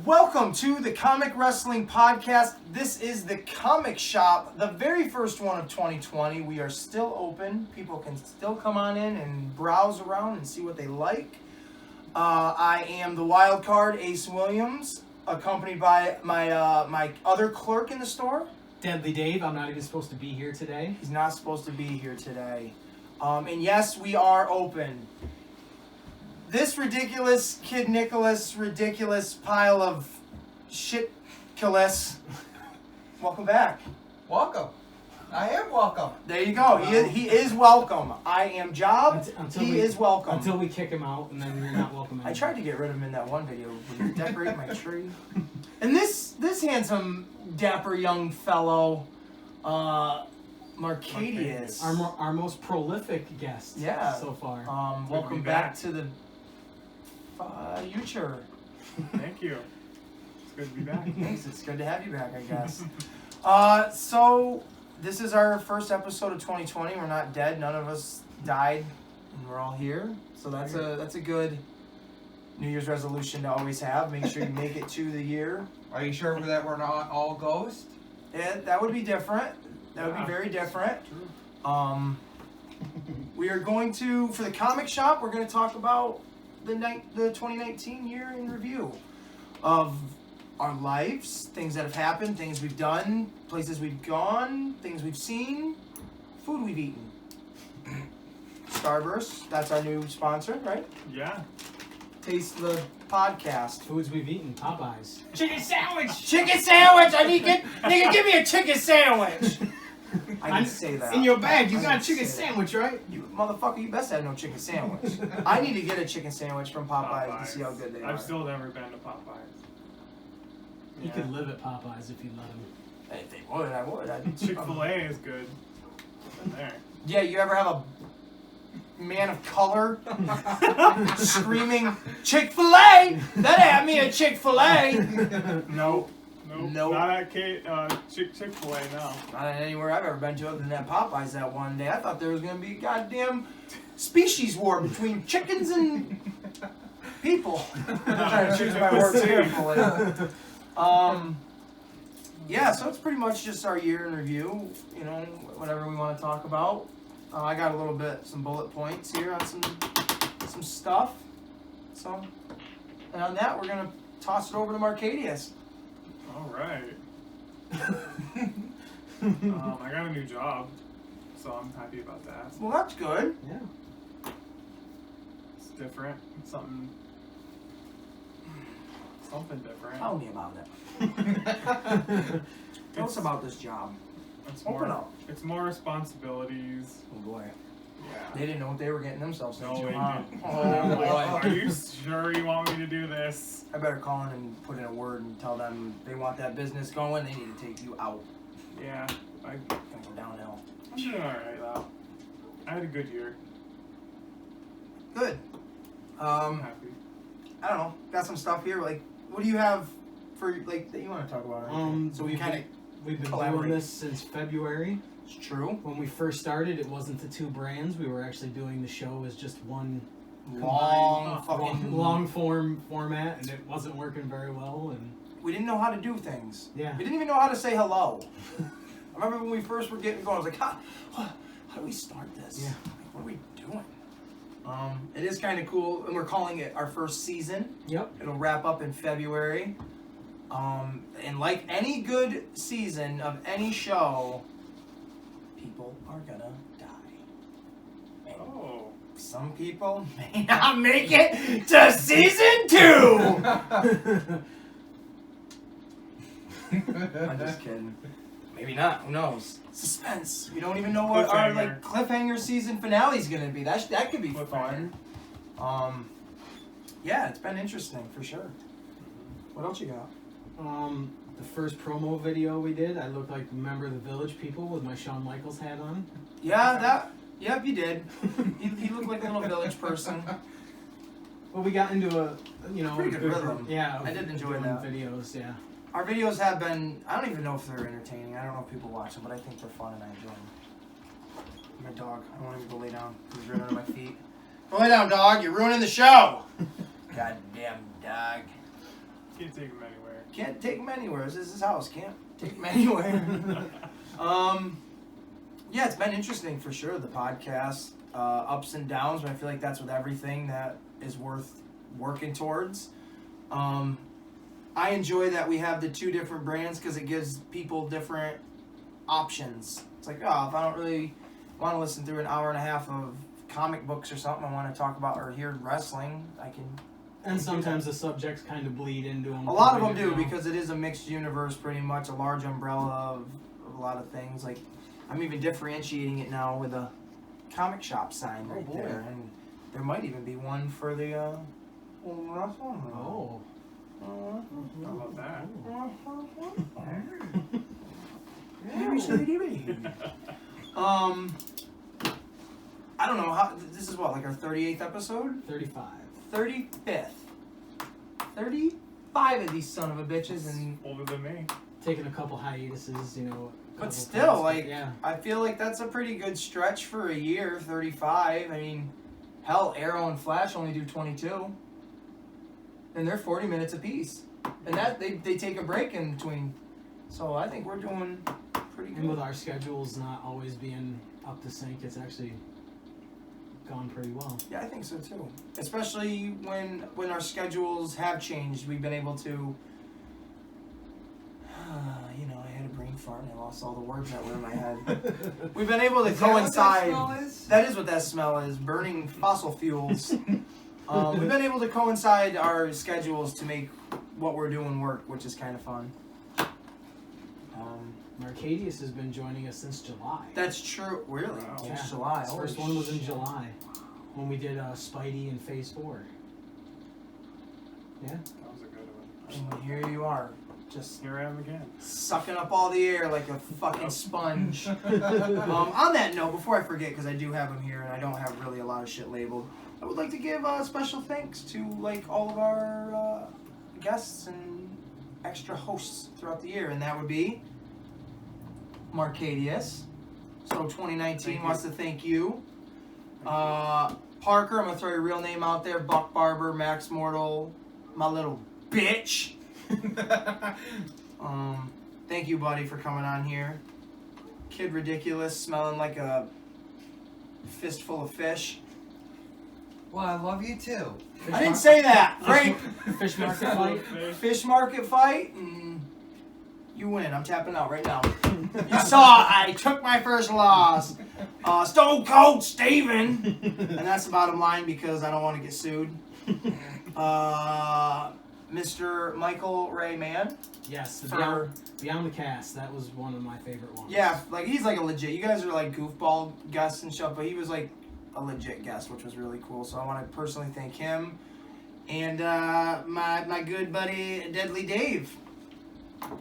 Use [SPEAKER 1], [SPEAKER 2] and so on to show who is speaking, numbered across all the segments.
[SPEAKER 1] Welcome to the Comic Wrestling Podcast. This is the Comic Shop, the very first one of 2020. We are still open. People can still come on in and browse around and see what they like. I am the wild card, Ace Williams, accompanied by my other clerk in the store.
[SPEAKER 2] Deadly Dave, I'm not even supposed to be here today.
[SPEAKER 1] He's not supposed to be here today. And yes, we are open. This ridiculous Kid Nicholas, ridiculous pile of shit-kiless. Welcome back.
[SPEAKER 3] Welcome. I am welcome.
[SPEAKER 1] There you go. He is welcome. I am Job. He is welcome.
[SPEAKER 2] Until we kick him out, and then you're not welcome anymore.
[SPEAKER 1] I tried to get rid of him in that one video when you decorate my tree. And this handsome, dapper young fellow, Marcadius.
[SPEAKER 2] Our most prolific guest so far.
[SPEAKER 1] Welcome back to the future.
[SPEAKER 4] Thank you. It's good to be back.
[SPEAKER 1] Thanks. It's good to have you back, I guess. So this is our first episode of 2020. We're not dead. None of us died, and we're all here. So that's a good New Year's resolution to always have. Make sure you make it to the year.
[SPEAKER 3] Are you sure that we're not all ghosts?
[SPEAKER 1] Yeah, that would be different. That would be very different.
[SPEAKER 4] True.
[SPEAKER 1] We are going to, for the comic shop, we're going to talk about the 2019 year in review of our lives, things that have happened, things we've done, places we've gone, things we've seen, food we've eaten. Starburst, that's our new sponsor, right?
[SPEAKER 4] Yeah.
[SPEAKER 1] Taste the podcast.
[SPEAKER 2] Foods we've eaten, Popeyes.
[SPEAKER 1] Chicken sandwich! Chicken sandwich! Nigga, give me a chicken sandwich! I didn't say that.
[SPEAKER 2] In your bag, you
[SPEAKER 1] I
[SPEAKER 2] got a
[SPEAKER 1] didn't
[SPEAKER 2] chicken
[SPEAKER 1] say that.
[SPEAKER 2] sandwich, right?
[SPEAKER 1] You motherfucker, you best have no chicken sandwich. I need to get a chicken sandwich from Popeyes to see how good they are.
[SPEAKER 4] I've still never been to Popeyes.
[SPEAKER 2] You could live at Popeyes if you let him.
[SPEAKER 1] If they would, I would.
[SPEAKER 4] Chick-fil-A is good. Been there.
[SPEAKER 1] Yeah, you ever have a man of color screaming, Chick-fil-A! That had me a Chick-fil-A!
[SPEAKER 4] Nope.
[SPEAKER 1] Nope.
[SPEAKER 4] Not at Chick-fil-A, no.
[SPEAKER 1] Not anywhere I've ever been to other than that Popeyes that one day. I thought there was going to be a goddamn species war between chickens and people. I'm trying to choose my words carefully. Yeah, so it's pretty much just our year in review, you know, whatever we want to talk about. I got some bullet points here on some stuff. So, and on that, we're going to toss it over to Marcadius.
[SPEAKER 4] All right. I got a new job, so I'm happy about that.
[SPEAKER 1] Well, that's good.
[SPEAKER 2] Yeah.
[SPEAKER 4] It's different. It's something different.
[SPEAKER 1] Tell me about it. Tell us about this job. Open up.
[SPEAKER 4] It's more responsibilities.
[SPEAKER 1] Oh boy.
[SPEAKER 4] Yeah.
[SPEAKER 1] They didn't know what they were getting themselves into.
[SPEAKER 4] No, they
[SPEAKER 1] huh?
[SPEAKER 4] didn't.
[SPEAKER 1] Oh
[SPEAKER 4] I'm like,
[SPEAKER 1] boy.
[SPEAKER 4] are you sure you want me to do this?
[SPEAKER 1] I better call in and put in a word and tell them they want that business going. They need to take you out.
[SPEAKER 4] Yeah.
[SPEAKER 1] Gonna go downhill.
[SPEAKER 4] I'm doing alright though. I had a good year.
[SPEAKER 1] Good.
[SPEAKER 4] I'm happy.
[SPEAKER 1] I don't know. Got some stuff here. Like, what do you have for like that you want to talk about? So we kind of.
[SPEAKER 2] We've been
[SPEAKER 1] collaborate.
[SPEAKER 2] doing this since February.
[SPEAKER 1] It's true.
[SPEAKER 2] When we first started, it wasn't the two brands. We were actually doing the show as just one long form format, and it wasn't working very well. And
[SPEAKER 1] we didn't know how to do things.
[SPEAKER 2] Yeah.
[SPEAKER 1] We didn't even know how to say hello. I remember when we first were getting going, I was like, how do we start this?
[SPEAKER 2] Yeah.
[SPEAKER 1] Like, what are we doing? It is kind of cool, and we're calling it our first season.
[SPEAKER 2] Yep.
[SPEAKER 1] It'll wrap up in February. And like any good season of any show, people are gonna die. And
[SPEAKER 4] Oh.
[SPEAKER 1] some people may not make it to season 2! I'm just kidding. Maybe not. Who knows? Suspense. We don't even know what our
[SPEAKER 4] Cliffhanger.
[SPEAKER 1] cliffhanger season finale is gonna be. That could be fun. Yeah, it's been interesting for sure. What else you got?
[SPEAKER 2] The first promo video we did, I looked like a member of the Village People with my Shawn Michaels hat on.
[SPEAKER 1] Yeah, yep, you did. You look like a little village person.
[SPEAKER 2] Well, we got into a,
[SPEAKER 1] Pretty good rhythm.
[SPEAKER 2] Yeah,
[SPEAKER 1] I did enjoy
[SPEAKER 2] doing
[SPEAKER 1] that.
[SPEAKER 2] videos, yeah.
[SPEAKER 1] Our videos have been, I don't even know if they're entertaining. I don't know if people watch them, but I think they're fun and I enjoy them. My dog, I want him to go lay down. He's running on my feet. Go lay down, dog. You're ruining the show. Goddamn dog.
[SPEAKER 4] Can't take him anywhere.
[SPEAKER 1] Can't take him anywhere. This is his house. Can't take him anywhere. Yeah, it's been interesting for sure, the podcast. Ups and downs, but I feel like that's with everything that is worth working towards. I enjoy that we have the two different brands because it gives people different options. It's like, oh, if I don't really want to listen through an hour and a half of comic books or something, I want to talk about or hear wrestling, I can.
[SPEAKER 2] And sometimes the subjects kind of bleed into them.
[SPEAKER 1] A lot of them do because it is a mixed universe, pretty much a large umbrella of a lot of things. Like, I'm even differentiating it now with a comic shop sign right there, and there might even be one for the.
[SPEAKER 2] Oh.
[SPEAKER 4] How about that?
[SPEAKER 1] I don't know how. This is what, like our 38th episode?
[SPEAKER 2] 35.
[SPEAKER 1] 35th. 35 of these son of a bitches, and
[SPEAKER 4] Older than me.
[SPEAKER 2] Taking a couple hiatuses, you know.
[SPEAKER 1] but still, like,
[SPEAKER 2] yeah.
[SPEAKER 1] I feel like that's a pretty good stretch for a year. 35. I mean, hell, Arrow and Flash only do 22, and they're 40 minutes apiece, and that they take a break in between. So I think we're doing pretty
[SPEAKER 2] And with
[SPEAKER 1] good.
[SPEAKER 2] our schedules not always being up to sync, it's actually gone pretty well.
[SPEAKER 1] Yeah, I think so too. Especially when our schedules have changed, we've been able to. I had a brain fart and I lost all the words that were in my head. We've been able to
[SPEAKER 3] Is that what that
[SPEAKER 1] coincide.
[SPEAKER 3] smell is?
[SPEAKER 1] That is what that smell is, burning fossil fuels. We've been able to coincide our schedules to make what we're doing work, which is kind of fun.
[SPEAKER 2] Marcadius has been joining us since July.
[SPEAKER 1] That's true. Really?
[SPEAKER 4] Wow.
[SPEAKER 1] Since
[SPEAKER 2] Yeah.
[SPEAKER 1] July.
[SPEAKER 2] His
[SPEAKER 1] Holy
[SPEAKER 2] first one was in
[SPEAKER 1] shit.
[SPEAKER 2] July when we did Spidey in Phase 4. Yeah.
[SPEAKER 4] That was a good one.
[SPEAKER 1] And here you are, just
[SPEAKER 4] Here I am again.
[SPEAKER 1] sucking up all the air like a fucking sponge. On that note, before I forget, because I do have them here and I don't have really a lot of shit labeled, I would like to give special thanks to like all of our guests and extra hosts throughout the year, and that would be Marcadius. So 2019 wants to thank you. Parker, I'm gonna throw your real name out there. Buck Barber, Max Mortal, my little bitch. Thank you, buddy, for coming on here. Kid Ridiculous, smelling like a fistful of fish.
[SPEAKER 3] Well, I love you too.
[SPEAKER 1] I didn't say that, Frank.
[SPEAKER 2] Fish market fight.
[SPEAKER 1] Fish market fight, and you win. I'm tapping out right now. You saw I took my first loss. Stone Cold Steven. And that's the bottom line because I don't want to get sued. Mr. Michael Ray Mann.
[SPEAKER 2] Yes, the
[SPEAKER 1] For-
[SPEAKER 2] Beyond the Cast. That was one of my favorite ones.
[SPEAKER 1] Yeah, like he's like a legit. You guys are like goofball guests and stuff, but he was like a legit guest, which was really cool. So I want to personally thank him and my good buddy Deadly Dave.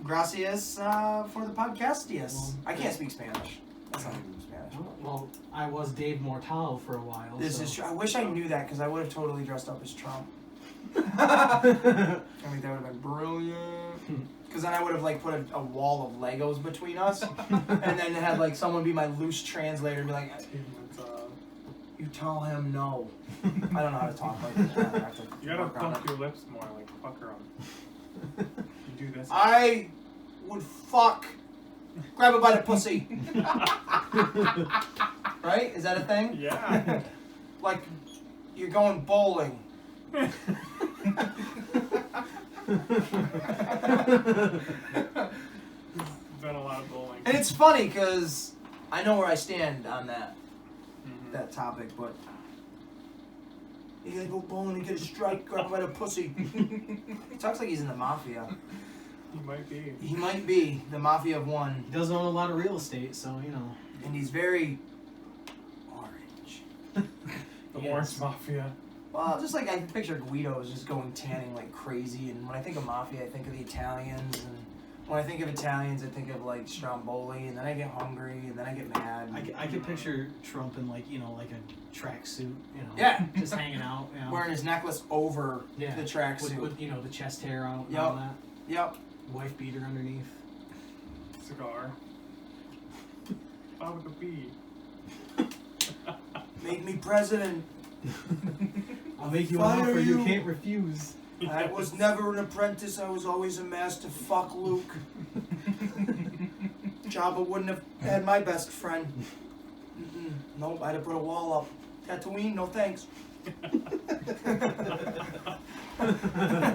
[SPEAKER 1] Gracias for the podcast. Yes,
[SPEAKER 2] Well,
[SPEAKER 1] I can't speak Spanish. That's not even Spanish.
[SPEAKER 2] Well, I was Dave Mortal for a while.
[SPEAKER 1] This
[SPEAKER 2] so.
[SPEAKER 1] is true. I wish I knew that because I would have totally dressed up as Trump. I think that would have been brilliant. Because then I would have like put a wall of Legos between us, and then had like someone be my loose translator and be like, "You tell him no." I don't know how to talk like that. I have to
[SPEAKER 4] You gotta
[SPEAKER 1] work on
[SPEAKER 4] pump
[SPEAKER 1] it.
[SPEAKER 4] your lips more, like pucker them. You do this.
[SPEAKER 1] I would fuck. Grab it by the pussy. Right? Is that a thing?
[SPEAKER 4] Yeah.
[SPEAKER 1] Like you're going bowling.
[SPEAKER 4] Done a lot of bowling.
[SPEAKER 1] And it's funny because I know where I stand on that
[SPEAKER 4] Mhm.
[SPEAKER 1] that topic, but you gotta go bowling and get a strike, grab by the pussy. He talks like he's in the mafia.
[SPEAKER 4] He might be.
[SPEAKER 1] He might be the mafia of one,
[SPEAKER 2] He does own a lot of real estate, so you know.
[SPEAKER 1] and he's very orange.
[SPEAKER 4] The
[SPEAKER 2] Yes.
[SPEAKER 4] Orange Mafia.
[SPEAKER 1] Well, just like I picture Guido is just going tanning like crazy, and when I think of mafia, I think of the Italians, and when I think of Italians, I think of like Stromboli, and then I get hungry, and then I get mad.
[SPEAKER 2] I could picture Trump in like a tracksuit, you know.
[SPEAKER 1] Yeah.
[SPEAKER 2] Just hanging out, you know.
[SPEAKER 1] Wearing his necklace over
[SPEAKER 2] Yeah.
[SPEAKER 1] the tracksuit.
[SPEAKER 2] with you know the chest hair out and
[SPEAKER 1] Yup.
[SPEAKER 2] all that.
[SPEAKER 1] Yep.
[SPEAKER 2] Wife beater underneath.
[SPEAKER 4] Cigar. Bob with a B.
[SPEAKER 1] Make me president.
[SPEAKER 2] I'll make you an
[SPEAKER 1] Fire
[SPEAKER 2] offer you
[SPEAKER 1] you.
[SPEAKER 2] can't refuse.
[SPEAKER 1] I was never an apprentice. I was always a master. Fuck Luke. Jabba wouldn't have had my best friend. Nope, I'd have put a wall up. Tatooine, no thanks. I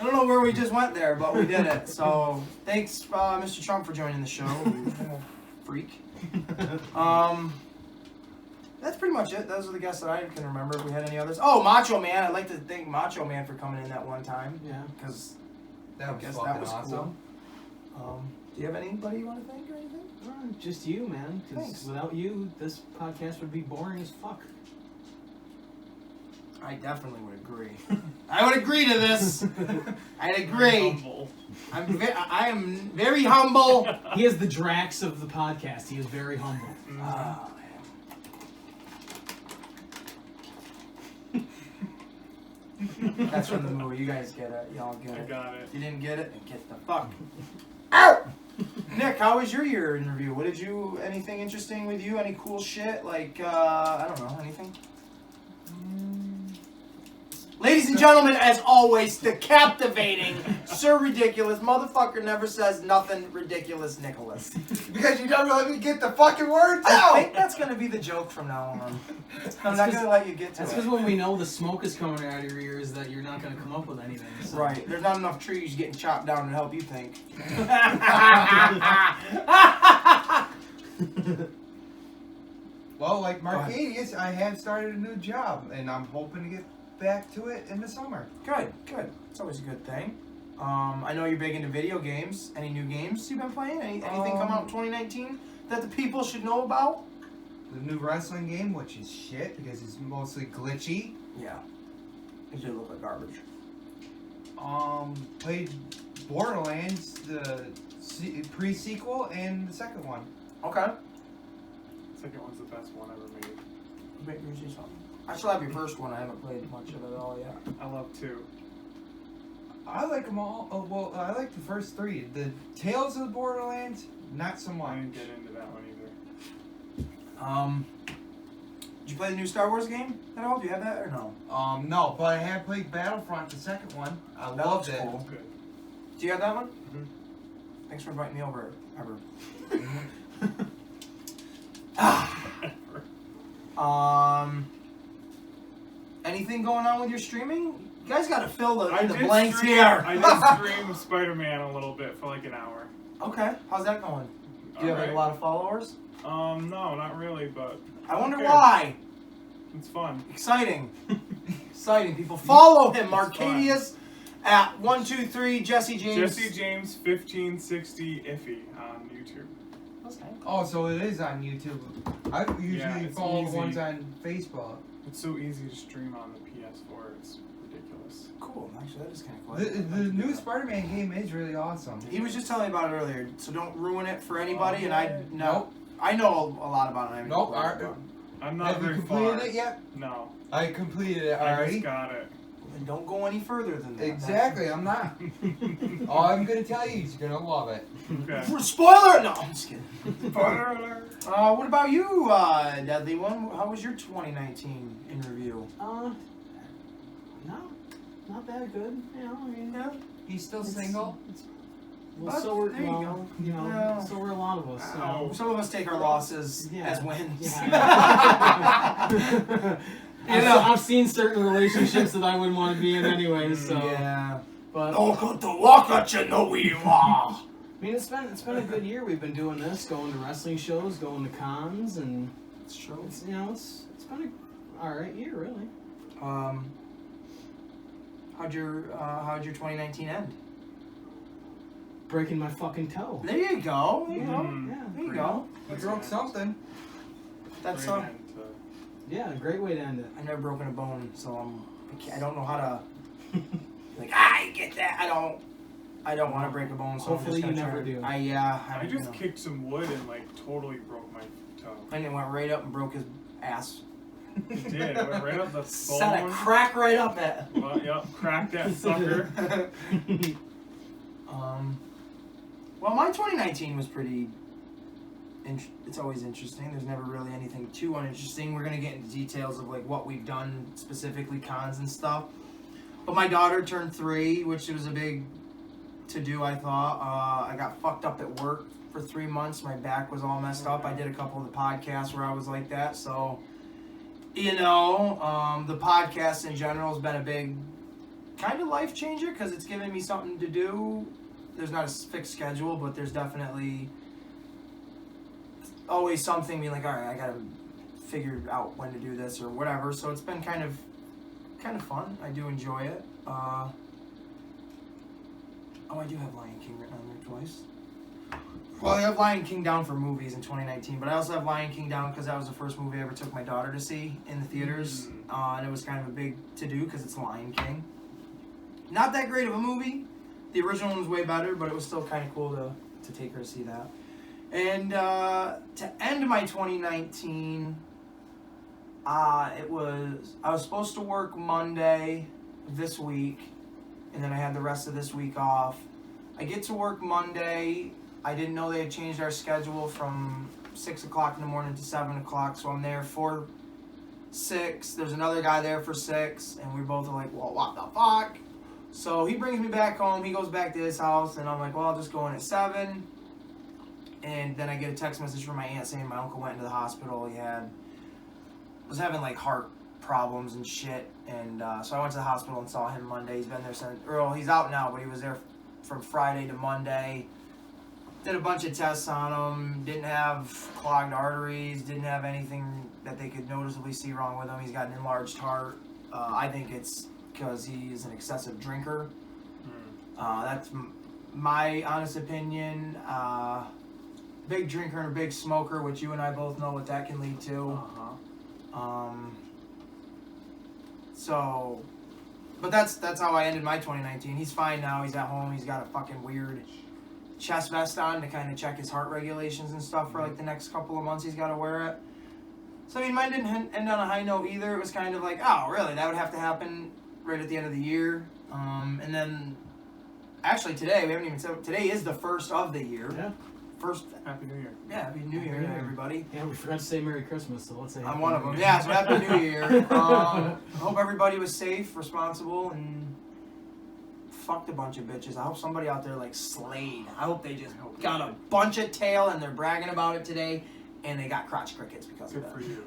[SPEAKER 1] don't know where we just went there, but we did it. So thanks, Mr. Trump, for joining the show. You freak. That's pretty much it. Those are the guests that I can remember. If we had any others. Oh, Macho Man. I'd like to thank Macho Man for coming in that one time.
[SPEAKER 2] Yeah.
[SPEAKER 1] Because
[SPEAKER 3] That was fucking awesome.
[SPEAKER 1] Cool. Do you have anybody you want to thank or anything?
[SPEAKER 2] Just you, man. Because
[SPEAKER 1] Thanks.
[SPEAKER 2] without you, this podcast would be boring as fuck.
[SPEAKER 1] I definitely would agree. I would agree to this. I'd agree.
[SPEAKER 4] Humble.
[SPEAKER 1] I am very humble.
[SPEAKER 2] He is the Drax of the podcast. He is very humble.
[SPEAKER 1] Oh, man. That's from the movie. You guys get it. Y'all get
[SPEAKER 4] I
[SPEAKER 1] it.
[SPEAKER 4] got it.
[SPEAKER 1] If you didn't get it, then get the fuck out. Nick, how was your year in review? What did you? Anything interesting with you? Any cool shit? Like I don't know. Anything? Ladies and gentlemen, as always, the captivating Sir Ridiculous motherfucker never says nothing ridiculous, Nicholas.
[SPEAKER 3] Because you don't let me get the fucking words
[SPEAKER 1] I
[SPEAKER 3] out!
[SPEAKER 1] think that's gonna be the joke from now on. I'm not gonna let you get to
[SPEAKER 2] That's
[SPEAKER 1] it.
[SPEAKER 2] because when we know the smoke is coming out of your ears, that you're not going to come up with anything. So.
[SPEAKER 1] Right, there's not enough trees getting chopped down to help you think.
[SPEAKER 3] Well, like Marcadius, I have started a new job, and I'm hoping to get back to it in the summer.
[SPEAKER 1] Good, good. It's always a good thing. I know you're big into video games. Any new games you've been playing? Anything come out in 2019 that the people should know about?
[SPEAKER 3] The new wrestling game, which is shit because it's mostly glitchy.
[SPEAKER 1] Yeah. It should look like garbage.
[SPEAKER 3] Played Borderlands, the pre-sequel, and the second one.
[SPEAKER 1] Okay.
[SPEAKER 4] Second one's the best one ever made.
[SPEAKER 1] Make me see something. I still have your first one. I haven't played much of it at all yet.
[SPEAKER 4] I love 2.
[SPEAKER 3] I like them all. Oh, well, I like the first 3. The Tales of the Borderlands, not so
[SPEAKER 4] I
[SPEAKER 3] much.
[SPEAKER 4] didn't get into that one either.
[SPEAKER 1] Did you play the new Star Wars game at all? Do you have that or no?
[SPEAKER 3] No, but I have played Battlefront, the second one. I
[SPEAKER 1] That
[SPEAKER 3] loved
[SPEAKER 1] looks
[SPEAKER 3] it.
[SPEAKER 1] cool.
[SPEAKER 4] Good.
[SPEAKER 1] Do you have that one?
[SPEAKER 4] Mhm.
[SPEAKER 1] Thanks for inviting me over, ever. Anything going on with your streaming? You guys gotta fill the blanks here.
[SPEAKER 4] I did stream Spider-Man a little bit for like an hour.
[SPEAKER 1] Okay, how's that going? Do you have like, a lot of followers?
[SPEAKER 4] No, not really, but
[SPEAKER 1] I wonder
[SPEAKER 4] okay.
[SPEAKER 1] why.
[SPEAKER 4] It's fun.
[SPEAKER 1] Exciting. Exciting, people. Follow him,
[SPEAKER 4] It's
[SPEAKER 1] Marcadius, at 123 Jesse James.
[SPEAKER 4] Jesse James 1560 iffy on YouTube.
[SPEAKER 1] Okay.
[SPEAKER 3] Oh, so it is on YouTube. I usually
[SPEAKER 4] it's
[SPEAKER 3] follow the
[SPEAKER 4] easy.
[SPEAKER 3] ones on Facebook.
[SPEAKER 4] It's so easy to stream on the PS4. It's ridiculous.
[SPEAKER 1] Cool. Actually, that is kind of cool.
[SPEAKER 3] The new Spider-Man game is really awesome.
[SPEAKER 1] He was just telling me about it earlier, so don't ruin it for anybody. And I know,
[SPEAKER 3] Nope.
[SPEAKER 1] I know a lot about it. I haven't
[SPEAKER 3] Nope.
[SPEAKER 1] played it, but-
[SPEAKER 4] I'm not
[SPEAKER 3] Have you
[SPEAKER 4] very
[SPEAKER 3] completed
[SPEAKER 4] far.
[SPEAKER 3] it yet?
[SPEAKER 4] No.
[SPEAKER 3] I completed it
[SPEAKER 4] I
[SPEAKER 3] already.
[SPEAKER 4] just got it.
[SPEAKER 1] Then don't go any further than that.
[SPEAKER 3] Exactly, I'm not. All I'm gonna tell you is you're gonna love it.
[SPEAKER 4] Okay.
[SPEAKER 1] Spoiler! No, I'm just kidding.
[SPEAKER 4] Spoiler alert.
[SPEAKER 1] What about you, Deadly One? How was your 2019 in review?
[SPEAKER 2] No, not that good. You know, I mean,
[SPEAKER 1] Yeah.
[SPEAKER 3] He's still
[SPEAKER 2] it's-
[SPEAKER 3] single.
[SPEAKER 2] Well,
[SPEAKER 1] But
[SPEAKER 2] so we're
[SPEAKER 1] there you
[SPEAKER 2] well,
[SPEAKER 1] go.
[SPEAKER 2] you know,
[SPEAKER 1] Yeah.
[SPEAKER 2] so we're a lot of us. So.
[SPEAKER 4] Ow.
[SPEAKER 1] Some of us take our losses
[SPEAKER 2] Yeah.
[SPEAKER 1] as wins.
[SPEAKER 2] Yeah.
[SPEAKER 1] You know.
[SPEAKER 2] I've seen certain relationships that I wouldn't want to be in anyway. So,
[SPEAKER 1] Yeah.
[SPEAKER 2] but
[SPEAKER 1] Don't go to walk at you know who you are.
[SPEAKER 2] I mean, it's been a good year. We've been doing this, going to wrestling shows, going to cons, and
[SPEAKER 1] It's true.
[SPEAKER 2] it's it's been a all right year, really.
[SPEAKER 1] How'd your 2019 end?
[SPEAKER 2] Breaking my fucking toe.
[SPEAKER 1] There you go. There you go.
[SPEAKER 2] Yeah,
[SPEAKER 1] There you go.
[SPEAKER 3] You broke something.
[SPEAKER 1] That's
[SPEAKER 4] Great end to-
[SPEAKER 2] yeah, great way to end it.
[SPEAKER 1] I've never broken a bone, so I don't know how to. Like I get that. I don't want to break a bone, so
[SPEAKER 2] Hopefully
[SPEAKER 1] I'm just
[SPEAKER 2] you
[SPEAKER 1] gonna
[SPEAKER 2] never
[SPEAKER 1] try.
[SPEAKER 2] do.
[SPEAKER 4] I just kicked some wood and like totally broke my toe.
[SPEAKER 1] And it went right up and broke his ass.
[SPEAKER 4] It did. It went right up the
[SPEAKER 1] Set a
[SPEAKER 4] bone.
[SPEAKER 1] crack right up at.
[SPEAKER 4] Well, yep, cracked that sucker.
[SPEAKER 1] Well, my 2019 was pretty. It's always interesting. There's never really anything too uninteresting. We're gonna get into details of like what we've done specifically, cons and stuff. But my daughter turned 3, which was a big to-do, I thought. I got fucked up at work for 3 months. My back was all messed up. I did a couple of the podcasts where I was like that. So, the podcast in general has been a big kind of life changer because it's given me something to do. There's not a fixed schedule, but there's definitely always something being like, all right, I got to figure out when to do this or whatever. So it's been kind of fun. I do enjoy it. I do have Lion King written on there twice. Well, I have Lion King down for movies in 2019, but I also have Lion King down because that was the first movie I ever took my daughter to see in the theaters, and it was kind of a big to-do because it's Lion King. Not that great of a movie. The original one was way better, but it was still kind of cool to take her to see that. And to end my 2019, I was supposed to work Monday this week, and then I had the rest of this week off. I get to work Monday. I didn't know they had changed our schedule from 6 o'clock in the morning to 7 o'clock, so I'm there for 6. There's another guy there for 6, and we both are like, well, what the fuck? So he brings me back home. He goes back to his house, and I'm like, well, I'll just go in at 7. And then I get a text message from my aunt saying my uncle went into the hospital. He was having like heart problems and shit. And so I went to the hospital and saw him Monday. He's been there since, he's out now, but he was there from Friday to Monday. Did a bunch of tests on him. Didn't have clogged arteries. Didn't have anything that they could noticeably see wrong with him. He's got an enlarged heart. I think it's because he's an excessive drinker. That's my honest opinion. Big drinker and a big smoker, which you and I both know what that can lead to. But that's how I ended my 2019. He's fine now. He's at home. He's got a fucking weird chest vest on to kind of check his heart regulations and stuff for like the next couple of months. He's got to wear it. So I mean, mine didn't end on a high note either. It was kind of like, oh, really? That would have to happen right at the end of the year. And then, actually, today we haven't even said. Today is the first of the year.
[SPEAKER 2] Yeah.
[SPEAKER 4] First, Happy New Year.
[SPEAKER 1] Yeah, Happy New Year, everybody.
[SPEAKER 2] Yeah, we forgot to say Merry Christmas, so let's say
[SPEAKER 1] I'm one of them. Yeah, so Happy New Year. I hope everybody was safe, responsible, and fucked a bunch of bitches. I hope somebody out there like slayed. I hope they just got a bunch of tail and they're bragging about it today, and they got crotch crickets because
[SPEAKER 4] Good
[SPEAKER 1] of that.
[SPEAKER 4] for you.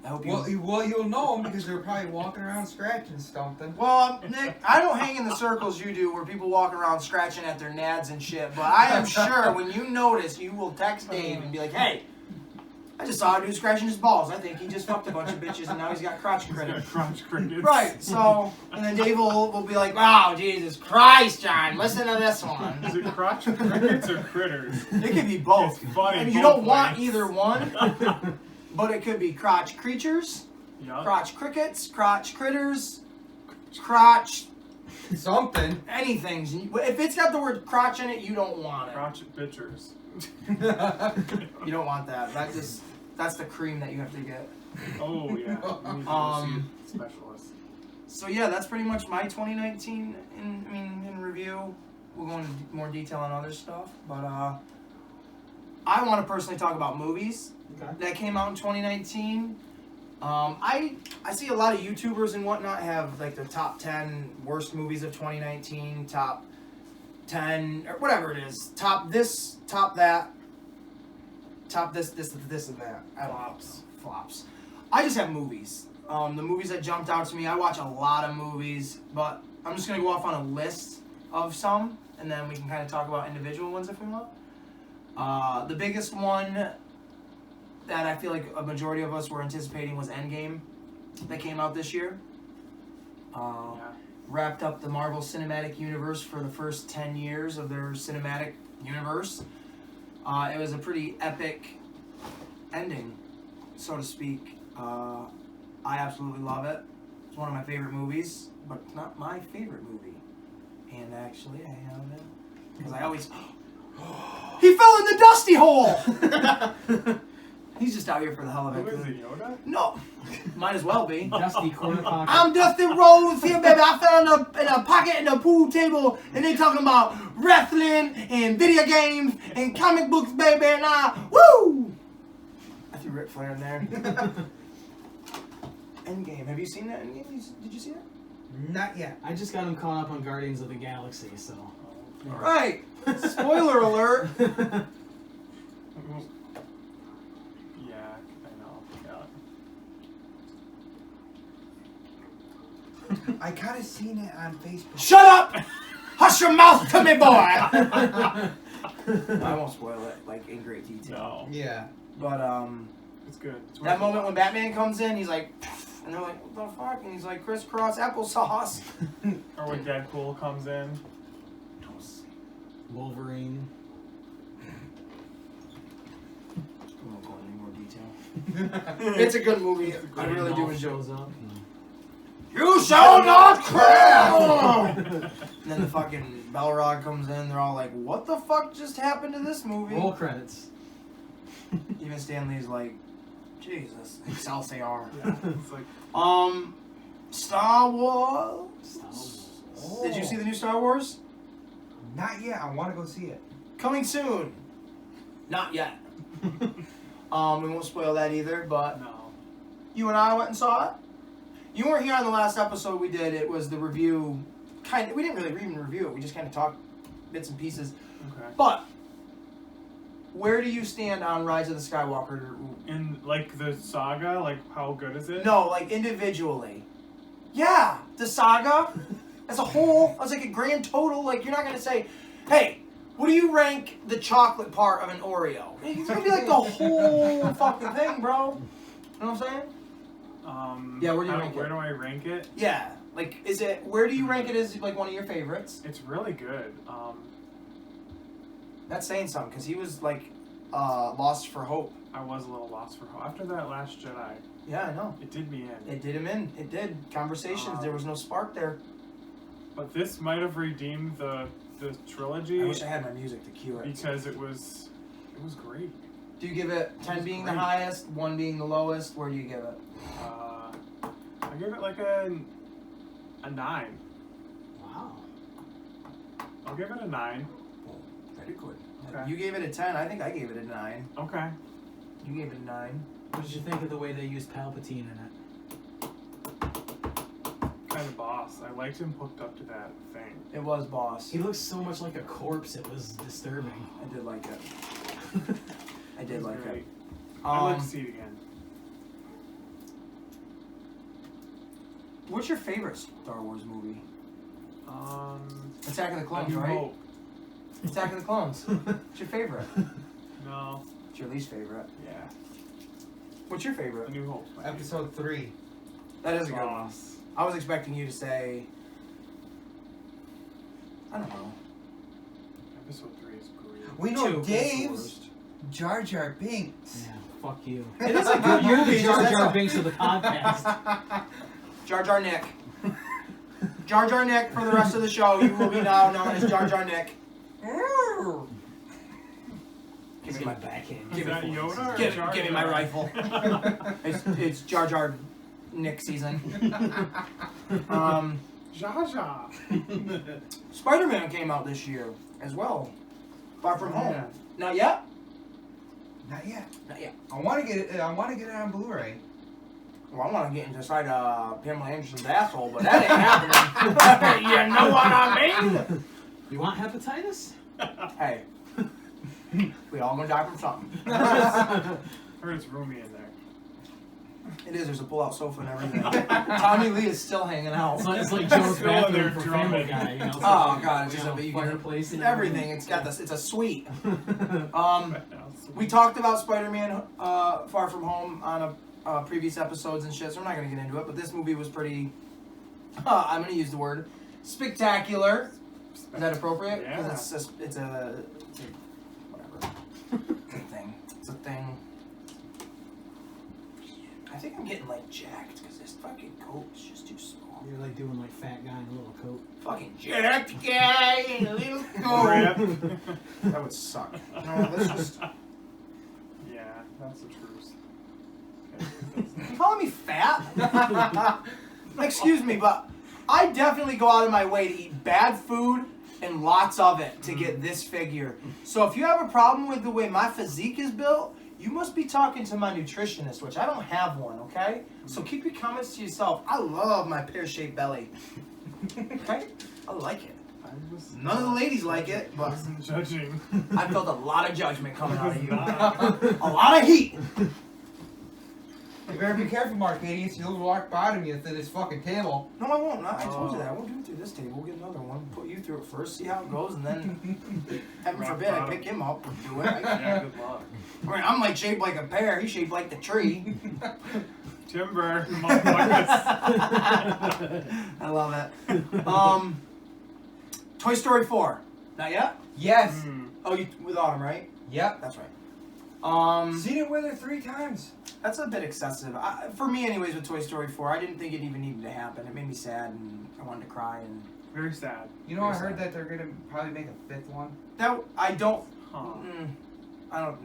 [SPEAKER 1] I hope you.
[SPEAKER 3] Well, you'll know them because they're probably walking around scratching something.
[SPEAKER 1] Well, Nick, I don't hang in the circles you do where people walk around scratching at their nads and shit, but I am sure when you notice, you will text Dave and be like, hey, I just saw a dude scratching his balls. I think he just fucked a bunch of bitches and now he's got crotch crickets.
[SPEAKER 4] Crotch crickets.
[SPEAKER 1] Right, so, and then Dave will be like, wow, Jesus Christ, John, listen to this one.
[SPEAKER 4] Is it crotch crickets or critters?
[SPEAKER 1] It could be both.
[SPEAKER 4] It's funny.
[SPEAKER 1] I mean, you don't want either one, but it could be crotch creatures,
[SPEAKER 4] Yup.
[SPEAKER 1] crotch crickets, crotch critters, crotch
[SPEAKER 3] Something.
[SPEAKER 1] anything. If it's got the word crotch in it, you don't want it.
[SPEAKER 4] Crotch bitchers.
[SPEAKER 1] You don't want that. That's the cream that you have to get.
[SPEAKER 4] Oh, yeah. We need to go see a specialist.
[SPEAKER 1] So yeah, that's pretty much my 2019 in review. We'll go into more detail on other stuff, but I want to personally talk about movies that came out in 2019. I see a lot of YouTubers and whatnot have like their top 10 worst movies of 2019, top 10 or whatever it is, top this, top that, top this and that. Flops. I just have movies. The movies that jumped out to me, I watch a lot of movies, but I'm just gonna go off on a list of some, and then we can kind of talk about individual ones if we want. The biggest one that I feel like a majority of us were anticipating was Endgame, that came out this year. Wrapped up the Marvel Cinematic Universe for the first 10 years of their cinematic universe. It was a pretty epic ending, so to speak. I absolutely love it. It's one of my favorite movies, but not my favorite movie. And actually, I have it. Because I always... He fell in the dusty hole! He's just out here for the hell of it.
[SPEAKER 4] Who is it, Yoda?
[SPEAKER 1] No. Might as well be.
[SPEAKER 2] Dusty corner pocket.
[SPEAKER 1] I'm Dusty Rhodes here, baby. I fell in a pocket in the pool table, and they talking about wrestling and video games and comic books, baby, and woo! I threw Ric Flair in there. Endgame. Have you seen that Endgame? Did you see that?
[SPEAKER 3] Not yet.
[SPEAKER 2] I just got him caught up on Guardians of the Galaxy, so.
[SPEAKER 1] All right. Spoiler alert.
[SPEAKER 4] Yeah, I know. Yeah.
[SPEAKER 3] I kind of seen it on Facebook.
[SPEAKER 1] Shut up! Hush your mouth to me, boy! I won't spoil it, like, in great detail.
[SPEAKER 4] No.
[SPEAKER 3] Yeah.
[SPEAKER 1] But,
[SPEAKER 4] It's good. It's
[SPEAKER 1] that
[SPEAKER 4] worth
[SPEAKER 1] moment
[SPEAKER 4] it.
[SPEAKER 1] when Batman comes in, he's like, and they're like, what the fuck? And he's like, crisscross applesauce.
[SPEAKER 4] Or when Deadpool comes in.
[SPEAKER 2] Wolverine.
[SPEAKER 1] I won't go into any more detail. It's a good movie. I really do
[SPEAKER 2] Dolph
[SPEAKER 1] enjoy
[SPEAKER 2] shows
[SPEAKER 1] it.
[SPEAKER 2] up.
[SPEAKER 1] You shall not kill! And then the fucking Balrog comes in. They're all like, what the fuck just happened to this movie?
[SPEAKER 2] Roll credits.
[SPEAKER 1] Even Stanley's like, Jesus, Excelsior.
[SPEAKER 4] Yeah. It's like,
[SPEAKER 1] Star Wars.
[SPEAKER 2] Star Wars.
[SPEAKER 3] Oh.
[SPEAKER 1] Did you see the new Star Wars?
[SPEAKER 3] Not yet. I want to go see it.
[SPEAKER 1] Coming soon. Not yet. We won't spoil that either, but
[SPEAKER 4] no.
[SPEAKER 1] you and I went and saw it. You weren't here on the last episode we did. It was the review. We didn't really even review it. We just kind of talked bits and pieces.
[SPEAKER 4] Okay.
[SPEAKER 1] But where do you stand on Rise of the Skywalker?
[SPEAKER 4] In, like, the saga, like, how good is it?
[SPEAKER 1] No, like individually. Yeah, the saga as a whole, as like a grand total. Like you're not gonna say, hey, what do you rank the chocolate part of an Oreo? It's gonna be like the whole fucking thing, bro. You know what I'm saying? Yeah, where do you rank it?
[SPEAKER 4] Where do I rank it?
[SPEAKER 1] Yeah, like is it? Where do you rank it as like one of your favorites?
[SPEAKER 4] It's really good.
[SPEAKER 1] That's saying something because he was like lost for hope.
[SPEAKER 4] I was a little lost for hope. After that Last Jedi,
[SPEAKER 1] Yeah, I know.
[SPEAKER 4] it did me in.
[SPEAKER 1] It did him in. It did. Conversations. There was no spark there.
[SPEAKER 4] But this might have redeemed the trilogy
[SPEAKER 1] I wish I had my music to cue it.
[SPEAKER 4] because it was great.
[SPEAKER 1] Do you give it 10 being the highest, 1 being the lowest? Where do you give it?
[SPEAKER 4] I give it like a 9.
[SPEAKER 2] Wow.
[SPEAKER 4] I'll give it a 9.
[SPEAKER 1] Very good.
[SPEAKER 4] Okay.
[SPEAKER 1] You gave it a 10. I think I gave it a 9.
[SPEAKER 4] Okay.
[SPEAKER 1] You gave it a 9.
[SPEAKER 2] What did you think of the way they used Palpatine in it?
[SPEAKER 4] Kind of boss. I liked him hooked up to that thing.
[SPEAKER 1] It was boss.
[SPEAKER 2] He looks so much like a corpse, it was disturbing.
[SPEAKER 1] I did like it. I did
[SPEAKER 4] It was
[SPEAKER 1] like
[SPEAKER 4] great.
[SPEAKER 1] it.
[SPEAKER 4] I'd like to see it again.
[SPEAKER 1] What's your favorite Star Wars movie? Attack of the
[SPEAKER 4] A
[SPEAKER 1] Clones,
[SPEAKER 4] New
[SPEAKER 1] right?
[SPEAKER 4] Hope.
[SPEAKER 1] Attack of the Clones. What's your favorite?
[SPEAKER 4] No.
[SPEAKER 1] What's your least favorite?
[SPEAKER 4] Yeah.
[SPEAKER 1] What's your
[SPEAKER 4] A
[SPEAKER 1] favorite?
[SPEAKER 4] New Hope.
[SPEAKER 3] Episode 3.
[SPEAKER 1] That is a good one.
[SPEAKER 4] Boss.
[SPEAKER 1] I was expecting you to say, I don't know.
[SPEAKER 4] Episode 3 is great.
[SPEAKER 3] We know
[SPEAKER 1] 2 is the
[SPEAKER 3] Dave's
[SPEAKER 1] worst.
[SPEAKER 3] Jar Jar Binks.
[SPEAKER 2] Yeah, fuck you.
[SPEAKER 1] It is a good
[SPEAKER 2] You're
[SPEAKER 1] movie.
[SPEAKER 2] the Jar
[SPEAKER 1] that's
[SPEAKER 2] Jar
[SPEAKER 1] a-
[SPEAKER 2] Binks of the podcast.
[SPEAKER 1] Jar Jar Nick. Jar Jar Nick for the rest of the show. You will be now known as Jar Jar Nick.
[SPEAKER 2] Give me my backhand.
[SPEAKER 4] Is that Yoda or
[SPEAKER 1] Give
[SPEAKER 4] Jar
[SPEAKER 1] me my
[SPEAKER 4] Jar?
[SPEAKER 1] rifle. It's Jar Jar Nick season.
[SPEAKER 4] Jar Jar.
[SPEAKER 1] Spider-Man came out this year as well. Far From Home.
[SPEAKER 4] Yeah.
[SPEAKER 1] Not yet?
[SPEAKER 3] Not yet.
[SPEAKER 1] Not yet.
[SPEAKER 3] I want to get it. I want to get it on Blu-ray.
[SPEAKER 1] Well, I want to get inside Pamela Anderson's asshole, but that ain't happening. You know what I mean?
[SPEAKER 2] You want hepatitis?
[SPEAKER 1] Hey, we all gonna die from something.
[SPEAKER 4] Heard it's roomy in there.
[SPEAKER 1] It is. There's a pull-out sofa and everything. Tommy Lee is still hanging out.
[SPEAKER 2] It's like Joe's
[SPEAKER 4] Still in there
[SPEAKER 2] bathroom for Family
[SPEAKER 4] drumming.
[SPEAKER 2] Guy, you know?
[SPEAKER 1] Oh god, it's just
[SPEAKER 2] You
[SPEAKER 1] a
[SPEAKER 2] know,
[SPEAKER 1] bit
[SPEAKER 2] fireplace and
[SPEAKER 1] everything. It's got this. It's a suite.
[SPEAKER 4] Now,
[SPEAKER 1] We talked about Spider-Man Far From Home on a previous episodes and shit, so we're not gonna get into it. But this movie was pretty. I'm gonna use the word spectacular. Is that appropriate?
[SPEAKER 4] Yeah.
[SPEAKER 1] Because it's a whatever. It's a thing. It's a thing. I think I'm getting like jacked because this fucking coat is just too small.
[SPEAKER 2] You're like doing like fat guy in a little coat.
[SPEAKER 1] Fucking jacked guy in a little coat. That would suck. No, let's just.
[SPEAKER 4] Yeah, that's the truth.
[SPEAKER 1] You calling me fat? Excuse me, but I definitely go out of my way to eat bad food and lots of it to get this figure. So if you have a problem with the way my physique is built, You must be talking to my nutritionist, which I don't have one, okay? So keep your comments to yourself. I love my pear-shaped belly. Okay? I like it. None of the ladies like it,
[SPEAKER 4] I
[SPEAKER 1] but
[SPEAKER 4] wasn't judging.
[SPEAKER 1] I felt a lot of judgment coming out of you.
[SPEAKER 4] Not.
[SPEAKER 1] A lot of heat.
[SPEAKER 3] You better be careful, Marcadius. You'll rock bottom you through this fucking table.
[SPEAKER 1] No, I won't. I told you that. I won't do it through this table. We'll get another one. Put you through it first, see how it goes, and then, heaven
[SPEAKER 4] Rock
[SPEAKER 1] forbid, I
[SPEAKER 4] bottom.
[SPEAKER 1] pick him up and do it.
[SPEAKER 4] Yeah, good luck.
[SPEAKER 1] I mean, I'm like shaped like a pear. He's shaped like the tree.
[SPEAKER 4] Timber, motherfuckers.
[SPEAKER 1] I love it. Toy Story 4. Not yet?
[SPEAKER 3] Yes.
[SPEAKER 1] Oh, you with Autumn, right?
[SPEAKER 3] Yep.
[SPEAKER 1] That's right.
[SPEAKER 3] Seen it with her 3 times.
[SPEAKER 1] That's a bit excessive. For me, anyways, with Toy Story 4, I didn't think it even needed to happen. It made me sad, and I wanted to cry. And
[SPEAKER 4] Very sad.
[SPEAKER 3] You know, I heard that they're gonna probably make a 5th one.
[SPEAKER 1] that I don't.
[SPEAKER 4] Huh.
[SPEAKER 1] No,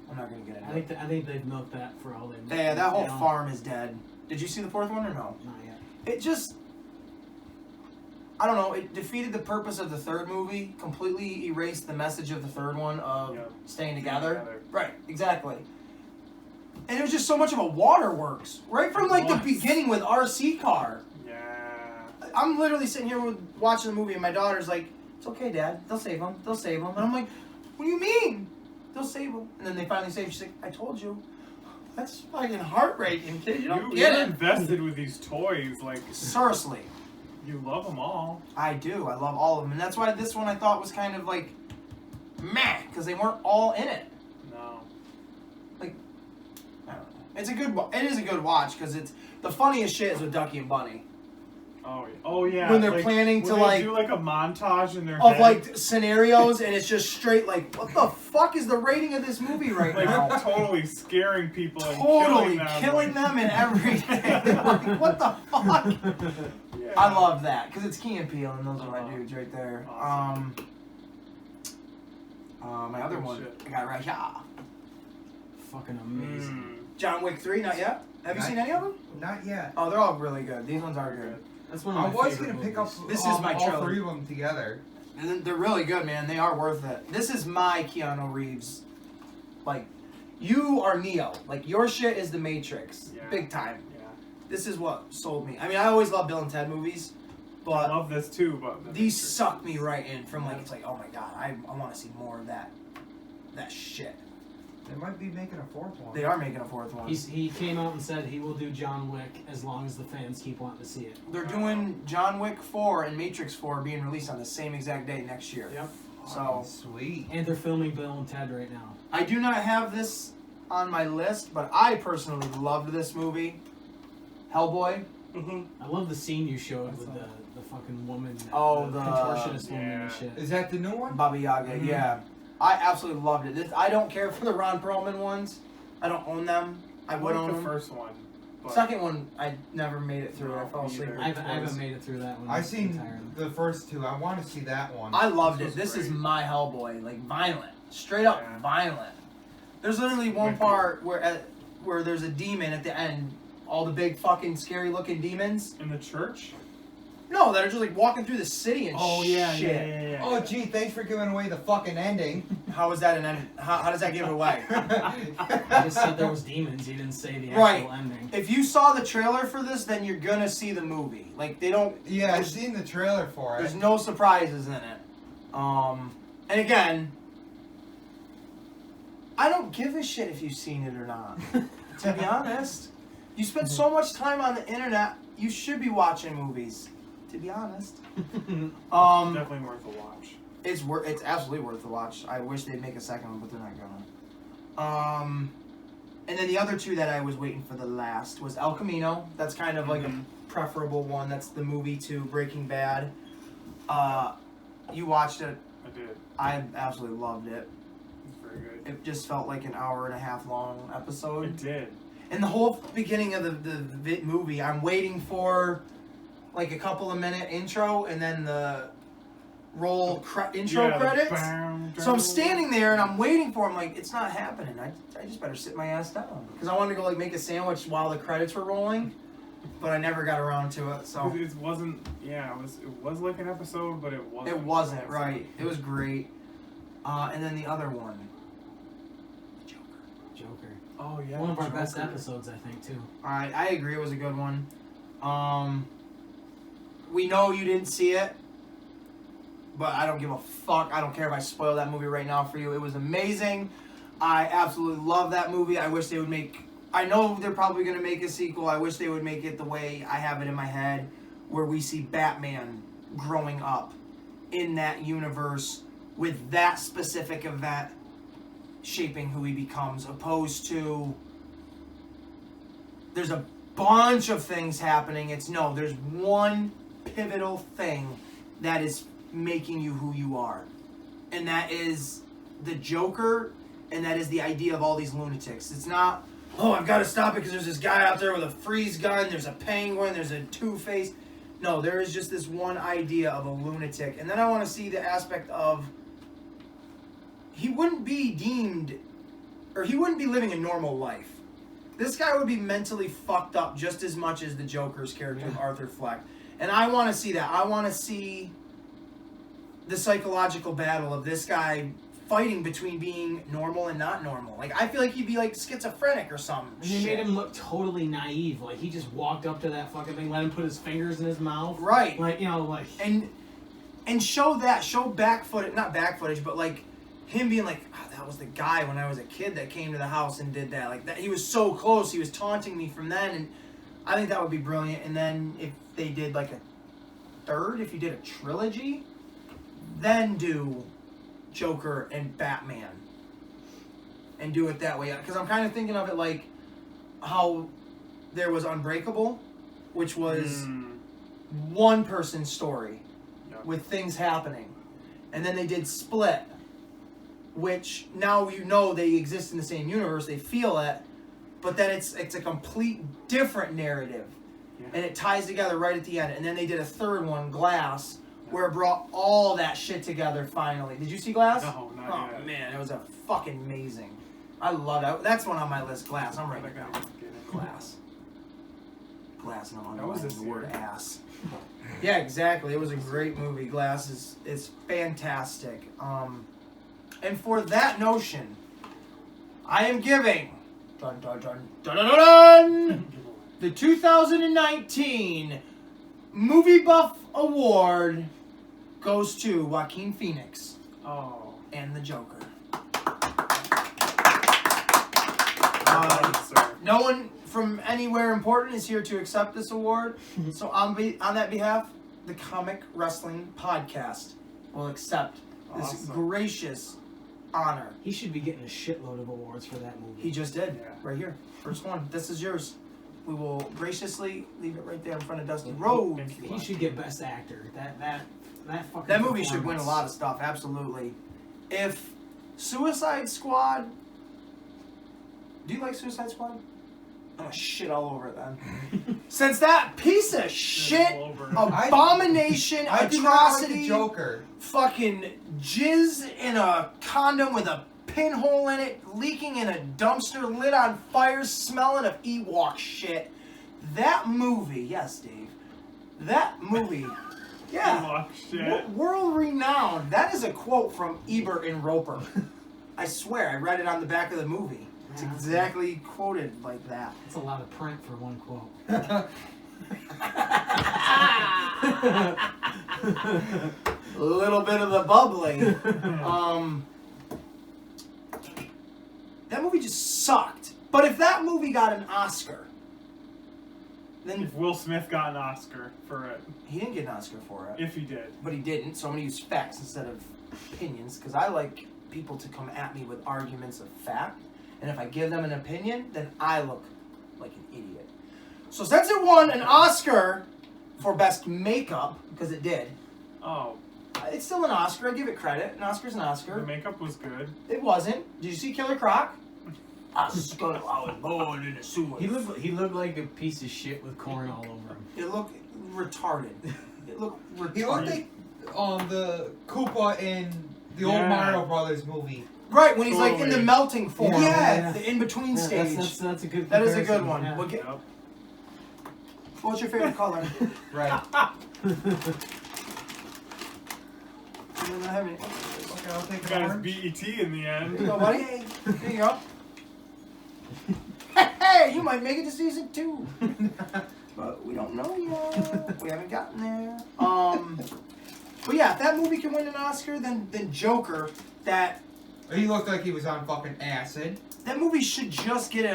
[SPEAKER 1] I'm not gonna get
[SPEAKER 2] I
[SPEAKER 1] it.
[SPEAKER 2] think they've milked that for all they.
[SPEAKER 1] Yeah, that whole
[SPEAKER 2] you know?
[SPEAKER 1] farm is dead. Did you see the 4th one or no?
[SPEAKER 2] Not yet.
[SPEAKER 1] It just. I don't know. It defeated the purpose of the 3rd movie. Completely erased the message of the 3rd one of
[SPEAKER 4] Yep.
[SPEAKER 1] staying together.
[SPEAKER 4] Together.
[SPEAKER 1] Right. Exactly. And it was just so much of a waterworks right from like the
[SPEAKER 4] Was.
[SPEAKER 1] beginning with RC car.
[SPEAKER 4] Yeah.
[SPEAKER 1] I'm literally sitting here watching the movie, and my daughter's like, "It's okay, Dad. They'll save him. They'll save him." And I'm like, "What do you mean? They'll save him?" And then they finally save him. She's like, "I told you." That's fucking heart-breaking, kid. You don't
[SPEAKER 4] You're
[SPEAKER 1] get it.
[SPEAKER 4] invested with these toys. Like,
[SPEAKER 1] Seriously,
[SPEAKER 4] you love them all.
[SPEAKER 1] I do. I love all of them, and that's why this one I thought was kind of like, meh, because they weren't all in it.
[SPEAKER 4] No.
[SPEAKER 1] I don't know. It's a good. It is a good watch because it's the funniest shit is with Ducky and Bunny.
[SPEAKER 4] Oh yeah.
[SPEAKER 1] When they're
[SPEAKER 4] like,
[SPEAKER 1] planning
[SPEAKER 4] when
[SPEAKER 1] to,
[SPEAKER 4] they
[SPEAKER 1] like-
[SPEAKER 4] do like a montage in their
[SPEAKER 1] Of
[SPEAKER 4] head.
[SPEAKER 1] like scenarios, and it's just straight like, what the fuck is the rating of this movie right
[SPEAKER 4] like
[SPEAKER 1] now?
[SPEAKER 4] totally scaring people and
[SPEAKER 1] Totally
[SPEAKER 4] killing
[SPEAKER 1] them
[SPEAKER 4] them.
[SPEAKER 1] and everything. Like, what the fuck?
[SPEAKER 4] Yeah.
[SPEAKER 1] I love that because it's Key and Peele, and those are my dudes right there.
[SPEAKER 4] Awesome.
[SPEAKER 1] My other
[SPEAKER 4] Good
[SPEAKER 1] one,
[SPEAKER 4] shit.
[SPEAKER 1] I got right here.
[SPEAKER 2] Fucking amazing.
[SPEAKER 1] John Wick 3, not yet. Have you seen any of them?
[SPEAKER 3] Not yet.
[SPEAKER 1] Oh, they're all really good. These ones are good.
[SPEAKER 2] That's one of
[SPEAKER 3] I
[SPEAKER 2] my
[SPEAKER 3] was
[SPEAKER 2] favorite
[SPEAKER 3] gonna pick up
[SPEAKER 2] movies.
[SPEAKER 1] This is
[SPEAKER 3] all,
[SPEAKER 1] my
[SPEAKER 3] all
[SPEAKER 1] trilogy.
[SPEAKER 3] 3 of them together.
[SPEAKER 1] And they're really good, man. They are worth it. This is my Keanu Reeves. Like, you are Neo. Like, your shit is the Matrix.
[SPEAKER 4] Yeah.
[SPEAKER 1] Big time.
[SPEAKER 4] Yeah.
[SPEAKER 1] This is what sold me. I mean, I always love Bill and Ted movies,
[SPEAKER 4] I
[SPEAKER 1] but
[SPEAKER 4] love this too, but the
[SPEAKER 1] these
[SPEAKER 4] Matrix.
[SPEAKER 1] suck me right in from like, it's like, oh my god, I want to see more of that shit.
[SPEAKER 3] They might be making a 4th one.
[SPEAKER 1] They are making a 4th one.
[SPEAKER 2] He came out and said he will do John Wick as long as the fans keep wanting to see it.
[SPEAKER 1] They're doing John Wick 4 and Matrix 4 being released on the same exact day next year.
[SPEAKER 2] Yep.
[SPEAKER 3] Oh,
[SPEAKER 1] So,
[SPEAKER 3] sweet.
[SPEAKER 2] And they're filming Bill and Ted right now.
[SPEAKER 1] I do not have this on my list, but I personally loved this movie. Hellboy.
[SPEAKER 2] I love the scene you showed with the fucking woman.
[SPEAKER 1] Oh,
[SPEAKER 2] the
[SPEAKER 1] the-
[SPEAKER 2] contortionist woman
[SPEAKER 4] yeah.
[SPEAKER 2] and shit.
[SPEAKER 3] Is that the new one?
[SPEAKER 1] Baba Yaga,
[SPEAKER 2] Mhm.
[SPEAKER 1] yeah. I absolutely loved it. I don't care for the Ron Perlman ones. I don't own them. I
[SPEAKER 4] I
[SPEAKER 1] would
[SPEAKER 4] like
[SPEAKER 1] own
[SPEAKER 4] the
[SPEAKER 1] them.
[SPEAKER 4] first one. But
[SPEAKER 1] Second one, I never made it through.
[SPEAKER 4] No,
[SPEAKER 1] I fell
[SPEAKER 4] me
[SPEAKER 1] asleep.
[SPEAKER 4] either.
[SPEAKER 2] I haven't made it through that one.
[SPEAKER 3] I seen
[SPEAKER 2] entirely.
[SPEAKER 3] the first 2. I want to see that one.
[SPEAKER 1] I loved
[SPEAKER 4] This
[SPEAKER 1] it.
[SPEAKER 4] was
[SPEAKER 1] This is
[SPEAKER 4] great.
[SPEAKER 1] my Hellboy. Like, violent. Straight up
[SPEAKER 4] Yeah.
[SPEAKER 1] violent. There's literally one
[SPEAKER 4] Wicked.
[SPEAKER 1] part where there's a demon at the end. All the big fucking scary looking demons.
[SPEAKER 4] in the church?
[SPEAKER 1] No, that are just like walking through the city and
[SPEAKER 4] Oh yeah,
[SPEAKER 1] shit.
[SPEAKER 4] yeah.
[SPEAKER 3] Oh, gee, thanks for giving away the fucking ending.
[SPEAKER 1] How is that an end? How does that give it away?
[SPEAKER 2] I just said there was demons. You didn't say the actual
[SPEAKER 1] Right.
[SPEAKER 2] ending.
[SPEAKER 1] If you saw the trailer for this, then you're gonna see the movie. Like, they don't.
[SPEAKER 3] Yeah, I've seen the trailer for it.
[SPEAKER 1] There's no surprises in it. And again, I don't give a shit if you've seen it or not. To be honest, you spend so much time on the internet, you should be watching movies. To be honest,
[SPEAKER 4] Definitely worth a watch.
[SPEAKER 1] it's absolutely worth the watch. I wish they'd make a second one, but they're not gonna. And then the other 2 that I was waiting for the last was El Camino. That's kind of like a preferable one. That's the movie to Breaking Bad. You watched it.
[SPEAKER 4] I did.
[SPEAKER 1] I absolutely loved it.
[SPEAKER 4] It's very good.
[SPEAKER 1] It just felt like an hour and a half long episode.
[SPEAKER 4] It did.
[SPEAKER 1] And the whole beginning of the movie, I'm waiting for like a couple of minute intro and then the intro
[SPEAKER 4] Yeah, the
[SPEAKER 1] credits.
[SPEAKER 4] bam,
[SPEAKER 1] So I'm standing there and I'm waiting for him. Like, it's not happening. I just better sit my ass down because I wanted to go like make a sandwich while the credits were rolling, but I never got around to it. So
[SPEAKER 4] It wasn't. Yeah, it was like an episode, but it wasn't.
[SPEAKER 1] it wasn't right. It was great. And then the other one, Joker.
[SPEAKER 2] Joker.
[SPEAKER 4] Oh yeah.
[SPEAKER 2] One of our best
[SPEAKER 4] Joker.
[SPEAKER 2] episodes, I think, too.
[SPEAKER 1] Alright, I agree. It was a good one. We know you didn't see it, but I don't give a fuck. I don't care if I spoil that movie right now for you. It was amazing. I absolutely love that movie. I wish they would make... I know they're probably going to make a sequel. I wish they would make it the way I have it in my head, where we see Batman growing up in that universe with that specific event shaping who he becomes, opposed to there's a bunch of things happening. There's one pivotal thing that is making you who you are, and that is the Joker, and that is the idea of all these lunatics. It's not, oh, I've got to stop it because there's this guy out there with a freeze gun, there's a penguin, there's a Two-Face. No, there is just this one idea of a lunatic. And then I want to see the aspect of he wouldn't be deemed, or he wouldn't be living a normal life. This guy would be mentally fucked up just as much as the Joker's character of Arthur Fleck. And I want to see that. I want to see the psychological battle of this guy fighting between being normal and not normal. Like, I feel like he'd be like schizophrenic or something.
[SPEAKER 2] And they made him look totally naive. Like, he just walked up to that fucking thing, let him put his fingers in his mouth.
[SPEAKER 1] Right.
[SPEAKER 2] Like, you know, like...
[SPEAKER 1] And show back footage, not back footage, but like him being like, oh, that was the guy when I was a kid that came to the house and did that. Like, that, he was so close, he was taunting me from then, and I think that would be brilliant. And then if they did like a third, if you did a trilogy, then do Joker and Batman and do it that way, because I'm kind of thinking of it like how there was Unbreakable, which was one person's story with things happening, and then they did Split, which now you know they exist in the same universe, they feel it, but then it's a complete different narrative, and it ties together right at the end. And then they did a third one, Glass, where it brought all that shit together finally. Did you see Glass?
[SPEAKER 4] No, not yet.
[SPEAKER 1] Oh man, it was a fucking amazing. I love it. That's one on my list. Glass. I'm writing it down. Glass. Glass. No, I'm
[SPEAKER 4] was
[SPEAKER 1] the word ass. Yeah, exactly. It was a great movie. Glass is fantastic. And for that notion, I am giving dun, dun, dun, dun, dun, dun, dun, the 2019 Movie Buff Award goes to Joaquin Phoenix and the Joker. No one from anywhere important is here to accept this award, so on that behalf, the Comic Wrestling Podcast will accept this gracious honor.
[SPEAKER 2] He should be getting a shitload of awards for that movie.
[SPEAKER 1] He just did, right here. First one. This is yours. We will graciously leave it right there in front of Dusty Rhodes.
[SPEAKER 2] He should get Best Actor.
[SPEAKER 1] That movie should win a lot of stuff, absolutely. If Suicide Squad... Do you like Suicide Squad? I'm gonna shit all over it then. Since that piece of shit, abomination,
[SPEAKER 3] I do not like
[SPEAKER 1] atrocity,
[SPEAKER 3] the Joker.
[SPEAKER 1] Fucking jizz in a condom with a pinhole in it, leaking in a dumpster, lit on fire, smelling of Ewok shit. That movie, yes, Dave. That movie, yeah, world renowned. That is a quote from Ebert and Roper. I swear, I read it on the back of the movie. It's exactly quoted like that.
[SPEAKER 2] It's a lot of print for one quote.
[SPEAKER 1] A little bit of the bubbly. That movie just sucked. But if that movie got an Oscar, then
[SPEAKER 4] if Will Smith got an Oscar for it,
[SPEAKER 1] he didn't get an Oscar for it.
[SPEAKER 4] If he did,
[SPEAKER 1] but he didn't. So I'm gonna use facts instead of opinions, because I like people to come at me with arguments of fact. And if I give them an opinion, then I look like an idiot. So since it won an Oscar for Best Makeup, because it did.
[SPEAKER 4] Oh.
[SPEAKER 1] It's still an Oscar. I give it credit. An Oscar's an Oscar.
[SPEAKER 4] The makeup was good.
[SPEAKER 1] It wasn't. Did you see Killer Croc? I was born in a sewer.
[SPEAKER 2] He looked like a piece of shit with corn all over him.
[SPEAKER 1] It looked retarded. It looked retarded.
[SPEAKER 3] He looked like the Koopa in the old Mario Brothers movie.
[SPEAKER 1] Right, when he's like in the melting form.
[SPEAKER 3] Yeah.
[SPEAKER 1] The in-between stage.
[SPEAKER 2] That's a good comparison.
[SPEAKER 1] That is a good one.
[SPEAKER 2] Yeah.
[SPEAKER 1] What's your favorite color?
[SPEAKER 3] Right.
[SPEAKER 1] Okay, I'll take
[SPEAKER 4] got his BET in the end.
[SPEAKER 1] There you go, buddy. There you go. you might make it to season 2. But we don't know yet. We haven't gotten there. But yeah, if that movie can win an Oscar, then Joker,
[SPEAKER 3] He looked like he was on fucking acid.
[SPEAKER 1] that movie should just get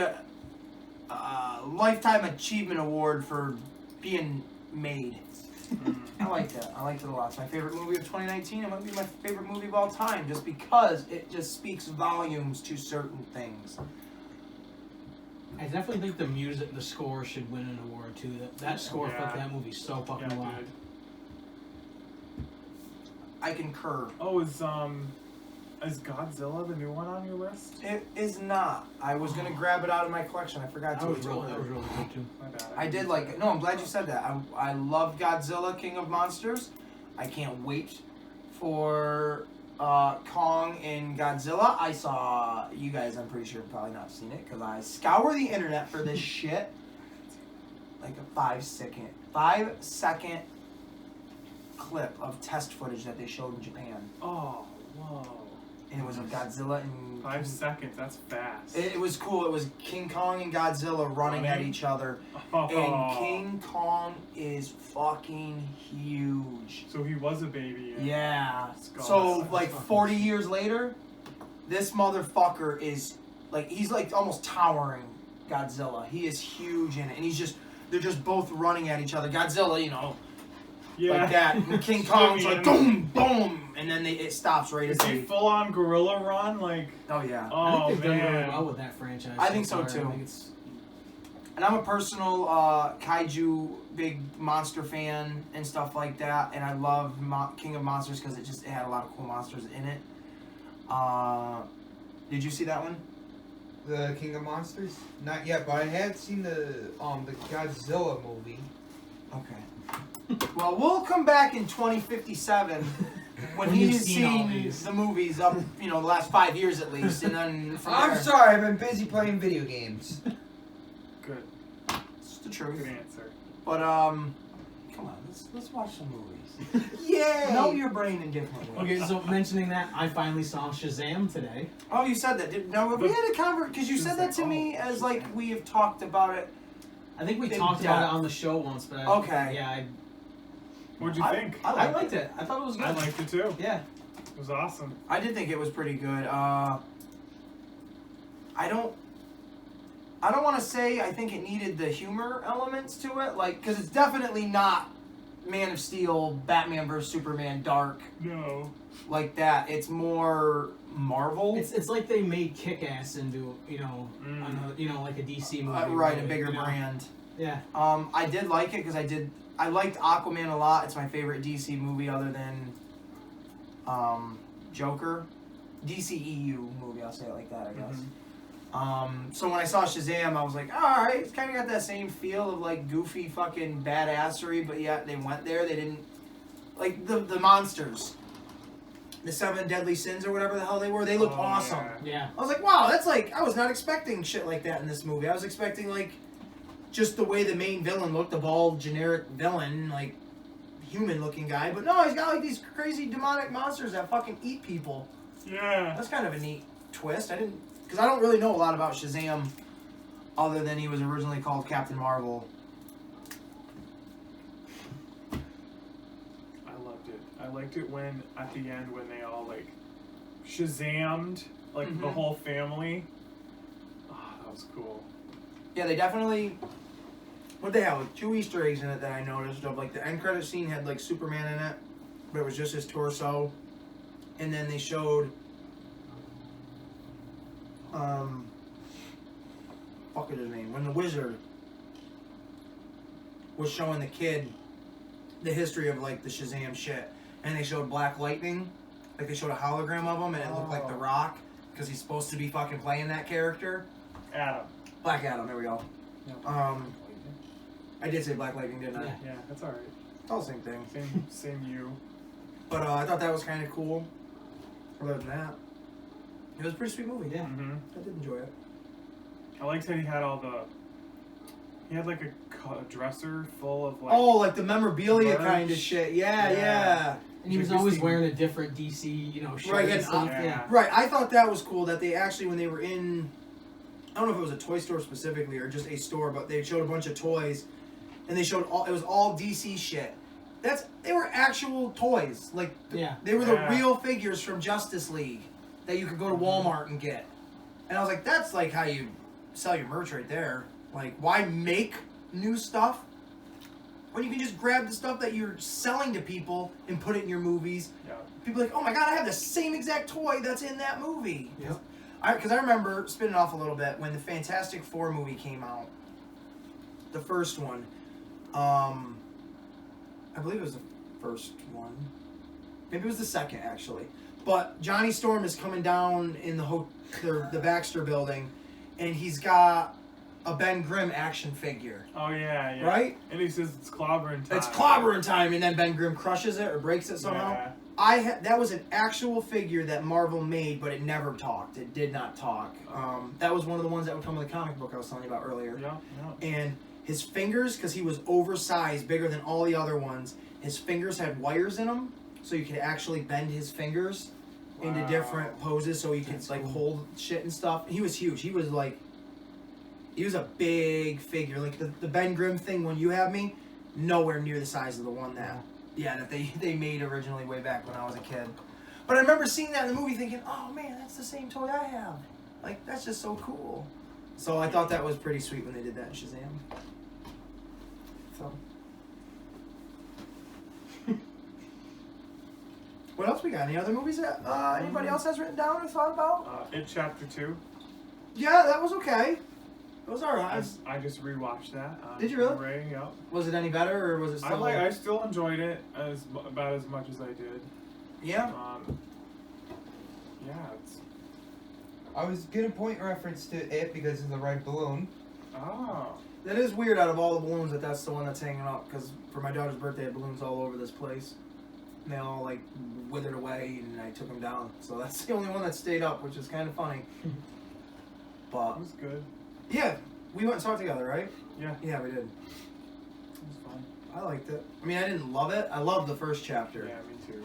[SPEAKER 1] a Lifetime Achievement Award for being made. I liked it. I liked it a lot. It's my favorite movie of 2019. It might be my favorite movie of all time, just because it just speaks volumes to certain things.
[SPEAKER 2] I definitely think the music, the score should win an award too. That score for that movie so fucking well.
[SPEAKER 4] Dude.
[SPEAKER 1] I concur.
[SPEAKER 4] Oh, is Godzilla the new one on your list?
[SPEAKER 1] It is not. I was gonna grab it out of my collection. I forgot
[SPEAKER 2] That
[SPEAKER 1] to.
[SPEAKER 2] was really good too.
[SPEAKER 4] My bad.
[SPEAKER 1] I did like it. No, I'm glad you said that. I love Godzilla, King of Monsters. I can't wait for Kong and Godzilla. I saw you guys. I'm pretty sure have probably not seen it because I scour the internet for this shit. Like a 5-second clip of test footage that they showed in Japan,
[SPEAKER 4] Oh, whoa.
[SPEAKER 1] and it was of Godzilla and
[SPEAKER 4] 5 seconds. That's fast.
[SPEAKER 1] It was cool. It was King Kong and Godzilla running at each other. And King Kong is fucking huge.
[SPEAKER 4] So he was a baby.
[SPEAKER 1] Yeah.
[SPEAKER 4] Skull.
[SPEAKER 1] So, like, 40 years later, this motherfucker is, like, he's, like, almost towering Godzilla. He is huge in it. And they're just both running at each other. Godzilla, you know, like that. And King Kong's like, boom, boom. And then it stops right as
[SPEAKER 4] Is he full on gorilla run? Like,
[SPEAKER 1] Oh, yeah.
[SPEAKER 4] oh
[SPEAKER 2] I think they've done really
[SPEAKER 4] man.
[SPEAKER 2] well with that franchise.
[SPEAKER 1] I think so,
[SPEAKER 2] far.
[SPEAKER 1] too.
[SPEAKER 2] I think it's
[SPEAKER 1] And I'm a personal kaiju big monster fan and stuff like that, and I love King of Monsters because it had a lot of cool monsters in it. Did you see that one?
[SPEAKER 3] The King of Monsters? Not yet, but I have seen the Godzilla movie.
[SPEAKER 1] Okay. Well, we'll come back in 2057 when
[SPEAKER 2] You've
[SPEAKER 1] he's
[SPEAKER 2] seen all
[SPEAKER 1] seen
[SPEAKER 2] these.
[SPEAKER 1] the movies up, the last 5 years at least, and then from
[SPEAKER 3] I'm
[SPEAKER 1] there,
[SPEAKER 3] sorry, I've been busy playing video games.
[SPEAKER 4] Good.
[SPEAKER 1] it's the truth.
[SPEAKER 4] Good answer.
[SPEAKER 1] But come on, let's watch some movies.
[SPEAKER 3] Yay!
[SPEAKER 1] Know your brain in different ways.
[SPEAKER 2] okay. So mentioning that, I finally saw Shazam today.
[SPEAKER 1] Oh, you said that. No, we had a conversation because you said that to me as like we have talked about it.
[SPEAKER 2] I think we
[SPEAKER 1] In
[SPEAKER 2] talked about it
[SPEAKER 1] depth.
[SPEAKER 2] on the show once, but
[SPEAKER 1] Okay.
[SPEAKER 2] yeah,
[SPEAKER 4] What'd you think?
[SPEAKER 2] I liked it. I thought it was good.
[SPEAKER 4] I liked it too.
[SPEAKER 2] Yeah.
[SPEAKER 4] It was awesome.
[SPEAKER 1] I did think it was pretty good. I don't want to say I think it needed the humor elements to it, like because it's definitely not Man of Steel, Batman vs Superman, dark
[SPEAKER 4] No.
[SPEAKER 1] like that. It's more Marvel,
[SPEAKER 2] It's like they made Kick-Ass into like a DC movie.
[SPEAKER 1] right? A
[SPEAKER 2] really,
[SPEAKER 1] bigger
[SPEAKER 2] you know?
[SPEAKER 1] brand.
[SPEAKER 2] Yeah.
[SPEAKER 1] I did like it because I liked Aquaman a lot. It's my favorite DC movie other than Joker. DCEU movie, I'll say it like that, I guess. So when I saw Shazam, I was like, alright, it's kind of got that same feel of like goofy fucking badassery, but yet they went there. They didn't, like the monsters. The 7 Deadly Sins or whatever the hell they were, they looked awesome.
[SPEAKER 2] Yeah.
[SPEAKER 1] I was like, wow, that's like, I was not expecting shit like that in this movie. I was expecting like, just the way the main villain looked, the bald, generic villain, like, human-looking guy. But no, he's got, like, these crazy demonic monsters that fucking eat people.
[SPEAKER 4] Yeah.
[SPEAKER 1] That's kind of a neat twist. Because I don't really know a lot about Shazam, other than he was originally called Captain Marvel.
[SPEAKER 4] I loved it. I liked it when, at the end, when they all, like, Shazammed, like, the
[SPEAKER 1] Mhm.
[SPEAKER 4] whole family. Oh, that was cool.
[SPEAKER 1] Yeah, they definitely... What they have, like, 2 Easter eggs in it that I noticed of, like, the end credit scene had, like, Superman in it, but it was just his torso. And then they showed... Fuck is his name? When the wizard was showing the kid the history of, like, the Shazam shit. And they showed Black Lightning. Like, they showed a hologram of him, and it looked like The Rock, because he's supposed to be fucking playing that character.
[SPEAKER 4] Adam.
[SPEAKER 1] Black Adam, there we go.
[SPEAKER 4] Yeah.
[SPEAKER 1] I did say Black Lightning, didn't I?
[SPEAKER 2] Yeah.
[SPEAKER 4] Yeah, that's alright.
[SPEAKER 1] It's all the same thing.
[SPEAKER 4] Same you.
[SPEAKER 1] But I thought that was kind of cool. Other than that, it was a pretty sweet movie. Yeah,
[SPEAKER 4] Mm-hmm.
[SPEAKER 1] I did enjoy it.
[SPEAKER 4] I liked how he had he had like a dresser full of like.
[SPEAKER 1] Oh, like the memorabilia
[SPEAKER 4] merch.
[SPEAKER 1] kind of shit. Yeah,
[SPEAKER 4] Yeah.
[SPEAKER 1] yeah.
[SPEAKER 2] And he was always wearing a different DC, shirt
[SPEAKER 1] Right,
[SPEAKER 2] and
[SPEAKER 1] and
[SPEAKER 2] stuff.
[SPEAKER 4] yeah.
[SPEAKER 2] Yeah.
[SPEAKER 1] Right, I thought that was cool that they actually, when they were in don't know if it was a toy store specifically or just a store, but they showed a bunch of toys, and they showed it was all DC shit. They were actual toys, like they were the real figures from Justice League that you could go to Walmart and get. And I was like, that's like how you sell your merch right there. Like, why make new stuff when you can just grab the stuff that you're selling to people and put it in your movies?
[SPEAKER 4] Yeah.
[SPEAKER 1] People are like, oh my god, I have the same exact toy that's in that movie.
[SPEAKER 2] Yep.
[SPEAKER 1] Because I remember, spinning off a little bit, when the Fantastic Four movie came out, the first one, I believe it was the first one. Maybe it was the second, actually. But Johnny Storm is coming down in the Baxter building, and he's got a Ben Grimm action figure.
[SPEAKER 4] Oh, yeah.
[SPEAKER 1] Right?
[SPEAKER 4] And he says it's clobbering time.
[SPEAKER 1] It's clobbering time, and then Ben Grimm crushes it or breaks it somehow.
[SPEAKER 4] Yeah.
[SPEAKER 1] That was an actual figure that Marvel made, but it never talked. It did not talk. That was one of the ones that would come in the comic book I was telling you about earlier.
[SPEAKER 4] Yeah.
[SPEAKER 1] And his fingers, because he was oversized, bigger than all the other ones, his fingers had wires in them, so you could actually bend his fingers into different poses, so you could like hold shit and stuff. He was huge. He was a big figure. Like the Ben Grimm thing when you have me, nowhere near the size of the one that they made originally way back when I was a kid. But I remember seeing that in the movie thinking, oh man, that's the same toy I have. Like, that's just so cool. So I thought that was pretty sweet when they did that in Shazam. So. What else we got? Any other movies that anybody else has written down or thought about?
[SPEAKER 4] It Chapter 2.
[SPEAKER 1] Yeah, that was okay. It was alright.
[SPEAKER 4] I just rewatched that.
[SPEAKER 1] Did you really?
[SPEAKER 4] Blu-ray, yep.
[SPEAKER 1] Was it any better, or was it still...
[SPEAKER 4] I still enjoyed it about as much as I did.
[SPEAKER 1] Yeah?
[SPEAKER 4] Yeah, it's...
[SPEAKER 3] I was gonna point reference to it because of the red balloon.
[SPEAKER 4] Oh.
[SPEAKER 1] That is weird out of all the balloons that's the one that's hanging up, because for my daughter's birthday I had balloons all over this place. And they all like withered away and I took them down. So that's the only one that stayed up, which is kind of funny. But...
[SPEAKER 4] It was good.
[SPEAKER 1] Yeah, we went and saw it together, right?
[SPEAKER 4] Yeah.
[SPEAKER 1] Yeah, we did.
[SPEAKER 4] It was fun.
[SPEAKER 1] I liked it. I mean, I didn't love it. I loved the first chapter.
[SPEAKER 4] Yeah, me too.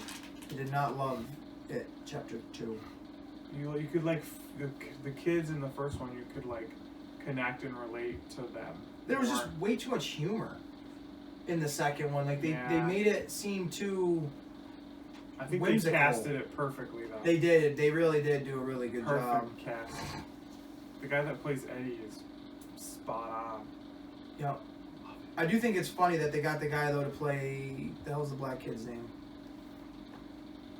[SPEAKER 1] I did not love it, chapter 2.
[SPEAKER 4] You could like the kids in the first one. You could like connect and relate to them.
[SPEAKER 1] There was just way too much humor in the second one. Like they made it seem too.
[SPEAKER 4] I think
[SPEAKER 1] whimsical.
[SPEAKER 4] they casted it perfectly though.
[SPEAKER 1] They did. They really did do a really good job.
[SPEAKER 4] Perfect cast. The guy that plays Eddie is spot on.
[SPEAKER 1] Yep. I do think it's funny that they got the guy though to play. The hell's the black kid's name?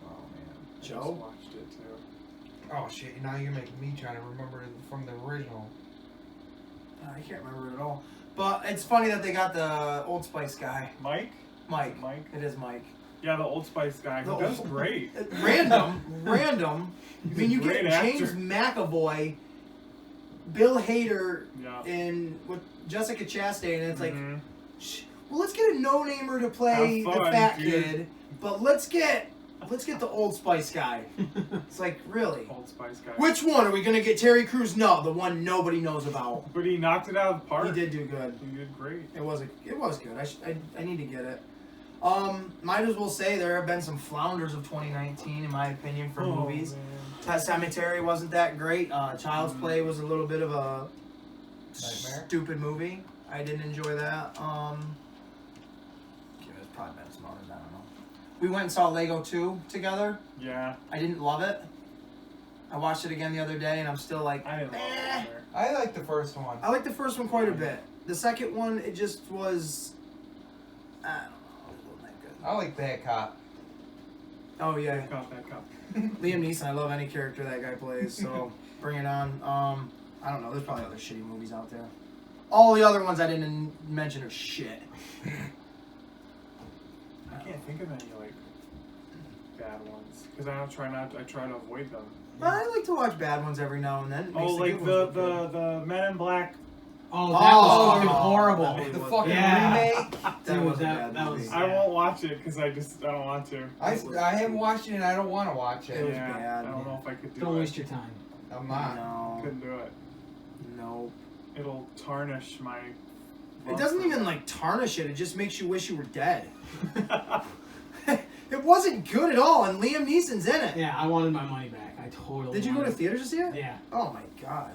[SPEAKER 4] Oh man.
[SPEAKER 1] Joe?
[SPEAKER 4] I just watched it too.
[SPEAKER 3] Oh shit! Now you're making me try to remember it from the original.
[SPEAKER 1] I can't remember it at all. But it's funny that they got the Old Spice guy.
[SPEAKER 4] Mike.
[SPEAKER 1] It is Mike.
[SPEAKER 4] Yeah, the Old Spice guy. Who does great.
[SPEAKER 1] Random. I mean, you get James
[SPEAKER 4] actor.
[SPEAKER 1] McAvoy, Bill Hader,
[SPEAKER 4] Yeah.
[SPEAKER 1] and with Jessica Chastain, and it's like,
[SPEAKER 4] Mhm.
[SPEAKER 1] well, let's get a no-namer to play
[SPEAKER 4] Have
[SPEAKER 1] the
[SPEAKER 4] fun,
[SPEAKER 1] fat
[SPEAKER 4] dude.
[SPEAKER 1] kid, but let's get the Old Spice guy. It's like, really?
[SPEAKER 4] Old Spice guy.
[SPEAKER 1] Which one? Are we going to get Terry Crews? No, the one nobody knows about.
[SPEAKER 4] But he knocked it out of the park.
[SPEAKER 1] He did do good.
[SPEAKER 4] He did great.
[SPEAKER 1] It was good. I need to get it. Might as well say there have been some flounders of 2019, in my opinion, for movies.
[SPEAKER 4] Man.
[SPEAKER 1] Pet Sematary wasn't that great. Child's Play was a little bit of a
[SPEAKER 3] Nightmare?
[SPEAKER 1] stupid movie. I didn't enjoy that. There's probably been some others, I don't know. We went and saw Lego 2 together.
[SPEAKER 4] Yeah.
[SPEAKER 1] I didn't love it. I watched it again the other day, and I'm still like,
[SPEAKER 4] I didn't love it either.
[SPEAKER 3] I like the first one.
[SPEAKER 1] I liked the first one quite a bit. The second one, it just was, I don't know, it wasn't that good.
[SPEAKER 3] I like Bad Cop.
[SPEAKER 1] Oh yeah,
[SPEAKER 4] Back up.
[SPEAKER 1] Liam Neeson. I love any character that guy plays, so bring it on. I don't know. There's probably other shitty movies out there. All the other ones I didn't mention are shit.
[SPEAKER 4] I can't think of any like bad ones because I try to avoid them.
[SPEAKER 1] I like to watch bad ones every now and then. It makes
[SPEAKER 4] Oh,
[SPEAKER 1] the
[SPEAKER 4] like
[SPEAKER 1] good ones look good.
[SPEAKER 4] the Men in Black.
[SPEAKER 2] Oh, that was fucking
[SPEAKER 1] that
[SPEAKER 2] horrible.
[SPEAKER 1] movie
[SPEAKER 3] The
[SPEAKER 1] was-
[SPEAKER 3] fucking
[SPEAKER 2] Yeah.
[SPEAKER 3] remake.
[SPEAKER 1] That
[SPEAKER 2] Dude,
[SPEAKER 1] was a
[SPEAKER 2] that
[SPEAKER 1] bad
[SPEAKER 2] was-
[SPEAKER 1] movie.
[SPEAKER 4] I won't watch it because I don't want to.
[SPEAKER 3] I haven't watched it and I don't want to watch
[SPEAKER 1] It
[SPEAKER 3] it.
[SPEAKER 1] was
[SPEAKER 4] Yeah,
[SPEAKER 1] bad.
[SPEAKER 4] I don't know if I could do
[SPEAKER 2] Don't
[SPEAKER 4] it.
[SPEAKER 2] waste your time.
[SPEAKER 3] I'm not.
[SPEAKER 1] No,
[SPEAKER 4] Couldn't do it.
[SPEAKER 1] no.
[SPEAKER 4] It'll tarnish my.
[SPEAKER 1] It doesn't even like tarnish it. It just makes you wish you were dead. It wasn't good at all, and Liam Neeson's in it.
[SPEAKER 2] Yeah, I wanted my money back. I totally.
[SPEAKER 1] Did you go to
[SPEAKER 2] wanted-
[SPEAKER 1] theaters to see it?
[SPEAKER 2] Yeah.
[SPEAKER 1] Oh my god.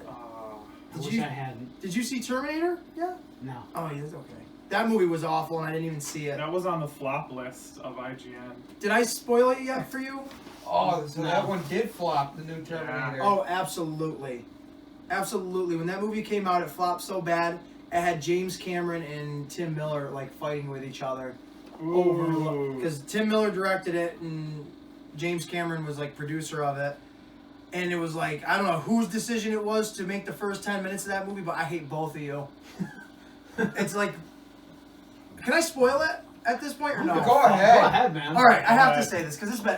[SPEAKER 2] I wish I hadn't.
[SPEAKER 1] Did you see Terminator? Yeah.
[SPEAKER 2] No.
[SPEAKER 1] Oh, yeah, that's okay. That movie was awful, and I didn't even see it.
[SPEAKER 4] That was on the flop list of IGN.
[SPEAKER 1] Did I spoil it yet for you?
[SPEAKER 3] Oh, so
[SPEAKER 2] No.
[SPEAKER 3] that one did flop, the new Terminator.
[SPEAKER 1] Oh, absolutely. Absolutely. When that movie came out, it flopped so bad. It had James Cameron and Tim Miller like fighting with each other over because Tim Miller directed it and James Cameron was like producer of it. And it was like, I don't know whose decision it was to make the first 10 minutes of that movie, but I hate both of you. It's like, can I spoil it at this point or no?
[SPEAKER 3] Go ahead.
[SPEAKER 2] Go ahead, man.
[SPEAKER 1] All right, I have to say this because it's been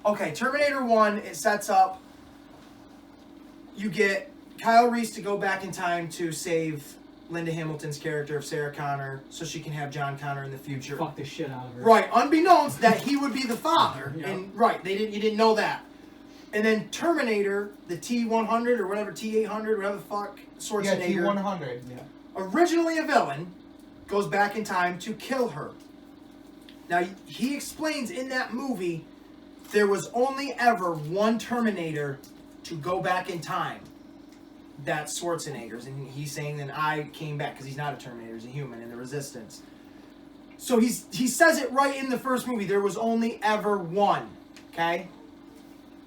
[SPEAKER 1] okay, Terminator 1, it sets up. You get Kyle Reese to go back in time to save Linda Hamilton's character of Sarah Connor so she can have John Connor in the future.
[SPEAKER 2] Fuck the shit out of her.
[SPEAKER 1] Right, unbeknownst that he would be the father.
[SPEAKER 2] Yeah.
[SPEAKER 1] And right, you didn't know that. And then Terminator, the T-100 or whatever, T-800, whatever the fuck,
[SPEAKER 3] Yeah,
[SPEAKER 1] Schwarzenegger,
[SPEAKER 3] T-100.
[SPEAKER 2] Yeah.
[SPEAKER 1] originally a villain, goes back in time to kill her. Now, he explains in that movie there was only ever one Terminator to go back in time. That's Schwarzenegger's. And he's saying that I came back because he's not a Terminator, he's a human in the Resistance. So he says it right in the first movie. There was only ever one. Okay?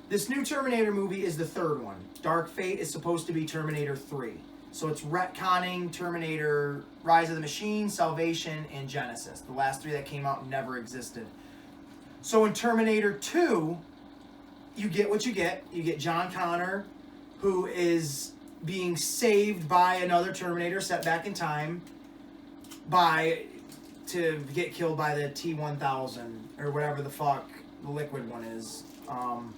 [SPEAKER 1] This new Terminator movie is the third one. Dark Fate is supposed to be Terminator 3. So it's retconning Terminator Rise of the Machine, Salvation, and Genesis. The last three that came out never existed. So in Terminator 2, you get what you get. You get John Connor, who is being saved by another Terminator set back in time to get killed by the T-1000 or whatever the fuck the liquid one is. And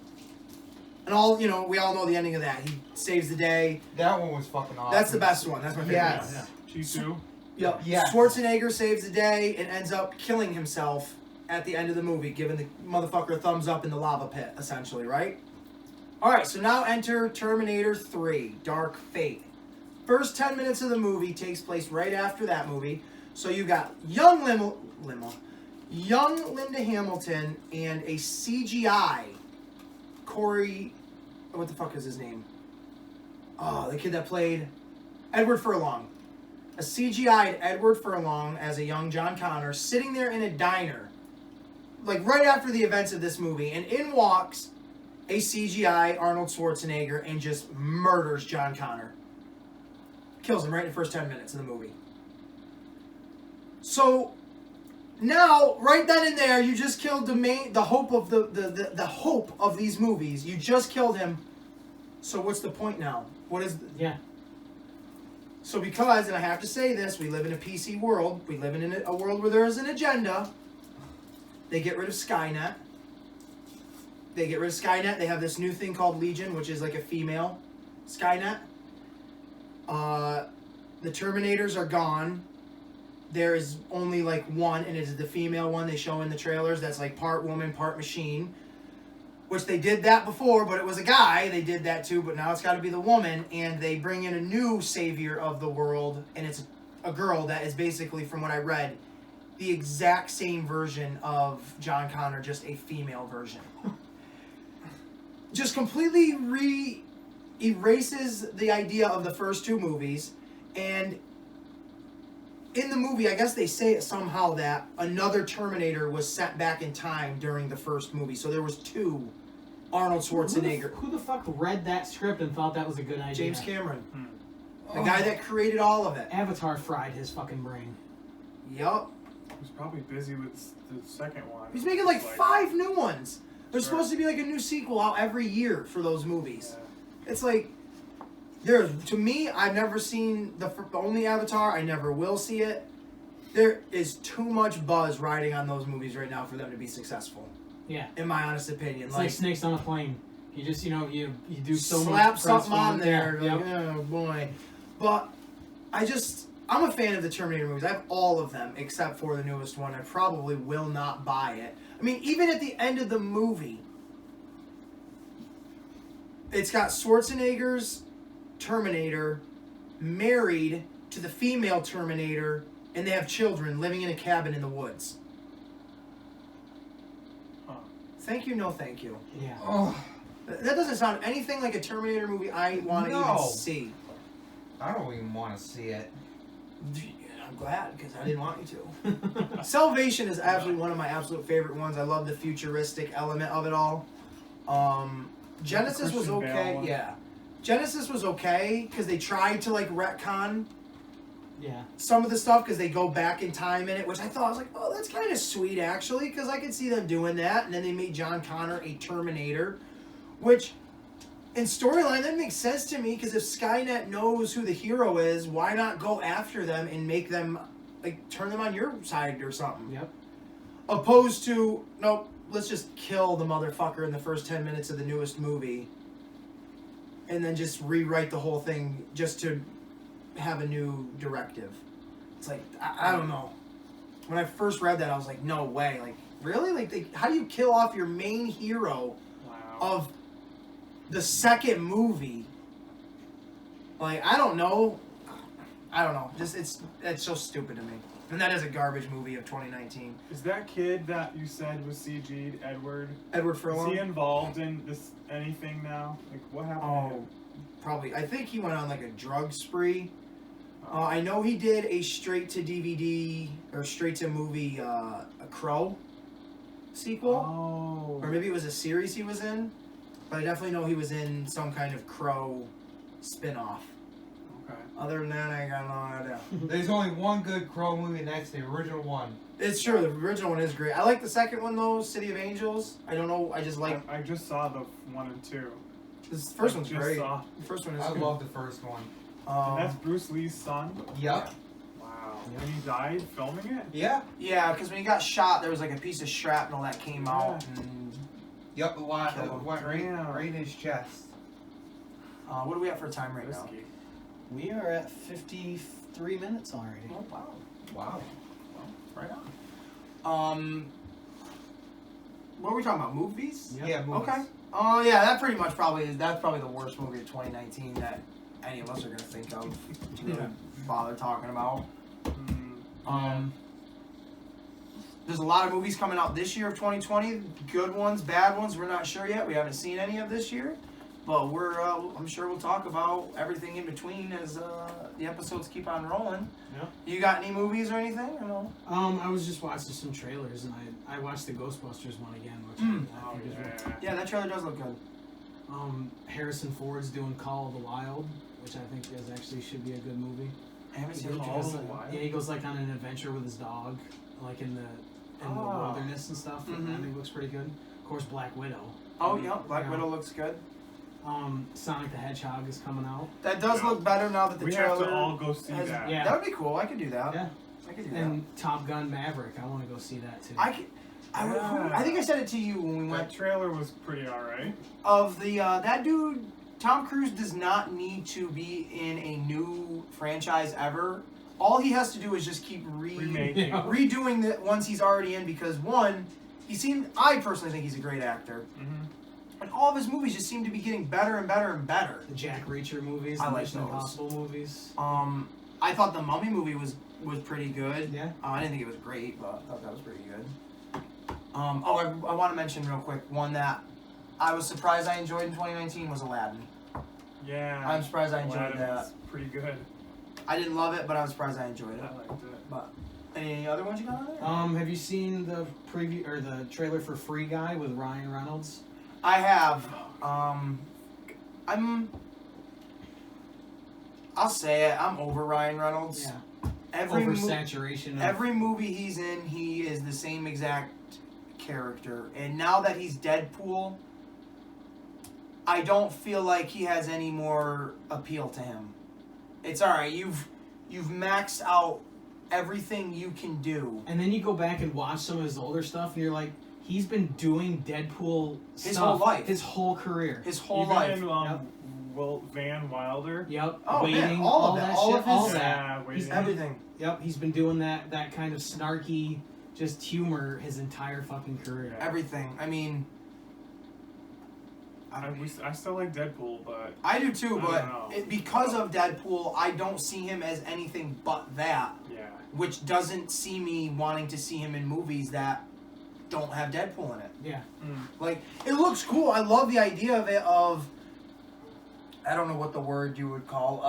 [SPEAKER 1] we all know the ending of that. He saves the day.
[SPEAKER 3] That one was fucking awesome.
[SPEAKER 1] That's the best one. That's my favorite.
[SPEAKER 3] Yes.
[SPEAKER 4] G2.
[SPEAKER 1] Yep.
[SPEAKER 3] Yes.
[SPEAKER 1] Schwarzenegger saves the day and ends up killing himself at the end of the movie, giving the motherfucker a thumbs up in the lava pit, essentially, right? Alright, so now enter Terminator 3, Dark Fate. First 10 minutes of the movie takes place right after that movie. So you got young Linda Hamilton and a CGI Corey, what the fuck is his name? Oh, the kid that played Edward Furlong. A CGI'd Edward Furlong as a young John Connor sitting there in a diner, like right after the events of this movie, and in walks a CGI Arnold Schwarzenegger and just murders John Connor. Kills him right in the first 10 minutes of the movie. So now, right then and there, you just killed the hope of the hope of these movies. You just killed him. So what's the point now? What is?
[SPEAKER 2] Yeah.
[SPEAKER 1] So because, and I have to say this, we live in a PC world. We live in a world where there is an agenda. They get rid of Skynet. They have this new thing called Legion, which is like a female Skynet. The Terminators are gone. There is only like one, and it is the female one they show in the trailers. That's like part woman, part machine. Which they did that before, but it was a guy. They did that too, but now it's got to be the woman. And they bring in a new savior of the world, and it's a girl that is basically, from what I read, the exact same version of John Connor, just a female version. Just completely erases the idea of the first two movies. And in the movie, I guess they say it somehow that another Terminator was sent back in time during the first movie. So there was two Arnold Schwarzenegger.
[SPEAKER 2] Who the fuck read that script and thought that was a good idea?
[SPEAKER 1] James Cameron. The guy that created all of it.
[SPEAKER 2] Avatar fried his fucking brain.
[SPEAKER 1] Yup.
[SPEAKER 4] He was probably busy with the second one.
[SPEAKER 1] He's making like 5 new ones. There's supposed to be like a new sequel out every year for those movies.
[SPEAKER 4] Yeah.
[SPEAKER 1] It's like, to me, I've never seen the only Avatar. I never will see it. There is too much buzz riding on those movies right now for them to be successful.
[SPEAKER 2] Yeah.
[SPEAKER 1] In my honest opinion.
[SPEAKER 2] It's like snakes on a plane. You just, you do so much.
[SPEAKER 1] Slap something on
[SPEAKER 2] there.
[SPEAKER 1] there. Like, oh boy. But I'm a fan of the Terminator movies. I have all of them except for the newest one. I probably will not buy it. I mean, even at the end of the movie, it's got Schwarzenegger's Terminator married to the female Terminator, and they have children living in a cabin in the woods.
[SPEAKER 4] Huh.
[SPEAKER 1] Thank you, no thank you.
[SPEAKER 2] Yeah.
[SPEAKER 3] Oh,
[SPEAKER 1] That doesn't sound anything like a Terminator movie I want to even see.
[SPEAKER 3] I don't even want to see it.
[SPEAKER 1] I'm glad, because I didn't want you to. Salvation is absolutely one of my absolute favorite ones. I love the futuristic element of it all. Genesis was
[SPEAKER 4] Christian Bale
[SPEAKER 1] okay.
[SPEAKER 4] one.
[SPEAKER 1] Yeah. Genesis was okay, because they tried to, like, retcon
[SPEAKER 2] Yeah.
[SPEAKER 1] some of the stuff, because they go back in time in it, which I thought, I was like, oh, that's kind of sweet, actually, because I could see them doing that. And then they made John Connor a Terminator, which, in storyline, that makes sense to me, because if Skynet knows who the hero is, why not go after them and make them, like, turn them on your side or something?
[SPEAKER 2] Yep.
[SPEAKER 1] Opposed to, nope, let's just kill the motherfucker in the first 10 minutes of the newest movie, and then just rewrite the whole thing just to have a new directive. It's like, I don't know. When I first read that, I was like, no way. Like, really? Like, how do you kill off your main hero
[SPEAKER 4] Wow.
[SPEAKER 1] of the second movie? Like, I don't know. Just, it's so stupid to me. And that is a garbage movie of 2019.
[SPEAKER 4] Is that kid that you said was CG'd, Edward?
[SPEAKER 1] Edward
[SPEAKER 4] Is
[SPEAKER 1] Furlong?
[SPEAKER 4] he involved in this anything now? Like, what happened to
[SPEAKER 1] Oh,
[SPEAKER 4] him?
[SPEAKER 1] probably. I think he went on like a drug spree. I know he did a straight to DVD or straight to movie, a Crow sequel,
[SPEAKER 4] Oh.
[SPEAKER 1] or maybe it was a series he was in. But I definitely know he was in some kind of Crow spin-off.
[SPEAKER 4] Okay.
[SPEAKER 1] Other than that, I got no idea.
[SPEAKER 3] There's only one good Crow movie, and that's the original one.
[SPEAKER 1] It's true. The original one is great. I like the second one though, City of Angels. I don't know. I just like
[SPEAKER 4] I just saw the 1 and 2.
[SPEAKER 1] this first
[SPEAKER 4] I
[SPEAKER 1] one's
[SPEAKER 4] just
[SPEAKER 1] great.
[SPEAKER 4] saw.
[SPEAKER 1] The first one is
[SPEAKER 3] I
[SPEAKER 1] good.
[SPEAKER 3] love the first one.
[SPEAKER 4] And that's Bruce Lee's son?
[SPEAKER 3] Yep.
[SPEAKER 4] Wow. And he died filming it?
[SPEAKER 3] Yeah.
[SPEAKER 1] Yeah, because when he got shot, there was like a piece of shrapnel that came out. And,
[SPEAKER 3] Yep. A lot.
[SPEAKER 1] Kill him.
[SPEAKER 3] Went
[SPEAKER 4] Damn.
[SPEAKER 3] right in his chest.
[SPEAKER 1] what do we have for time right now?
[SPEAKER 4] Risky.
[SPEAKER 2] We are at 53 minutes already.
[SPEAKER 1] Oh wow,
[SPEAKER 3] Wow.
[SPEAKER 1] right on. What were we talking about? Movies?
[SPEAKER 2] Yep.
[SPEAKER 3] Yeah. Movies.
[SPEAKER 1] Okay. Oh yeah, that's probably the worst movie of 2019 that any of us are gonna think of to really bother talking about. There's a lot of movies coming out this year of 2020. Good ones, bad ones. We're not sure yet. We haven't seen any of this year, but I'm sure we'll talk about everything in between as the episodes keep on rolling.
[SPEAKER 2] Yeah.
[SPEAKER 1] You got any movies or anything? Or no?
[SPEAKER 2] I was just watching some trailers, and I watched the Ghostbusters one again, which I
[SPEAKER 4] Oh,
[SPEAKER 2] think is really
[SPEAKER 4] yeah.
[SPEAKER 1] Yeah, that trailer does look good.
[SPEAKER 2] Harrison Ford's doing Call of the Wild, which I think is actually should be a good movie.
[SPEAKER 1] I haven't seen
[SPEAKER 2] He
[SPEAKER 1] it.
[SPEAKER 4] Call
[SPEAKER 2] goes,
[SPEAKER 4] of the Wild?
[SPEAKER 2] yeah, he goes like on an adventure with his dog, like in the
[SPEAKER 4] Oh.
[SPEAKER 2] wilderness and stuff.
[SPEAKER 1] Mhm.
[SPEAKER 2] I think looks pretty good. Of course, Black Widow.
[SPEAKER 1] Oh yeah, Black
[SPEAKER 2] Yeah.
[SPEAKER 1] Widow looks good.
[SPEAKER 2] Sonic the Hedgehog is coming out.
[SPEAKER 1] That does
[SPEAKER 4] Yeah.
[SPEAKER 1] look better now that the
[SPEAKER 4] We
[SPEAKER 1] trailer.
[SPEAKER 4] have to all go see
[SPEAKER 1] has-
[SPEAKER 4] that.
[SPEAKER 2] Yeah.
[SPEAKER 1] That would be cool. I could do that.
[SPEAKER 2] Yeah.
[SPEAKER 1] I could do that.
[SPEAKER 2] And Top Gun Maverick, I want to go see that too.
[SPEAKER 1] I could. I think I said it to you when we
[SPEAKER 4] That
[SPEAKER 1] went.
[SPEAKER 4] trailer was pretty alright.
[SPEAKER 1] Of the that dude, Tom Cruise does not need to be in a new franchise ever. All he has to do is just keep
[SPEAKER 4] Remaking.
[SPEAKER 2] Yeah.
[SPEAKER 1] redoing the ones he's already in, because one, I personally think he's a great actor,
[SPEAKER 4] Mm-hmm.
[SPEAKER 1] and all of his movies just seem to be getting better and better and better.
[SPEAKER 2] The Jack Reacher movies,
[SPEAKER 1] I
[SPEAKER 2] the
[SPEAKER 1] like
[SPEAKER 2] Mission
[SPEAKER 1] those.
[SPEAKER 2] Impossible movies.
[SPEAKER 1] I thought the Mummy movie was pretty good.
[SPEAKER 2] Yeah.
[SPEAKER 1] I didn't think it was great, but I thought that was pretty good. I want to mention real quick one that I was surprised I enjoyed in 2019 was Aladdin.
[SPEAKER 4] Yeah.
[SPEAKER 1] I'm surprised I enjoyed
[SPEAKER 4] Aladdin
[SPEAKER 1] that.
[SPEAKER 4] was pretty good.
[SPEAKER 1] I didn't love it, but I was surprised I enjoyed it.
[SPEAKER 4] I liked it.
[SPEAKER 1] But any other ones you got on there?
[SPEAKER 2] Have you seen the preview or the trailer for Free Guy with Ryan Reynolds?
[SPEAKER 1] I have. I'll say it. I'm over Ryan Reynolds.
[SPEAKER 2] Yeah.
[SPEAKER 1] Every
[SPEAKER 2] Oversaturation. Of,
[SPEAKER 1] every movie he's in, he is the same exact character. And now that he's Deadpool, I don't feel like he has any more appeal to him. It's all right. You've maxed out everything you can do.
[SPEAKER 2] and then you go back and watch some of his older stuff, and you're like, he's been doing Deadpool
[SPEAKER 1] His
[SPEAKER 2] stuff
[SPEAKER 1] whole life.
[SPEAKER 2] his whole career.
[SPEAKER 1] His whole
[SPEAKER 4] Even
[SPEAKER 1] life.
[SPEAKER 4] in
[SPEAKER 2] Yep.
[SPEAKER 4] Van Wilder.
[SPEAKER 2] Yep.
[SPEAKER 1] Oh, man,
[SPEAKER 2] Waiting,
[SPEAKER 1] all of that, all
[SPEAKER 2] shit,
[SPEAKER 1] of
[SPEAKER 2] all
[SPEAKER 1] his-
[SPEAKER 2] that.
[SPEAKER 4] Yeah,
[SPEAKER 2] He's
[SPEAKER 4] Waiting.
[SPEAKER 1] Everything.
[SPEAKER 2] Yep, he's been doing that kind of snarky, just humor his entire fucking career.
[SPEAKER 4] Yeah.
[SPEAKER 1] Everything. I mean,
[SPEAKER 4] I still like Deadpool, but
[SPEAKER 1] I do too,
[SPEAKER 4] I
[SPEAKER 1] but
[SPEAKER 4] don't know.
[SPEAKER 1] because of Deadpool, I don't see him as anything but that,
[SPEAKER 4] yeah.
[SPEAKER 1] which doesn't see me wanting to see him in movies that don't have Deadpool in it.
[SPEAKER 2] Yeah.
[SPEAKER 1] Like, it looks cool. I love the idea of it. I don't know what the word you would call.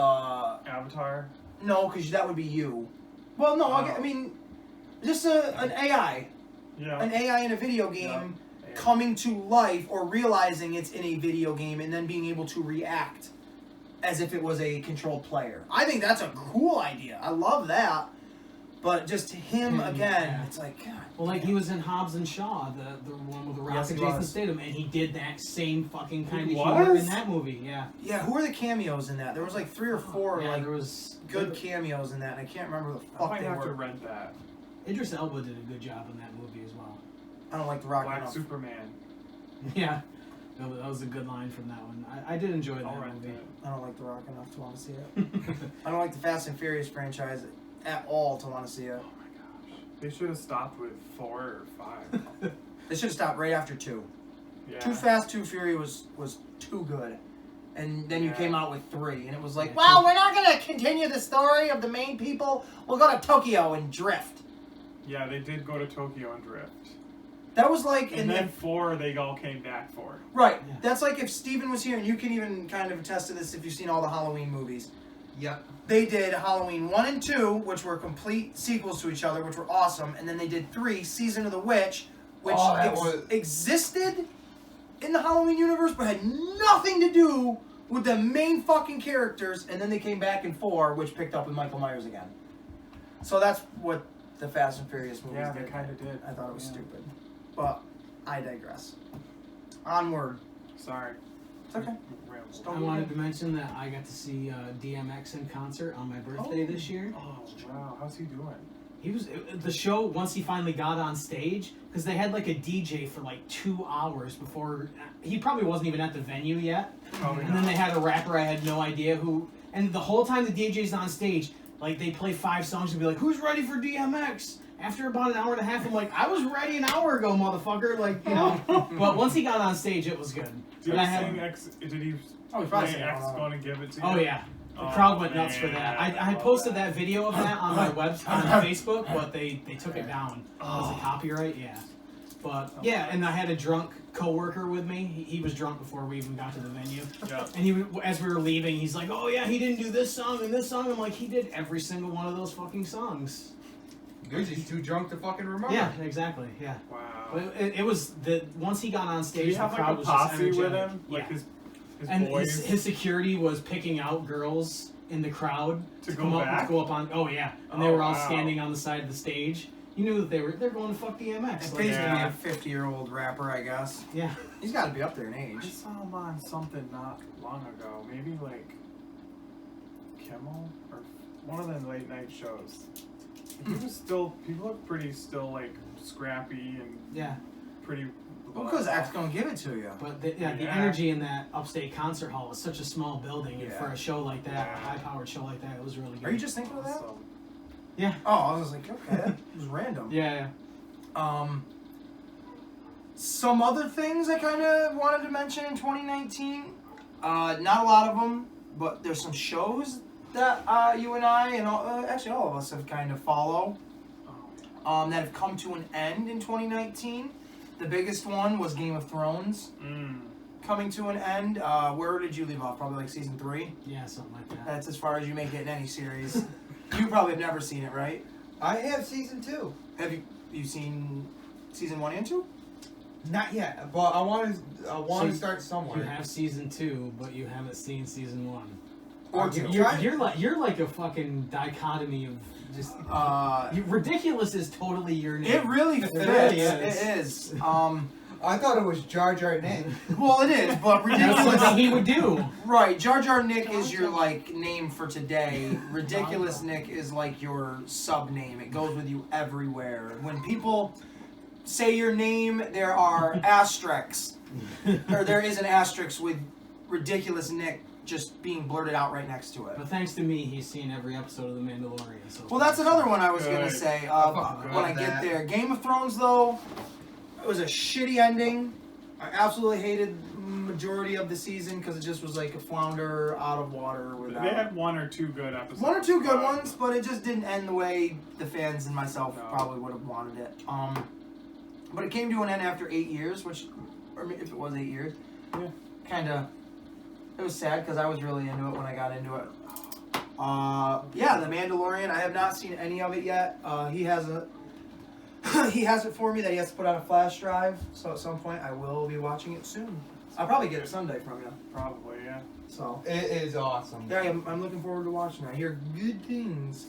[SPEAKER 4] Avatar.
[SPEAKER 1] No, because that would be you. Well, no, I mean, just an AI.
[SPEAKER 4] Yeah.
[SPEAKER 1] An AI in a video game
[SPEAKER 4] Yeah.
[SPEAKER 1] coming to life or realizing it's in a video game and then being able to react as if it was a controlled player. I think that's a cool idea. I love that. But just him again, it's like, God.
[SPEAKER 2] Well, like he was in Hobbs and Shaw, the one with the Rock
[SPEAKER 1] Yes,
[SPEAKER 2] and
[SPEAKER 1] he
[SPEAKER 2] Jason
[SPEAKER 1] was.
[SPEAKER 2] Statham, and he did that same fucking kind of
[SPEAKER 4] He
[SPEAKER 2] humor
[SPEAKER 4] was?
[SPEAKER 2] in that movie. Yeah.
[SPEAKER 1] Yeah, who are the cameos in that? There was like 3 or 4
[SPEAKER 2] Yeah,
[SPEAKER 1] like
[SPEAKER 2] there was
[SPEAKER 1] good cameos in that, and I can't remember the
[SPEAKER 4] I
[SPEAKER 1] fuck
[SPEAKER 4] might
[SPEAKER 1] they
[SPEAKER 4] have to
[SPEAKER 1] were.
[SPEAKER 4] rent that.
[SPEAKER 2] Idris Elba did a good job in that movie as well.
[SPEAKER 1] I don't like The Rock
[SPEAKER 4] Black
[SPEAKER 1] enough.
[SPEAKER 4] Superman.
[SPEAKER 2] Yeah. No, that was a good line from that one. I did enjoy that
[SPEAKER 4] I'll rent
[SPEAKER 2] movie.
[SPEAKER 4] it.
[SPEAKER 1] I don't like The Rock enough to want to see it. I don't like the Fast and Furious franchise at all to want to see it.
[SPEAKER 4] Oh my gosh. They should have stopped with 4 or 5.
[SPEAKER 1] They should have stopped right after 2.
[SPEAKER 4] Yeah.
[SPEAKER 1] Too Fast, Too Furious was too good. And then you
[SPEAKER 4] Yeah.
[SPEAKER 1] came out with 3, and it was like,
[SPEAKER 2] Yeah,
[SPEAKER 1] well, we're not going to continue the story of the main people. We'll go to Tokyo and drift.
[SPEAKER 4] Yeah, they did go to Tokyo and drift.
[SPEAKER 1] That was like...
[SPEAKER 4] And then 4, they all came back for.
[SPEAKER 1] Right.
[SPEAKER 2] Yeah.
[SPEAKER 1] That's like if Steven was here, and you can even kind of attest to this if you've seen all the Halloween movies.
[SPEAKER 3] Yep.
[SPEAKER 1] They did Halloween 1 and 2, which were complete sequels to each other, which were awesome. And then they did 3, Season of the Witch, which
[SPEAKER 3] Oh, that was-
[SPEAKER 1] existed in the Halloween universe, but had nothing to do with the main fucking characters. And then they came back in 4, which picked up with Michael Myers again. So that's what the Fast and Furious movies
[SPEAKER 4] Yeah,
[SPEAKER 1] did.
[SPEAKER 4] they kind of did.
[SPEAKER 1] I thought it was
[SPEAKER 4] Yeah.
[SPEAKER 1] stupid. But I digress. Onward.
[SPEAKER 4] Sorry.
[SPEAKER 1] It's okay.
[SPEAKER 4] Rambled.
[SPEAKER 1] Don't
[SPEAKER 2] I wanted to mention that I got to see DMX in concert on my birthday this year.
[SPEAKER 4] Oh, wow. How's he doing?
[SPEAKER 2] He was the show once he finally got on stage because they had like a DJ for like 2 hours before he probably wasn't even at the venue yet.
[SPEAKER 4] Probably
[SPEAKER 2] And then
[SPEAKER 4] not.
[SPEAKER 2] they had a rapper I had no idea who. And the whole time the DJ's on stage, like they play 5 songs and be like, "Who's ready for DMX?" After about an hour and a half, I'm like, "I was ready an hour ago, motherfucker!" Like you know. But once he got on stage, it was good.
[SPEAKER 4] Did
[SPEAKER 2] And
[SPEAKER 4] he
[SPEAKER 2] I had-
[SPEAKER 4] sing X? Did he
[SPEAKER 1] Oh, he probably
[SPEAKER 4] play
[SPEAKER 1] sang
[SPEAKER 4] X
[SPEAKER 1] all
[SPEAKER 4] going to give it to you?
[SPEAKER 2] Oh yeah. The
[SPEAKER 4] Oh,
[SPEAKER 2] crowd went nuts for
[SPEAKER 4] man,
[SPEAKER 2] that. I
[SPEAKER 4] love
[SPEAKER 2] posted that video of that on my on Facebook, but they took it down. Was it copyright? Yeah. But yeah, and I had a drunk coworker with me. He was drunk before we even got to the venue.
[SPEAKER 4] Yeah.
[SPEAKER 2] And as we were leaving, he's like, "Oh yeah, he didn't do this song and this song." I'm like, "He did every single one of those fucking songs."
[SPEAKER 3] You're just too drunk to fucking remember.
[SPEAKER 2] Yeah, exactly. Yeah.
[SPEAKER 4] Wow.
[SPEAKER 2] But it was once he got on
[SPEAKER 4] Did
[SPEAKER 2] stage,
[SPEAKER 4] he
[SPEAKER 2] the
[SPEAKER 4] have like
[SPEAKER 2] crowd
[SPEAKER 4] a
[SPEAKER 2] was just
[SPEAKER 4] posse with
[SPEAKER 2] energetic.
[SPEAKER 4] him? Like
[SPEAKER 2] Yeah.
[SPEAKER 4] his
[SPEAKER 2] And
[SPEAKER 4] boys?
[SPEAKER 2] his security was picking out girls in the crowd
[SPEAKER 4] To go
[SPEAKER 2] come up
[SPEAKER 4] back?
[SPEAKER 2] to go up on. Oh yeah, and they
[SPEAKER 4] Oh,
[SPEAKER 2] were all
[SPEAKER 4] wow.
[SPEAKER 2] standing on the side of the stage. You knew that they're going to fuck DMX.
[SPEAKER 1] It's
[SPEAKER 2] Like,
[SPEAKER 1] basically
[SPEAKER 4] Yeah.
[SPEAKER 1] a 50-year-old rapper, I guess.
[SPEAKER 2] yeah.
[SPEAKER 1] He's got to be up there in
[SPEAKER 4] I
[SPEAKER 1] age.
[SPEAKER 4] saw him on something not long ago. Maybe like Kimmel or one of the late night shows. He was still. People look pretty still like scrappy and
[SPEAKER 2] Yeah,
[SPEAKER 4] pretty.
[SPEAKER 1] Well, because X gonna give it to you.
[SPEAKER 2] but the
[SPEAKER 4] Yeah.
[SPEAKER 2] energy in that upstate concert hall was such a small building, and
[SPEAKER 1] Yeah.
[SPEAKER 2] for a show like that,
[SPEAKER 4] Yeah.
[SPEAKER 2] a high-powered show like that, it was really good.
[SPEAKER 1] Are you just thinking of that?
[SPEAKER 4] So,
[SPEAKER 2] Yeah.
[SPEAKER 1] Oh, I was like, okay, that was random.
[SPEAKER 2] Yeah.
[SPEAKER 1] Some other things I kind of wanted to mention in 2019. Not a lot of them, but there's some shows that you and I and actually all of us have kind of follow that have come to an end in 2019. The biggest one was Game of Thrones coming to an end. Where did you leave off? Probably like season 3.
[SPEAKER 2] Yeah, something like that.
[SPEAKER 1] That's as far as you make it in any series. You probably have never seen it, right?
[SPEAKER 3] I have season 2.
[SPEAKER 1] Have you seen season 1 and 2?
[SPEAKER 3] Not yet, but I want to start
[SPEAKER 2] You
[SPEAKER 3] somewhere.
[SPEAKER 2] have season 2, but you haven't seen season 1.
[SPEAKER 3] Or
[SPEAKER 2] You're like a fucking dichotomy of just. Ridiculous is totally your name.
[SPEAKER 1] It really fits.
[SPEAKER 2] really is.
[SPEAKER 1] It is.
[SPEAKER 3] I thought it was Jar Jar Nick.
[SPEAKER 1] Well, it is, but
[SPEAKER 2] That's
[SPEAKER 1] ridiculous.
[SPEAKER 2] what he would do.
[SPEAKER 1] Right, Jar Jar Nick is your like name for today. Ridiculous Nick is like your sub name. It goes with you everywhere. When people say your name, there are asterisks, or there is an asterisk with Ridiculous Nick just being blurted out right next to it.
[SPEAKER 2] But thanks to me, he's seen every episode of The Mandalorian. So
[SPEAKER 1] Well, that's another one I was gonna
[SPEAKER 4] Good.
[SPEAKER 1] say.
[SPEAKER 3] fucking
[SPEAKER 1] When I
[SPEAKER 3] love
[SPEAKER 1] get
[SPEAKER 3] that.
[SPEAKER 1] there, Game of Thrones though, it was a shitty ending. I absolutely hated majority of the season because it just was like a flounder out of water without.
[SPEAKER 4] they had 1 or 2 good episodes.
[SPEAKER 1] 1 or 2 good ones, but it just didn't end the way the fans and myself
[SPEAKER 4] No.
[SPEAKER 1] probably would have wanted it. But it came to an end after 8 years, which, or if it was 8 years,
[SPEAKER 4] Yeah.
[SPEAKER 1] kind of, it was sad because I was really into it when I got into it. Yeah, The Mandalorian. I have not seen any of it yet. He has it for me that he has to put on a flash drive. So at some point I will be watching it soon. I'll probably get it Sunday from you.
[SPEAKER 4] Probably, yeah.
[SPEAKER 1] So
[SPEAKER 3] It is awesome.
[SPEAKER 1] yeah, I'm looking forward to watching it. I hear good things.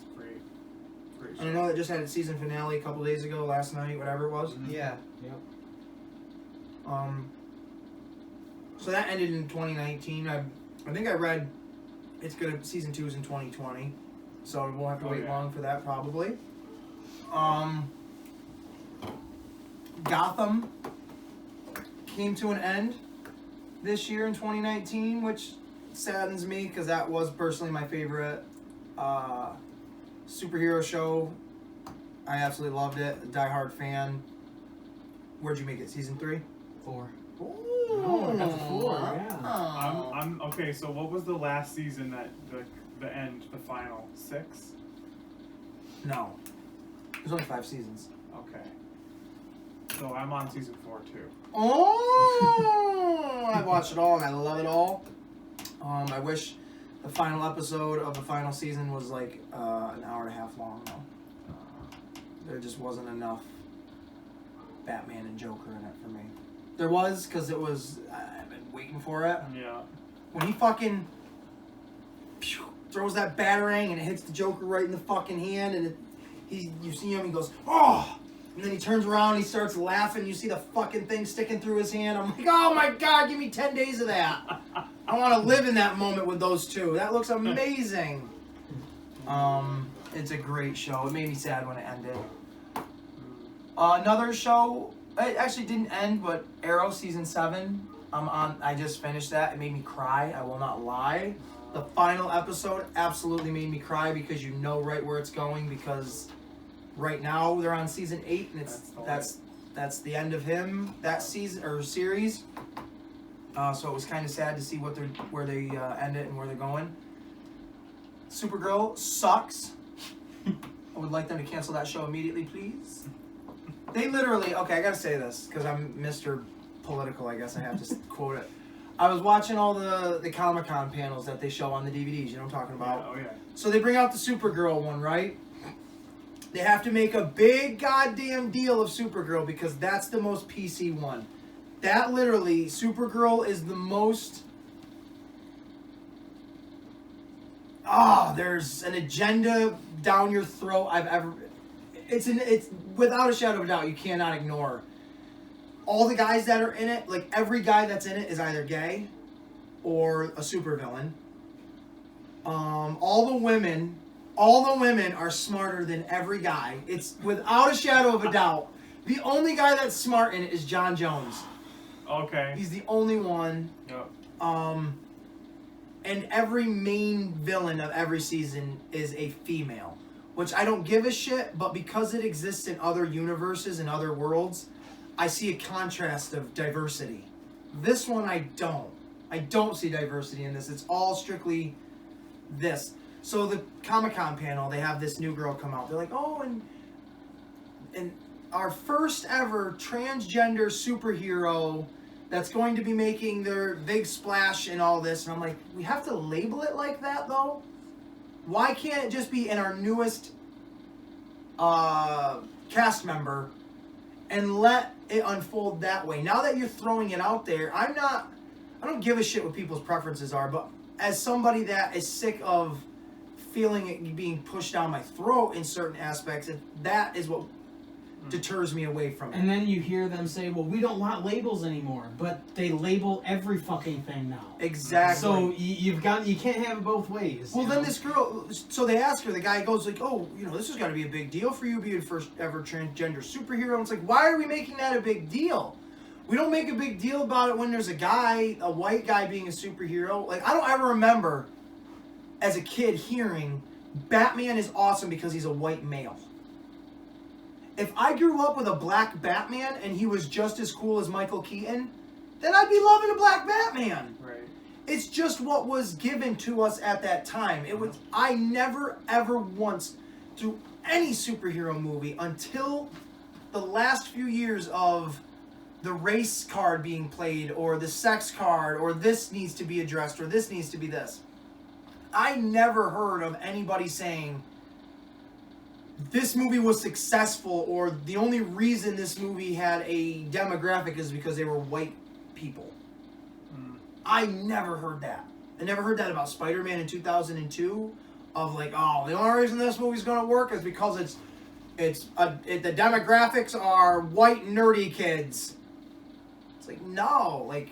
[SPEAKER 4] Great
[SPEAKER 1] And I
[SPEAKER 4] show.
[SPEAKER 1] know it just had its season finale a couple days ago, last night, whatever it was.
[SPEAKER 3] Yeah.
[SPEAKER 1] So that ended in 2019. I think I read it's good. Season 2 is in 2020, so we'll have to wait long for that probably. Gotham came to an end this year in 2019, which saddens me because that was personally my favorite superhero show. I absolutely loved it. A diehard fan. Where'd you make it? Season 3?
[SPEAKER 2] 4.
[SPEAKER 1] Oh,
[SPEAKER 2] I got the 4, yeah.
[SPEAKER 4] I'm okay. So what was the last season that the end, the final 6?
[SPEAKER 1] No. There's only 5 seasons.
[SPEAKER 4] Okay. So I'm on season 4 too.
[SPEAKER 1] Oh! I've watched it all and I love it all. I wish the final episode of the final season was like an hour and a half long though. There just wasn't enough Batman and Joker in it for me. There was, because it was, I've been waiting for it.
[SPEAKER 4] Yeah.
[SPEAKER 1] When he fucking throws that batarang and it hits the Joker right in the fucking hand and you see him, he goes, oh! And then he turns around and he starts laughing. You see the fucking thing sticking through his hand. I'm like, oh my God, give me 10 days of that. I want to live in that moment with those two. That looks amazing. It's a great show. It made me sad when it ended. Another show, it actually didn't end, but Arrow season 7. I just finished that. It made me cry. I will not lie. The final episode absolutely made me cry because you know right where it's going, because right now they're on season 8 and that's the end of him, that season or series. So it was kind of sad to see where they end it and where they're going. Supergirl sucks. I would like them to cancel that show immediately, please. They literally, okay, I gotta say this because I'm Mr. Political, I guess I have to quote it. I was watching all the Comic-Con panels that they show on the DVDs, you know what I'm talking about?
[SPEAKER 4] Yeah, oh yeah.
[SPEAKER 1] So they bring out the Supergirl one, right? They have to make a big goddamn deal of Supergirl because that's the most PC one. That literally, Supergirl is the most... there's an agenda down your throat I've ever... It's without a shadow of a doubt, you cannot ignore. All the guys that are in it, like every guy that's in it is either gay or a supervillain. All the women are smarter than every guy. It's without a shadow of a doubt. The only guy that's smart in it is John Jones.
[SPEAKER 4] Okay.
[SPEAKER 1] He's the only one.
[SPEAKER 4] Yep.
[SPEAKER 1] And every main villain of every season is a female, which I don't give a shit, but because it exists in other universes and other worlds, I see a contrast of diversity. This one I don't. I don't see diversity in this. It's all strictly this. So the Comic-Con panel, they have this new girl come out. They're like, oh, and our first ever transgender superhero that's going to be making their big splash and all this. And I'm like, we have to label it like that, though? Why can't it just be in our newest cast member and let it unfold that way? Now that you're throwing it out there, I don't give a shit what people's preferences are, but as somebody that is sick of feeling it being pushed down my throat in certain aspects, that is what deters me away from it.
[SPEAKER 2] And then you hear them say, well, we don't want labels anymore, but they label every fucking thing now.
[SPEAKER 1] Exactly.
[SPEAKER 2] So you can't have it both ways.
[SPEAKER 1] Well, then this girl, so they ask her, the guy goes like, oh, this is going to be a big deal for you being the first ever transgender superhero. And it's like, why are we making that a big deal? We don't make a big deal about it when there's a white guy being a superhero. Like, I don't ever remember as a kid hearing Batman is awesome because he's a white male. If I grew up with a black Batman and he was just as cool as Michael Keaton, then I'd be loving a black Batman.
[SPEAKER 4] Right.
[SPEAKER 1] It's just what was given to us at that time. I never ever once through any superhero movie until the last few years of the race card being played, or the sex card, or this needs to be addressed, or this needs to be this, I never heard of anybody saying this movie was successful, or the only reason this movie had a demographic is because they were white people. I never heard that. I never heard that about Spider-Man in 2002, of like, oh, the only reason this movie's going to work is because the demographics are white nerdy kids. It's like, no, like,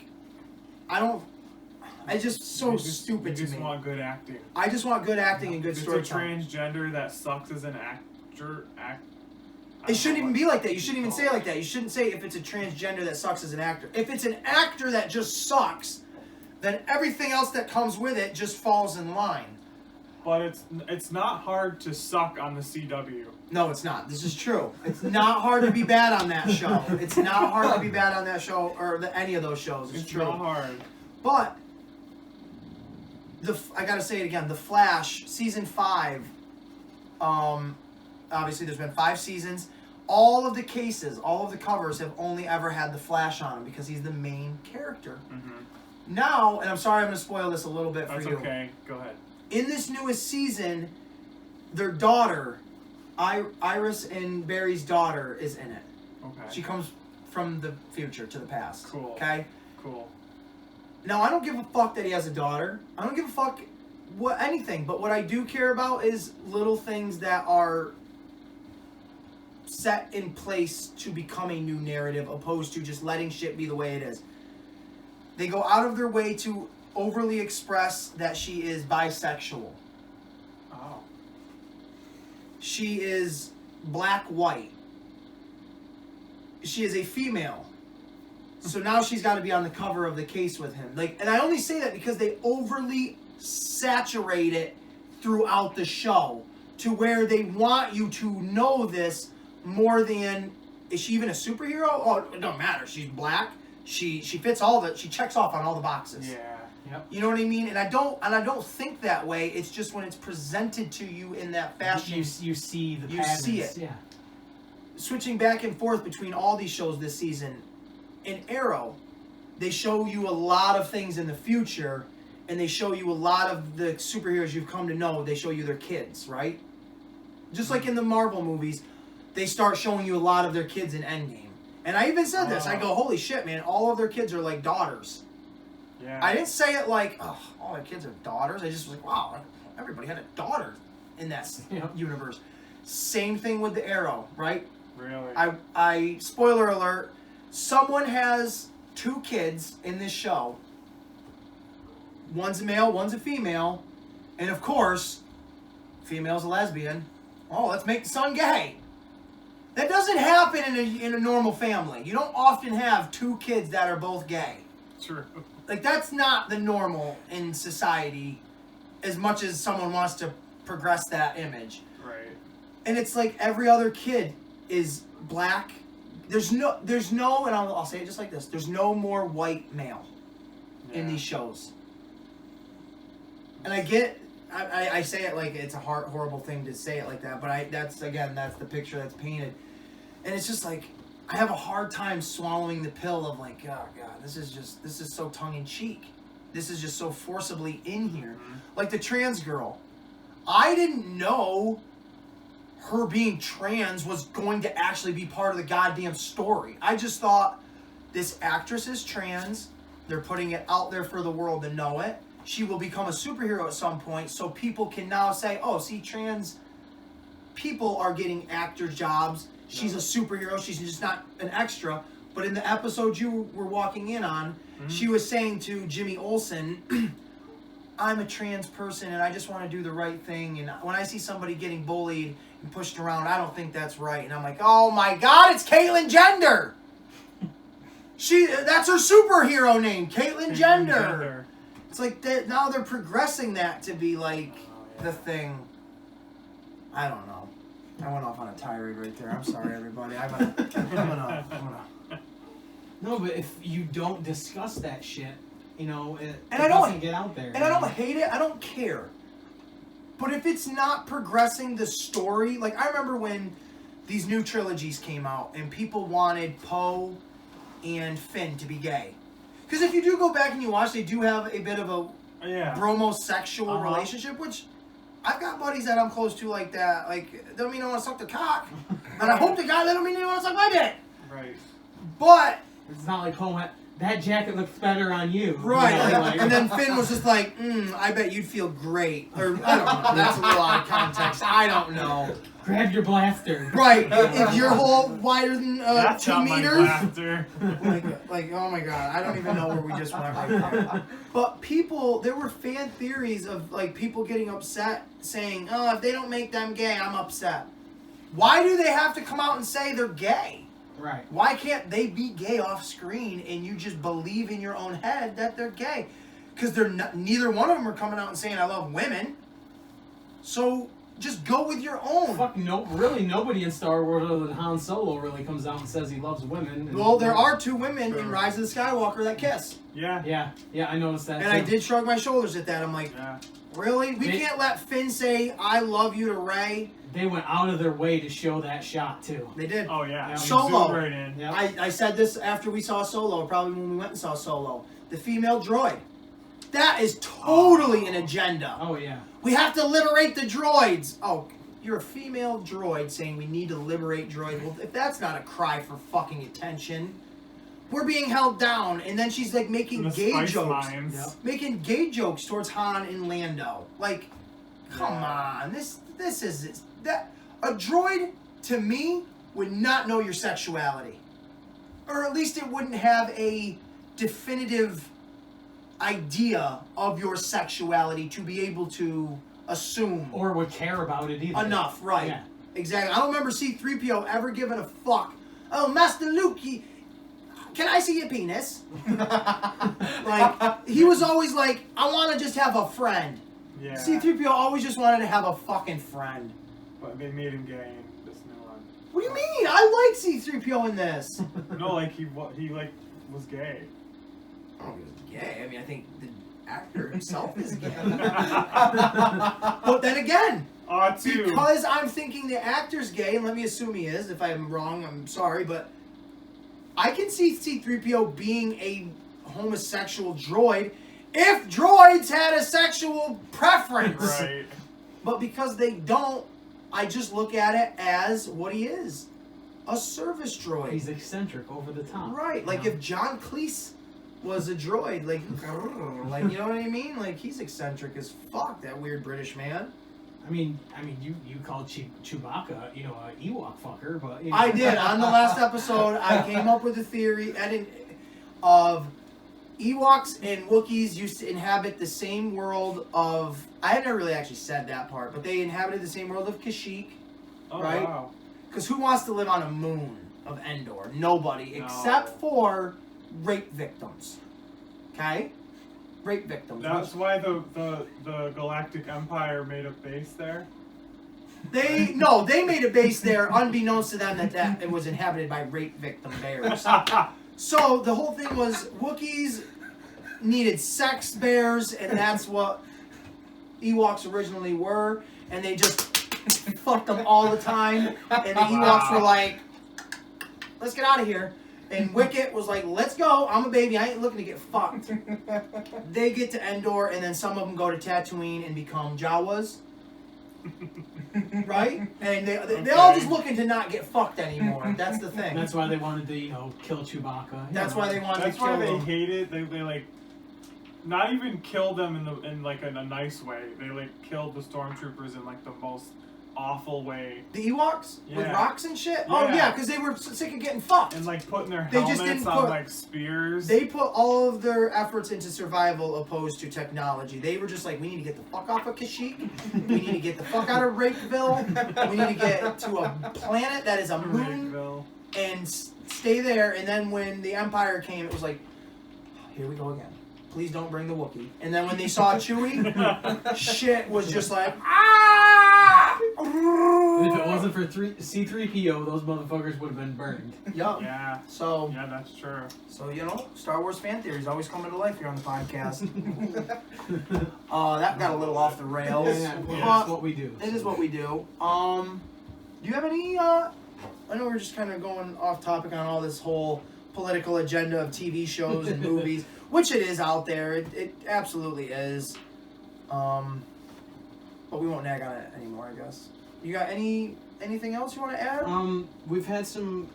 [SPEAKER 1] it's just so stupid to me.
[SPEAKER 4] You just want good acting.
[SPEAKER 1] I just want good acting and good storytelling.
[SPEAKER 4] It's a transgender that sucks as an actor.
[SPEAKER 1] It shouldn't even be like that. You shouldn't even say it like that. You shouldn't say if it's a transgender that sucks as an actor. If it's an actor that just sucks, then everything else that comes with it just falls in line.
[SPEAKER 4] But it's not hard to suck on the CW.
[SPEAKER 1] No, it's not. This is true. It's not hard to be bad on that show. It's not hard to be bad on that show, or any of those shows. It's true.
[SPEAKER 4] Not hard.
[SPEAKER 1] But I gotta say it again. The Flash season 5. Obviously, there's been 5 seasons. All of the cases, all of the covers have only ever had the Flash on them because he's the main character.
[SPEAKER 4] Mm-hmm.
[SPEAKER 1] Now, and I'm sorry, I'm gonna spoil this a little bit for
[SPEAKER 4] That's
[SPEAKER 1] you.
[SPEAKER 4] okay. Go ahead.
[SPEAKER 1] In this newest season, their daughter, Iris and Barry's daughter, is in it.
[SPEAKER 4] Okay.
[SPEAKER 1] She comes from the future to the past.
[SPEAKER 4] Cool.
[SPEAKER 1] Okay?
[SPEAKER 4] Cool.
[SPEAKER 1] Now, I don't give a fuck that he has a daughter. I don't give a fuck anything. But what I do care about is little things that are set in place to become a new narrative, opposed to just letting shit be the way it is. They go out of their way to overly express that she is bisexual.
[SPEAKER 4] Oh.
[SPEAKER 1] She is black-white. She is a female. So now she's got to be on the cover of the case with him. And I only say that because they overly saturate it throughout the show to where they want you to know this more than, is she even a superhero? Oh, it don't matter. She's black. She fits she checks off on all the boxes.
[SPEAKER 4] Yeah. Yep.
[SPEAKER 1] You know what I mean? And I don't think that way. It's just when it's presented to you in that fashion.
[SPEAKER 2] You see the
[SPEAKER 1] you
[SPEAKER 2] patterns.
[SPEAKER 1] see it.
[SPEAKER 2] Yeah.
[SPEAKER 1] Switching back and forth between all these shows this season, in Arrow, they show you a lot of things in the future, and they show you a lot of the superheroes you've come to know. They show you their kids, right? Just like in the Marvel movies, they start showing you a lot of their kids in Endgame. And I even said this. I go, holy shit, man, all of their kids are like daughters.
[SPEAKER 4] Yeah.
[SPEAKER 1] I didn't say it like, oh, all their kids are daughters. I just was like, wow, everybody had a daughter in that universe. Same thing with the Arrow, right?
[SPEAKER 4] Really?
[SPEAKER 1] I spoiler alert, someone has 2 kids in this show. One's a male, one's a female. And of course, female's a lesbian. Oh, let's make the son gay. That doesn't happen in a normal family. You don't often have 2 kids that are both gay.
[SPEAKER 4] True.
[SPEAKER 1] Like, that's not the normal in society, as much as someone wants to progress that image.
[SPEAKER 4] Right.
[SPEAKER 1] And it's like every other kid is black. There's no, and I'll say it just like this. There's no more white male in these shows. And I get, I say it like it's a horrible thing to say it like that, but that's the picture that's painted. And it's just like, I have a hard time swallowing the pill of like, oh God, this is so tongue-in-cheek. This is just so forcibly in here. Mm-hmm. Like the trans girl. I didn't know her being trans was going to actually be part of the goddamn story. I just thought, this actress is trans. They're putting it out there for the world to know it. She will become a superhero at some point, so people can now say, oh, see, trans people are getting actor jobs. She's a superhero. She's just not an extra. But in the episode you were walking in on, she was saying to Jimmy Olsen, I'm a trans person and I just want to do the right thing. And when I see somebody getting bullied and pushed around, I don't think that's right. And I'm like, oh my God, it's Caitlyn Jenner. That's her superhero name, Caitlyn Jenner. It's like now they're progressing that to be like the thing. I don't know. I went off on a tirade right there. I'm sorry, everybody. I'm gonna.
[SPEAKER 2] No, but if you don't discuss that shit, it
[SPEAKER 1] I don't
[SPEAKER 2] doesn't get out there.
[SPEAKER 1] And I don't hate it. I don't care. But if it's not progressing the story, like I remember when these new trilogies came out, and people wanted Poe and Finn to be gay. Because if you do go back and you watch, they do have a bit of a bromosexual relationship, which I've got buddies that I'm close to like that. Like, don't mean I want to suck the cock, and I hope the guy don't mean they want to suck my dick.
[SPEAKER 4] Right.
[SPEAKER 1] But
[SPEAKER 2] it's not like Poe had, that jacket looks better on you.
[SPEAKER 1] Right,
[SPEAKER 2] You know, like,
[SPEAKER 1] and then Finn was just like, I bet you'd feel great. Or, I don't know, that's a little out of context. I don't know.
[SPEAKER 2] grab your blaster.
[SPEAKER 1] Right, if your hole wider than
[SPEAKER 4] That's
[SPEAKER 1] 2
[SPEAKER 4] not my
[SPEAKER 1] meters.
[SPEAKER 4] blaster.
[SPEAKER 1] like, oh my god, I don't even know where we just went right there. But there were fan theories of, like, people getting upset saying, oh, if they don't make them gay, I'm upset. Why do they have to come out and say they're gay?
[SPEAKER 2] Right.
[SPEAKER 1] Why can't they be gay off screen and you just believe in your own head that they're gay? Because neither one of them are coming out and saying I love women. So just go with your own.
[SPEAKER 2] Fuck no! Really, nobody in Star Wars other than Han Solo really comes out and says he loves women.
[SPEAKER 1] Well, there are 2 women in Rise of the Skywalker that kiss.
[SPEAKER 4] Yeah.
[SPEAKER 2] Yeah, I noticed that.
[SPEAKER 1] And I did shrug my shoulders at that. I'm like, really? We can't let Finn say I love you to Rey.
[SPEAKER 2] They went out of their way to show that shot too.
[SPEAKER 1] They did.
[SPEAKER 4] Oh yeah.
[SPEAKER 1] Solo.
[SPEAKER 4] Right in.
[SPEAKER 2] Yep.
[SPEAKER 1] I said this after we saw Solo, probably when we went and saw Solo. The female droid. That is totally an agenda.
[SPEAKER 2] Oh yeah.
[SPEAKER 1] We have to liberate the droids. Oh, you're a female droid saying we need to liberate droids. Well, if that's not a cry for fucking attention, we're being held down. And then she's like making gay jokes.
[SPEAKER 2] Yep.
[SPEAKER 1] Making gay jokes towards Han and Lando. Like, come on. This is that a droid to me would not know your sexuality. Or at least it wouldn't have a definitive idea of your sexuality to be able to assume.
[SPEAKER 2] Or would care about it either.
[SPEAKER 1] Enough, right.
[SPEAKER 2] Yeah.
[SPEAKER 1] Exactly. I don't remember C-3PO ever giving a fuck. Oh, Master Luke, can I see your penis? Like, he was always like, I want to just have a friend.
[SPEAKER 4] Yeah.
[SPEAKER 1] C-3PO always just wanted to have a fucking friend.
[SPEAKER 4] But they made him gay in this new one.
[SPEAKER 1] What do you mean? I like C-3PO in this.
[SPEAKER 4] No, like he was gay.
[SPEAKER 1] Oh, he was gay. I mean, I think the actor himself is gay. But then again,
[SPEAKER 4] Too.
[SPEAKER 1] because I'm thinking the actor's gay, and let me assume he is. If I'm wrong, I'm sorry, but I can see C-3PO being a homosexual droid if droids had a sexual preference.
[SPEAKER 4] Right.
[SPEAKER 1] But because they don't, I just look at it as what he is. A service droid.
[SPEAKER 2] He's eccentric, over the top.
[SPEAKER 1] Right. Like if John Cleese was a droid, like you know what I mean? Like he's eccentric as fuck, that weird British man.
[SPEAKER 2] I mean, you called Chewbacca, a Ewok fucker, but you know.
[SPEAKER 1] I did. On the last episode, I came up with a theory of Ewoks and Wookiees used to inhabit the same world of... I had never really actually said that part, but they inhabited the same world of Kashyyyk, right?
[SPEAKER 4] Wow.
[SPEAKER 1] Because who wants to live on a moon of Endor? Nobody, except for rape victims. Okay? Rape victims.
[SPEAKER 4] That's why the Galactic Empire made a base there?
[SPEAKER 1] They made a base there unbeknownst to them that it was inhabited by rape victim bears. So the whole thing was Wookiees needed sex bears, and that's what Ewoks originally were, and they just fucked them all the time, and the Ewoks were like, let's get out of here. And Wicket was like, let's go, I'm a baby, I ain't looking to get fucked. They get to Endor, and then some of them go to Tatooine and become Jawas. Right? And they're all just looking to not get fucked anymore. That's the thing.
[SPEAKER 2] That's why they wanted to, kill Chewbacca.
[SPEAKER 1] That's why they wanted to kill
[SPEAKER 4] That's why they
[SPEAKER 1] him.
[SPEAKER 4] hated. They like not even killed them in a nice way. They like killed the stormtroopers in like the most awful way.
[SPEAKER 1] The Ewoks? With
[SPEAKER 4] Yeah.
[SPEAKER 1] rocks and shit?
[SPEAKER 4] Yeah.
[SPEAKER 1] Oh yeah, because they were sick of getting fucked.
[SPEAKER 4] And like putting their
[SPEAKER 1] They just
[SPEAKER 4] helmets
[SPEAKER 1] didn't
[SPEAKER 4] on
[SPEAKER 1] put-
[SPEAKER 4] like spears.
[SPEAKER 1] They put all of their efforts into survival opposed to technology. They were just like, we need to get the fuck off of Kashyyyk. We need to get the fuck out of Rakeville. We need to get to a planet that is a moon
[SPEAKER 4] Rakeville.
[SPEAKER 1] and stay there. And then when the Empire came, it was like, here we go again. Please don't bring the Wookiee. And then when they saw Chewie, shit was just like, ah!
[SPEAKER 2] And if it wasn't for C-3PO, those motherfuckers would have been burned.
[SPEAKER 1] Yup.
[SPEAKER 4] Yeah.
[SPEAKER 1] So,
[SPEAKER 4] Yeah, that's true.
[SPEAKER 1] Star Wars fan theories always coming to life here on the podcast. That got a little off the rails.
[SPEAKER 2] Yeah,
[SPEAKER 1] But
[SPEAKER 2] that's what we do.
[SPEAKER 1] it is what we do. Do you have any I know we're just kind of going off topic on all this whole political agenda of TV shows and movies, which it is out there. It absolutely is. But we won't nag on it anymore, I guess. You got anything else you want to add?
[SPEAKER 2] We've had some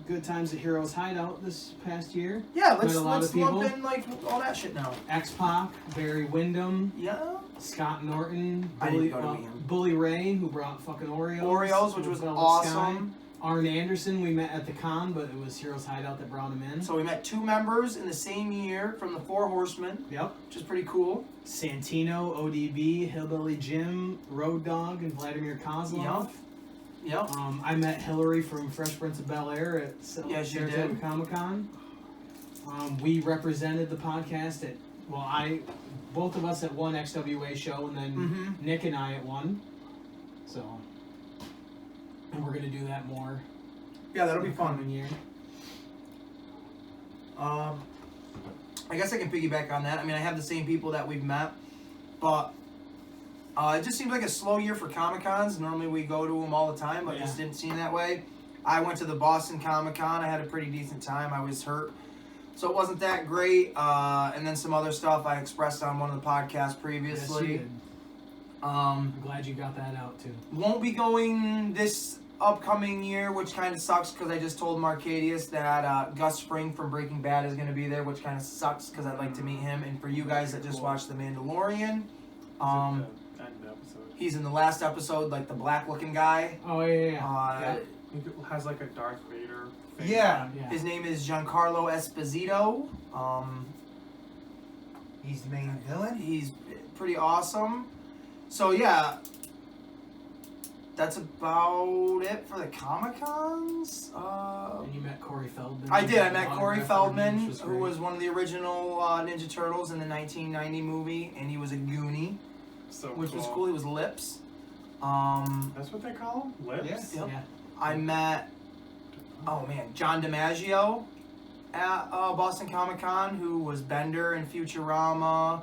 [SPEAKER 2] good times at Heroes Hideout this past year.
[SPEAKER 1] Yeah, let's
[SPEAKER 2] Met a lot of
[SPEAKER 1] lump
[SPEAKER 2] people.
[SPEAKER 1] in like all that shit now.
[SPEAKER 2] X-Pac, Barry Windham,
[SPEAKER 1] Yeah.
[SPEAKER 2] Scott Norton,
[SPEAKER 1] I didn't go to meet him.
[SPEAKER 2] Bully Ray, who brought fucking Oreos,
[SPEAKER 1] Which was
[SPEAKER 2] Velvet
[SPEAKER 1] awesome.
[SPEAKER 2] Sky. Arn Anderson, we met at the con, but it was Heroes Hideout that brought him in.
[SPEAKER 1] So we met 2 members in the same year from the 4 Horsemen,
[SPEAKER 2] Yep.
[SPEAKER 1] which is pretty cool.
[SPEAKER 2] Santino, ODB, Hillbilly Jim, Road Dog, and Vladimir Kozlov.
[SPEAKER 1] Yep.
[SPEAKER 2] I met Hillary from Fresh Prince of Bel-Air at
[SPEAKER 1] Yes, you
[SPEAKER 2] Saratoga
[SPEAKER 1] did.
[SPEAKER 2] Comic-Con. We represented the podcast at, both of us at one XWA show, and then
[SPEAKER 1] Mm-hmm.
[SPEAKER 2] Nick and I at one. So, and we're going to do that more.
[SPEAKER 1] Yeah, that'll be
[SPEAKER 2] in the
[SPEAKER 1] fun.
[SPEAKER 2] coming year.
[SPEAKER 1] I guess I can piggyback on that. I mean, I have the same people that we've met, but it just seems like a slow year for Comic-Cons. Normally we go to them all the time, but it just didn't seem that way. I went to the Boston Comic-Con. I had a pretty decent time. I was hurt, so it wasn't that great. And then some other stuff I expressed on one of the podcasts previously.
[SPEAKER 2] Yes, you did. I'm glad you got that out, too.
[SPEAKER 1] Won't be going this upcoming year, which kind of sucks because I just told Marcadius that Gus Spring from Breaking Bad is going to be there, which kind of sucks because I'd like to meet him. And for you guys that just watched The Mandalorian,
[SPEAKER 4] End episode.
[SPEAKER 1] he's in the last episode, like the black-looking guy.
[SPEAKER 2] Oh, yeah.
[SPEAKER 4] He has like a Darth Vader thing.
[SPEAKER 3] Yeah.
[SPEAKER 1] His name is Giancarlo Esposito.
[SPEAKER 3] He's the main villain.
[SPEAKER 1] He's pretty awesome. So yeah, that's about it for the Comic-Cons.
[SPEAKER 2] And you met Corey Feldman.
[SPEAKER 1] I did. I met
[SPEAKER 2] Autograph
[SPEAKER 1] Corey
[SPEAKER 2] for me,
[SPEAKER 1] Feldman,
[SPEAKER 2] which
[SPEAKER 1] who
[SPEAKER 2] great.
[SPEAKER 1] was one of the original Ninja Turtles in the 1990 movie, and he was a Goonie,
[SPEAKER 4] So
[SPEAKER 1] which was cool. He was Lips.
[SPEAKER 4] That's what they call him? Lips?
[SPEAKER 1] Yep.
[SPEAKER 2] Yeah.
[SPEAKER 1] I met, John DiMaggio at Boston Comic Con, who was Bender in Futurama.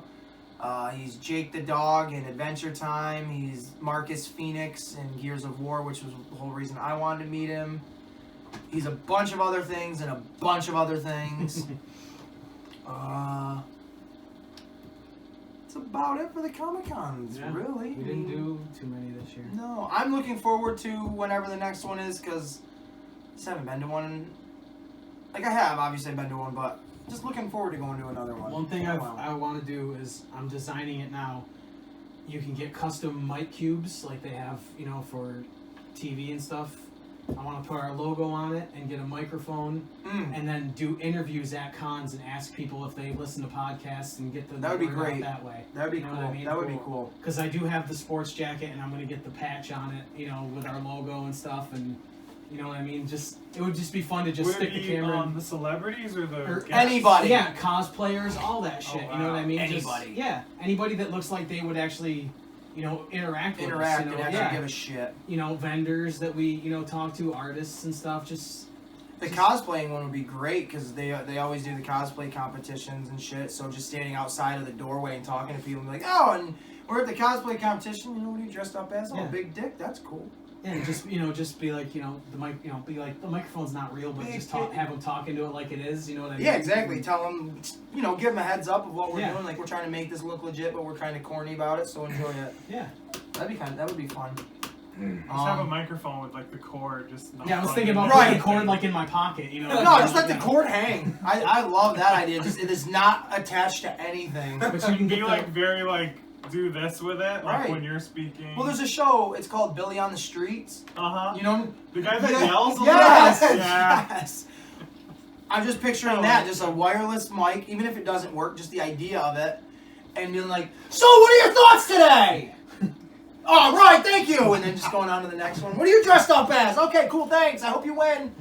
[SPEAKER 1] He's Jake the Dog in Adventure Time. He's Marcus Phoenix in Gears of War, which was the whole reason I wanted to meet him. He's a bunch of other things and a bunch of other things. That's about it for the Comic-Cons,
[SPEAKER 2] Yeah,
[SPEAKER 1] really.
[SPEAKER 2] We didn't do too many this year.
[SPEAKER 1] No, I'm looking forward to whenever the next one is, because I just haven't been to one. Like, I have, obviously, been to one, but just looking forward to going to another one.
[SPEAKER 2] One thing
[SPEAKER 1] Wow.
[SPEAKER 2] I want to do is I'm designing it now. You can get custom mic cubes like they have, for TV and stuff. I want to put our logo on it and get a microphone and then do interviews at cons and ask people if they listen to podcasts and get the
[SPEAKER 1] That would be
[SPEAKER 2] word out
[SPEAKER 1] great.
[SPEAKER 2] that way.
[SPEAKER 1] That would be
[SPEAKER 2] You know
[SPEAKER 1] cool.
[SPEAKER 2] what I mean?
[SPEAKER 1] That would be cool.
[SPEAKER 2] Because I do have the sports jacket and I'm going to get the patch on it, with our logo and stuff, and you know what I mean? It would just be fun to just
[SPEAKER 4] Would
[SPEAKER 2] stick
[SPEAKER 4] it
[SPEAKER 2] the
[SPEAKER 4] be
[SPEAKER 2] camera in.
[SPEAKER 4] the celebrities or the
[SPEAKER 2] Or
[SPEAKER 4] guests?
[SPEAKER 1] Anybody.
[SPEAKER 2] Yeah, cosplayers, all that shit.
[SPEAKER 4] Oh,
[SPEAKER 2] You know what I
[SPEAKER 4] wow.
[SPEAKER 2] mean?
[SPEAKER 1] Anybody.
[SPEAKER 2] Anybody that looks like they would actually, interact with us.
[SPEAKER 1] And actually give a shit.
[SPEAKER 2] Vendors that we, talk to, artists and stuff.
[SPEAKER 1] The cosplaying one would be great because they always do the cosplay competitions and shit. So just standing outside of the doorway and talking to people and be like, oh, and we're at the cosplay competition. What are you dressed up as? Oh,
[SPEAKER 2] Yeah.
[SPEAKER 1] big dick. That's cool.
[SPEAKER 2] and just be like, the mic, be like, the microphone's not real, but just have them talk into it like it is. You know what I mean?
[SPEAKER 1] Yeah, exactly. Tell them, give them a heads up of what we're
[SPEAKER 2] Yeah.
[SPEAKER 1] doing. Like, we're trying to make this look legit, but we're kind of corny about it. So enjoy it.
[SPEAKER 2] Yeah.
[SPEAKER 1] That would be fun.
[SPEAKER 4] Just have a microphone with like the cord just. Not
[SPEAKER 2] Yeah, I was
[SPEAKER 4] plugged
[SPEAKER 2] thinking
[SPEAKER 4] in.
[SPEAKER 2] about
[SPEAKER 1] Right.
[SPEAKER 2] putting the cord like in my pocket.
[SPEAKER 1] No, just let the cord hang. I love that idea. Just it is not attached to anything.
[SPEAKER 2] But you can
[SPEAKER 4] Be
[SPEAKER 2] get
[SPEAKER 4] like very do this with it, like
[SPEAKER 1] Right.
[SPEAKER 4] when you're speaking.
[SPEAKER 1] Well, there's a show. It's called Billy on the Streets.
[SPEAKER 4] You
[SPEAKER 1] know,
[SPEAKER 4] the guy that
[SPEAKER 1] Yeah.
[SPEAKER 4] yells a
[SPEAKER 1] Yes.
[SPEAKER 4] lot. Yeah.
[SPEAKER 1] Yes. I'm just picturing that, just a wireless mic, even if it doesn't work, just the idea of it, and being like, "So, what are your thoughts today?" "All right, thank you," and then just going on to the next one. "What are you dressed up as?" "Okay, cool, thanks. I hope you win."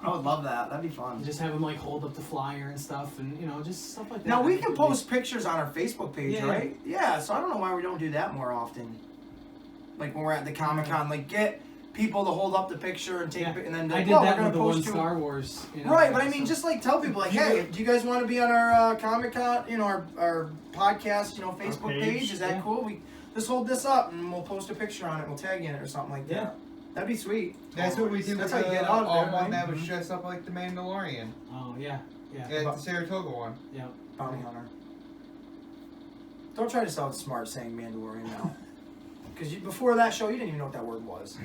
[SPEAKER 1] I would love that. That'd be fun.
[SPEAKER 2] Just have them like hold up the flyer and stuff, and just stuff like that.
[SPEAKER 1] Now we
[SPEAKER 2] I think
[SPEAKER 1] can
[SPEAKER 2] would be-
[SPEAKER 1] post pictures on our Facebook page,
[SPEAKER 2] Yeah.
[SPEAKER 1] right? Yeah. So I don't know why we don't do that more often. Like when we're at the Comic-Con, like get people to hold up the picture and take,
[SPEAKER 2] Yeah.
[SPEAKER 1] and then
[SPEAKER 2] I
[SPEAKER 1] like,
[SPEAKER 2] did
[SPEAKER 1] we're
[SPEAKER 2] that
[SPEAKER 1] gonna
[SPEAKER 2] with the one
[SPEAKER 1] post you.
[SPEAKER 2] Star Wars.
[SPEAKER 1] Right, but I mean,
[SPEAKER 2] episode.
[SPEAKER 1] just like tell people, like, hey, do you guys want to be on our Comic-Con, our podcast, Facebook
[SPEAKER 4] page?
[SPEAKER 1] page? Is that
[SPEAKER 2] Yeah.
[SPEAKER 1] cool? We just hold this up and we'll post a picture on it. We'll tag you in it or something like that. That'd be sweet.
[SPEAKER 3] That's what we did
[SPEAKER 1] That's
[SPEAKER 3] with
[SPEAKER 1] how you
[SPEAKER 3] the
[SPEAKER 1] get out of there,
[SPEAKER 3] one
[SPEAKER 1] right?
[SPEAKER 3] that was dressed up like the Mandalorian.
[SPEAKER 2] Oh yeah, yeah.
[SPEAKER 3] Yeah, the Saratoga one.
[SPEAKER 2] Yep.
[SPEAKER 1] Bounty Hunter. Don't try to sound smart saying Mandalorian now. Because before that show, you didn't even know what that word was.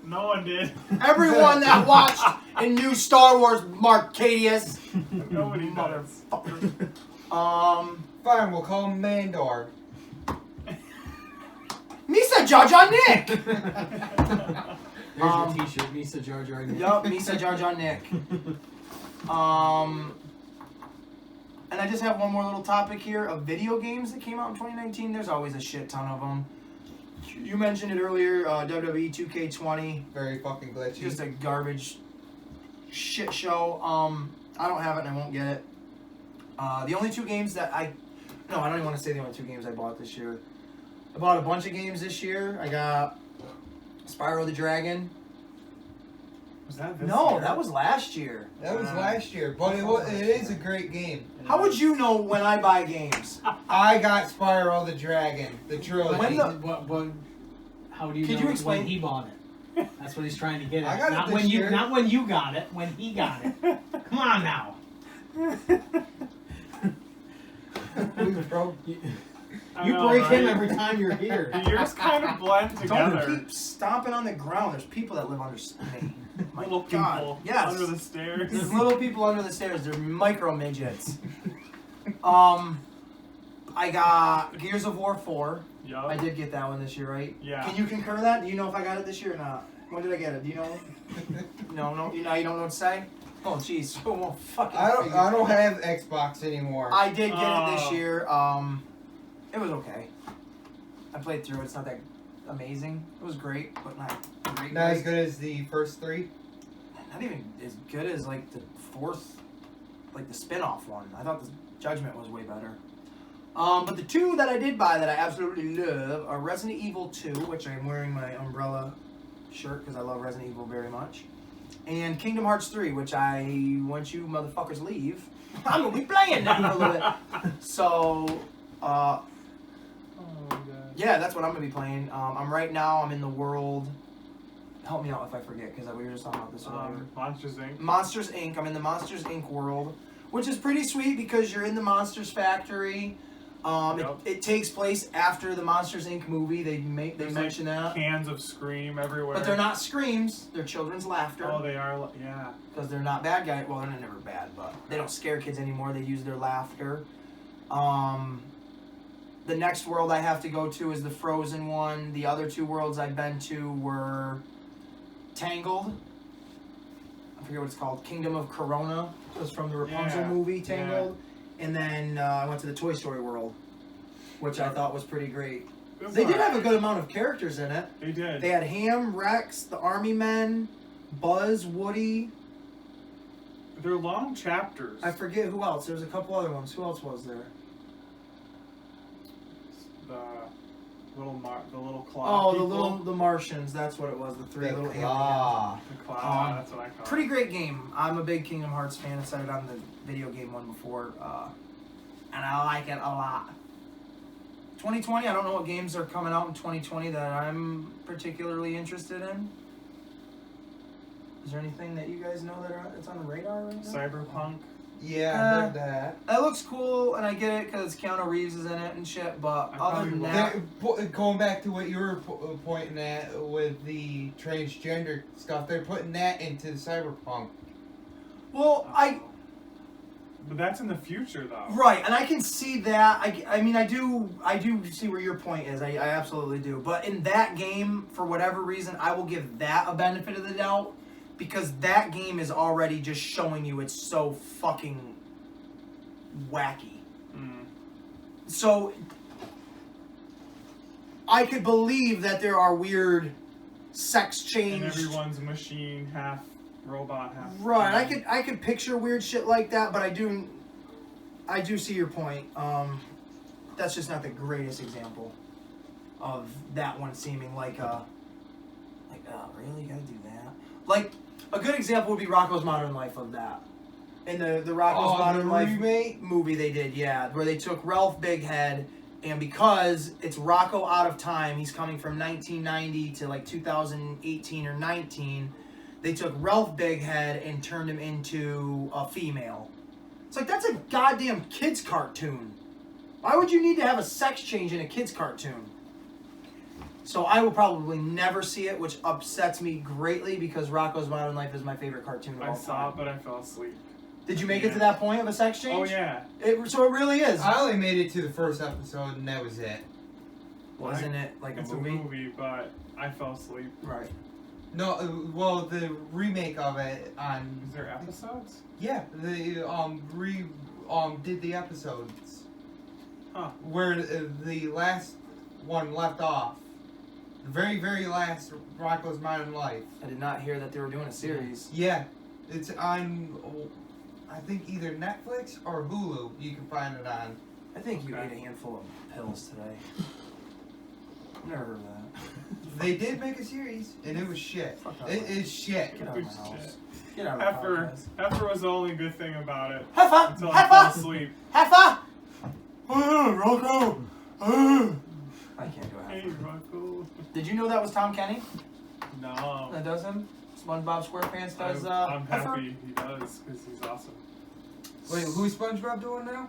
[SPEAKER 4] No one did.
[SPEAKER 1] Everyone that watched and knew Star Wars, Marcadius.
[SPEAKER 4] Nobody does.
[SPEAKER 1] Motherfucker.
[SPEAKER 3] Fine, we'll call him Mandor.
[SPEAKER 1] Misa Jar Jar Nick.
[SPEAKER 2] There's your T-shirt, Misa Jar Jar.
[SPEAKER 1] Yup, Misa Jar Jar Nick. And I just have one more little topic here of video games that came out in 2019. There's always a shit ton of them. You mentioned it earlier, WWE 2K20.
[SPEAKER 3] Very fucking glitchy.
[SPEAKER 1] Just a garbage shit show. I don't have it and I won't get it. The only two games that I don't even want to say the only two games I bought this year. I bought a bunch of games this year. I got Spyro the Dragon.
[SPEAKER 4] Was that this
[SPEAKER 1] No,
[SPEAKER 4] year?
[SPEAKER 1] that was last year.
[SPEAKER 3] That was last year, but it is a great game.
[SPEAKER 1] How would you know when I buy games?
[SPEAKER 3] I got Spyro the Dragon, the trilogy.
[SPEAKER 1] When the-
[SPEAKER 2] How do you
[SPEAKER 1] Could
[SPEAKER 2] know
[SPEAKER 1] you explain-
[SPEAKER 2] when he bought it? That's what he's trying to get at.
[SPEAKER 3] I got it
[SPEAKER 2] not
[SPEAKER 3] this
[SPEAKER 2] when
[SPEAKER 3] year.
[SPEAKER 2] Not when you got it. When he got it. Come on now.
[SPEAKER 3] We broke.
[SPEAKER 4] I
[SPEAKER 2] You
[SPEAKER 4] know,
[SPEAKER 2] break him
[SPEAKER 4] right?
[SPEAKER 2] every time you're here.
[SPEAKER 4] Yours kind of blend together.
[SPEAKER 1] Don't keep stomping on the ground. There's people that live under me. My
[SPEAKER 4] Little
[SPEAKER 1] God.
[SPEAKER 4] people
[SPEAKER 1] Yes.
[SPEAKER 4] under the stairs.
[SPEAKER 1] There's little people under the stairs. They're micro midgets. I got Gears of War 4.
[SPEAKER 4] Yup.
[SPEAKER 1] I did get that one this year, right?
[SPEAKER 4] Yeah.
[SPEAKER 1] Can you concur that? Do you know if I got it this year or not? When did I get it? Do you know? No. You don't know what to say? Oh, jeez. Oh, fucking.
[SPEAKER 3] I
[SPEAKER 1] figure.
[SPEAKER 3] don't have Xbox anymore.
[SPEAKER 1] I did get it this
[SPEAKER 4] Oh.
[SPEAKER 1] year. It was okay. I played through it. It's not that amazing. It was great, but not great.
[SPEAKER 3] Not as good as the first three.
[SPEAKER 1] Not even as good as like the fourth, like the spin-off one. I thought the Judgment was way better. But the two that I did buy that I absolutely love are Resident Evil 2, which I'm wearing my Umbrella shirt because I love Resident Evil very much, and Kingdom Hearts 3, which once you motherfuckers leave, I'm gonna be playing that for a little bit. So,
[SPEAKER 4] Oh my god.
[SPEAKER 1] yeah, that's what I'm gonna be playing. I'm in the world. Help me out if I forget, because we were just talking about this earlier.
[SPEAKER 4] Monsters Inc.
[SPEAKER 1] Monsters Inc. I'm in the Monsters Inc. world, which is pretty sweet because you're in the Monsters Factory.
[SPEAKER 4] Yep.
[SPEAKER 1] It takes place after the Monsters Inc. movie. They
[SPEAKER 4] There's,
[SPEAKER 1] mention that,
[SPEAKER 4] Cans of Scream everywhere.
[SPEAKER 1] but they're not screams. They're children's laughter.
[SPEAKER 4] Oh, they are. Yeah.
[SPEAKER 1] Because they're not bad guys. Well, they're never bad, but they don't scare kids anymore. They use their laughter. The next world I have to go to is the Frozen one. The other two worlds I've been to were Tangled. I forget what it's called. Kingdom of Corona. It was from the Rapunzel
[SPEAKER 4] Yeah,
[SPEAKER 1] movie, Tangled. And then I went to the Toy Story world, which I thought was pretty great.
[SPEAKER 4] It was
[SPEAKER 1] They did
[SPEAKER 4] alright.
[SPEAKER 1] have a good amount of characters in it.
[SPEAKER 4] They did.
[SPEAKER 1] They had Ham, Rex, the Army Men, Buzz, Woody.
[SPEAKER 4] They're long chapters.
[SPEAKER 1] I forget who else. There was a couple other ones. Who else was there?
[SPEAKER 4] The little claw.
[SPEAKER 1] Oh,
[SPEAKER 4] people.
[SPEAKER 1] the Martians. That's what it was. The three little aliens.
[SPEAKER 4] The claw. That's what I call
[SPEAKER 1] Pretty
[SPEAKER 4] it.
[SPEAKER 1] great game. I'm a big Kingdom Hearts fan. I said it on the video game one before, and I like it a lot. 2020. I don't know what games are coming out in 2020 that I'm particularly interested in. Is there anything that you guys know that's on the radar right now?
[SPEAKER 4] Cyberpunk.
[SPEAKER 3] Yeah, I heard that.
[SPEAKER 1] That looks cool, and I get it because Keanu Reeves is in it and shit. But
[SPEAKER 4] I
[SPEAKER 1] other than that,
[SPEAKER 3] Going back to what you were pointing at with the transgender stuff, they're putting that into the Cyberpunk.
[SPEAKER 1] well,
[SPEAKER 4] But that's in the future, though.
[SPEAKER 1] right, and I can see that. I mean, I do see where your point is. I absolutely do. But in that game, for whatever reason, I will give that a benefit of the doubt because that game is already just showing you it's so fucking wacky.
[SPEAKER 4] Mm.
[SPEAKER 1] So I could believe that there are weird sex change.
[SPEAKER 4] And everyone's machine, half robot, half.
[SPEAKER 1] Right, I could picture weird shit like that, but I do see your point. That's just not the greatest example of that one seeming like oh really, you gotta do that? Like a good example would be Rocko's Modern Life of that. In the Rocko's Modern
[SPEAKER 3] the
[SPEAKER 1] Life
[SPEAKER 3] remake?
[SPEAKER 1] movie they did, yeah, where they took Ralph Big Head And because it's Rocco out of time, he's coming from 1990 to like 2018 or 19, they took Ralph Bighead and turned him into a female. It's like, that's a goddamn kid's cartoon. Why would you need to have a sex change in a kid's cartoon? So I will probably never see it, which upsets me greatly because Rocco's Modern Life is my favorite cartoon of all
[SPEAKER 4] I
[SPEAKER 1] time.
[SPEAKER 4] saw it, but I fell asleep.
[SPEAKER 1] Did you make it to that point of a sex change?
[SPEAKER 4] Oh yeah.
[SPEAKER 1] So it really is.
[SPEAKER 3] I only made it to the first episode, and that was it.
[SPEAKER 1] Wasn't it like
[SPEAKER 4] It's
[SPEAKER 1] a movie?
[SPEAKER 4] a movie, but I fell asleep.
[SPEAKER 1] Right.
[SPEAKER 3] No, well, the remake of it on.
[SPEAKER 4] Is there episodes?
[SPEAKER 3] Yeah, they did the episodes.
[SPEAKER 4] Huh.
[SPEAKER 3] Where the last one left off. The very, very last Rocco's Modern Life.
[SPEAKER 1] I did not hear that they were doing a series.
[SPEAKER 3] Yeah, it's on, I think either Netflix or Hulu. You can find it on.
[SPEAKER 1] I think you
[SPEAKER 4] Okay.
[SPEAKER 1] ate a handful of pills today. I've never heard of that.
[SPEAKER 3] They did make a series, and it was shit.
[SPEAKER 1] Fuck off.
[SPEAKER 3] It is shit.
[SPEAKER 1] Get out of my
[SPEAKER 4] Good
[SPEAKER 1] house.
[SPEAKER 4] shit.
[SPEAKER 1] Get out of my
[SPEAKER 4] Heifer was the only good thing about it.
[SPEAKER 1] Heifer!
[SPEAKER 4] Until I fell
[SPEAKER 1] Heifer!
[SPEAKER 4] asleep.
[SPEAKER 1] Heifer! Rocco! I can't do
[SPEAKER 4] Hey,
[SPEAKER 1] it.
[SPEAKER 4] Rocco.
[SPEAKER 1] Did you know that was Tom Kenny
[SPEAKER 4] No.
[SPEAKER 1] that does him? SpongeBob SquarePants does
[SPEAKER 4] I'm
[SPEAKER 1] Heifer?
[SPEAKER 4] happy he does, because he's awesome.
[SPEAKER 3] Wait, who's SpongeBob doing now?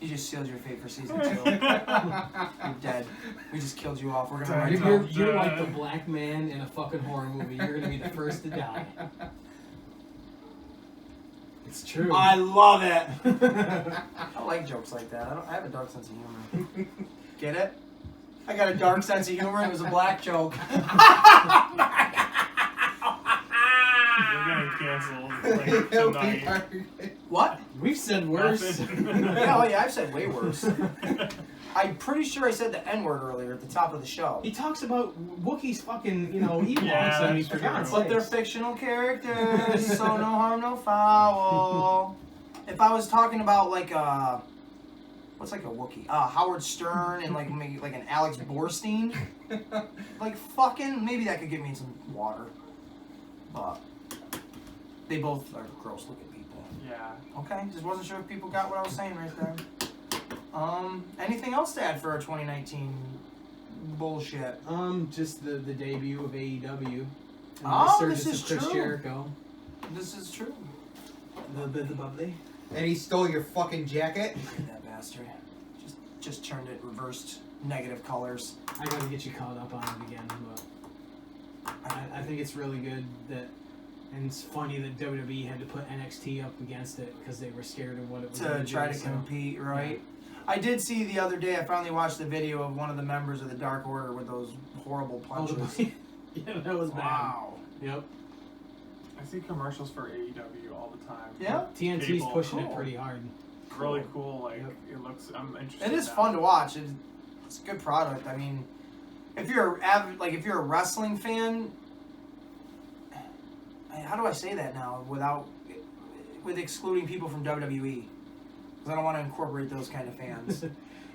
[SPEAKER 1] You just sealed your fate for season 2. You're dead. We just killed you off. We're gonna write
[SPEAKER 2] You're,
[SPEAKER 1] down.
[SPEAKER 2] you're like the black man in a fucking horror movie. You're gonna be the first to die. It's true.
[SPEAKER 1] I love it. I like jokes like that. I have a dark sense of humor. Get it? I got a dark sense of humor. It was a black joke.
[SPEAKER 4] We're getting canceled like tonight.
[SPEAKER 1] What?
[SPEAKER 2] We've said worse.
[SPEAKER 4] Nothing.
[SPEAKER 1] Yeah, oh yeah, I've said way worse. I'm pretty sure I said the N-word earlier at the top of the show.
[SPEAKER 2] He talks about Wookiees fucking, elops,
[SPEAKER 4] Yeah,
[SPEAKER 2] and he
[SPEAKER 4] that's
[SPEAKER 2] forgot.
[SPEAKER 4] true.
[SPEAKER 1] But they're fictional characters, so no harm, no foul. If I was talking about like what's like a Wookiee? Howard Stern and like maybe like an Alex Borstein, like fucking maybe that could get me some water. But they both are gross looking people.
[SPEAKER 4] Yeah.
[SPEAKER 1] Okay, just wasn't sure if people got what I was saying right there. Anything else to add for our 2019 bullshit?
[SPEAKER 2] Just the debut of AEW. And
[SPEAKER 1] Oh,
[SPEAKER 2] the
[SPEAKER 1] this
[SPEAKER 2] resurgence
[SPEAKER 1] is
[SPEAKER 2] of Chris
[SPEAKER 1] true.
[SPEAKER 2] Jericho.
[SPEAKER 1] This is true.
[SPEAKER 2] The bubbly.
[SPEAKER 3] And he stole your fucking jacket?
[SPEAKER 1] That bastard. Just turned it reversed negative colors.
[SPEAKER 2] I gotta get you caught up on it again, but I think it's really good that, and it's funny that WWE had to put NXT up against it because they were scared of what it was
[SPEAKER 1] To
[SPEAKER 2] gonna
[SPEAKER 1] try
[SPEAKER 2] do,
[SPEAKER 1] to
[SPEAKER 2] so.
[SPEAKER 1] compete, right? I did see the other day, I finally watched the video of one of the members of the Dark Order with those horrible
[SPEAKER 2] Oh, the-
[SPEAKER 1] punches.
[SPEAKER 2] yeah, that was bad.
[SPEAKER 1] Wow.
[SPEAKER 2] Yep.
[SPEAKER 4] I see commercials for AEW all the time.
[SPEAKER 1] Yeah?
[SPEAKER 2] TNT's
[SPEAKER 4] Cable.
[SPEAKER 2] pushing
[SPEAKER 1] Cool.
[SPEAKER 2] it pretty hard.
[SPEAKER 4] Really cool. Like
[SPEAKER 2] Yep.
[SPEAKER 4] it looks. I'm interested.
[SPEAKER 1] It is
[SPEAKER 4] now.
[SPEAKER 1] fun to watch. It's a good product. I mean, if you're if you're a wrestling fan, how do I say that now with excluding people from WWE? Because I don't want to incorporate those kind of fans.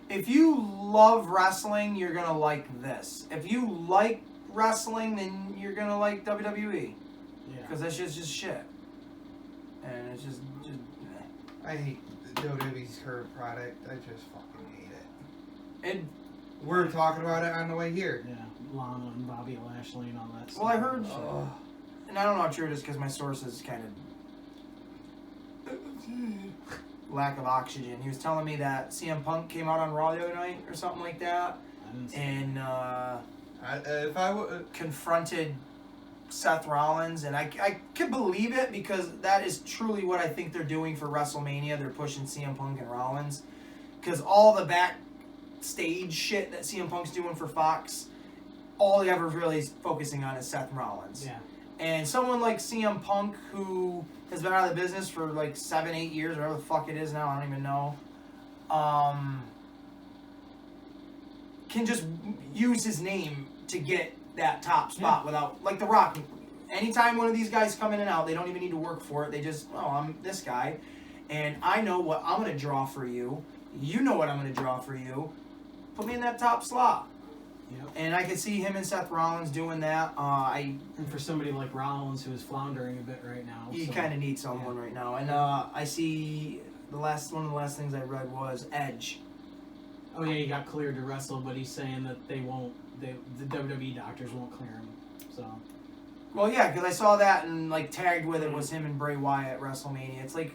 [SPEAKER 1] If you love wrestling, you're gonna like this. If you like wrestling, then you're gonna like WWE.
[SPEAKER 2] Yeah.
[SPEAKER 1] Because that's just shit. And it's just
[SPEAKER 3] I hate WWE's current product. I just fucking hate it.
[SPEAKER 1] it.
[SPEAKER 3] We were talking about it on the way here.
[SPEAKER 2] Yeah. Lana and Bobby Lashley and all that stuff.
[SPEAKER 1] Well, I heard,
[SPEAKER 3] Ugh.
[SPEAKER 1] and I don't know how true it is because my source is kind of lack of oxygen. He was telling me that CM Punk came out on Raw the other night or something like that,
[SPEAKER 2] I didn't see
[SPEAKER 1] and
[SPEAKER 3] If I would,
[SPEAKER 1] confronted Seth Rollins, and I could believe it because that is truly what I think they're doing for WrestleMania. They're pushing CM Punk and Rollins because all the backstage shit that CM Punk's doing for Fox, all he ever really is focusing on is Seth Rollins.
[SPEAKER 2] Yeah.
[SPEAKER 1] And someone like CM Punk, who has been out of the business for like 7-8 years, or whatever the fuck it is now, I don't even know, can just use his name to get that top spot without, like The Rock. Anytime one of these guys come in and out, they don't even need to work for it. They just, I'm this guy, and I know what I'm going to draw for you. You know what I'm going to draw for you. Put me in that top slot.
[SPEAKER 2] Yep.
[SPEAKER 1] And I could see him and Seth Rollins doing that.
[SPEAKER 2] And for somebody like Rollins, who is floundering a bit right now,
[SPEAKER 1] He kind of needs someone right now. And I see one of the last things I read was Edge.
[SPEAKER 2] Oh yeah, he got cleared to wrestle, but he's saying that the WWE doctors won't clear him. So.
[SPEAKER 1] Well, yeah, because I saw that and like tagged with it was him and Bray Wyatt at WrestleMania. It's like,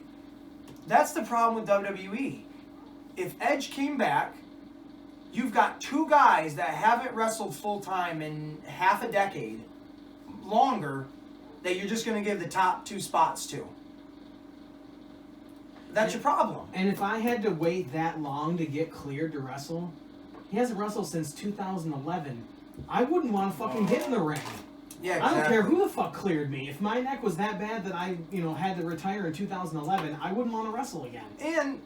[SPEAKER 1] that's the problem with WWE. If Edge came back, you've got two guys that haven't wrestled full time in half a decade, longer, that you're just going to give the top two spots to. That's your problem.
[SPEAKER 2] And if I had to wait that long to get cleared to wrestle, he hasn't wrestled since 2011. I wouldn't want to fucking get in the ring.
[SPEAKER 1] Yeah, exactly.
[SPEAKER 2] I don't care who the fuck cleared me. If my neck was that bad that I, had to retire in 2011, I wouldn't want to wrestle again.
[SPEAKER 1] And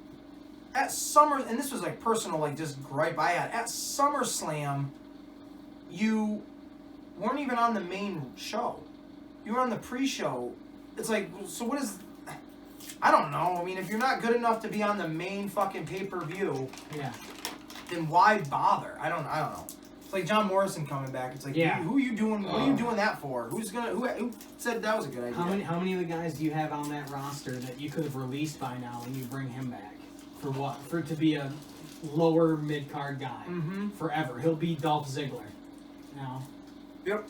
[SPEAKER 1] at Summer, and this was like personal, like just gripe I had. At SummerSlam, you weren't even on the main show. You were on the pre-show. It's like, so what is? I don't know. I mean, if you're not good enough to be on the main fucking pay-per-view,
[SPEAKER 2] yeah,
[SPEAKER 1] then why bother? I don't know. It's like John Morrison coming back. It's like, who are you doing? What are you doing that for? Who said that was a good idea?
[SPEAKER 2] How many of the guys do you have on that roster that you could have released by now and you bring him back? For what? For it to be a lower mid-card guy forever. He'll be Dolph Ziggler.
[SPEAKER 1] Yep.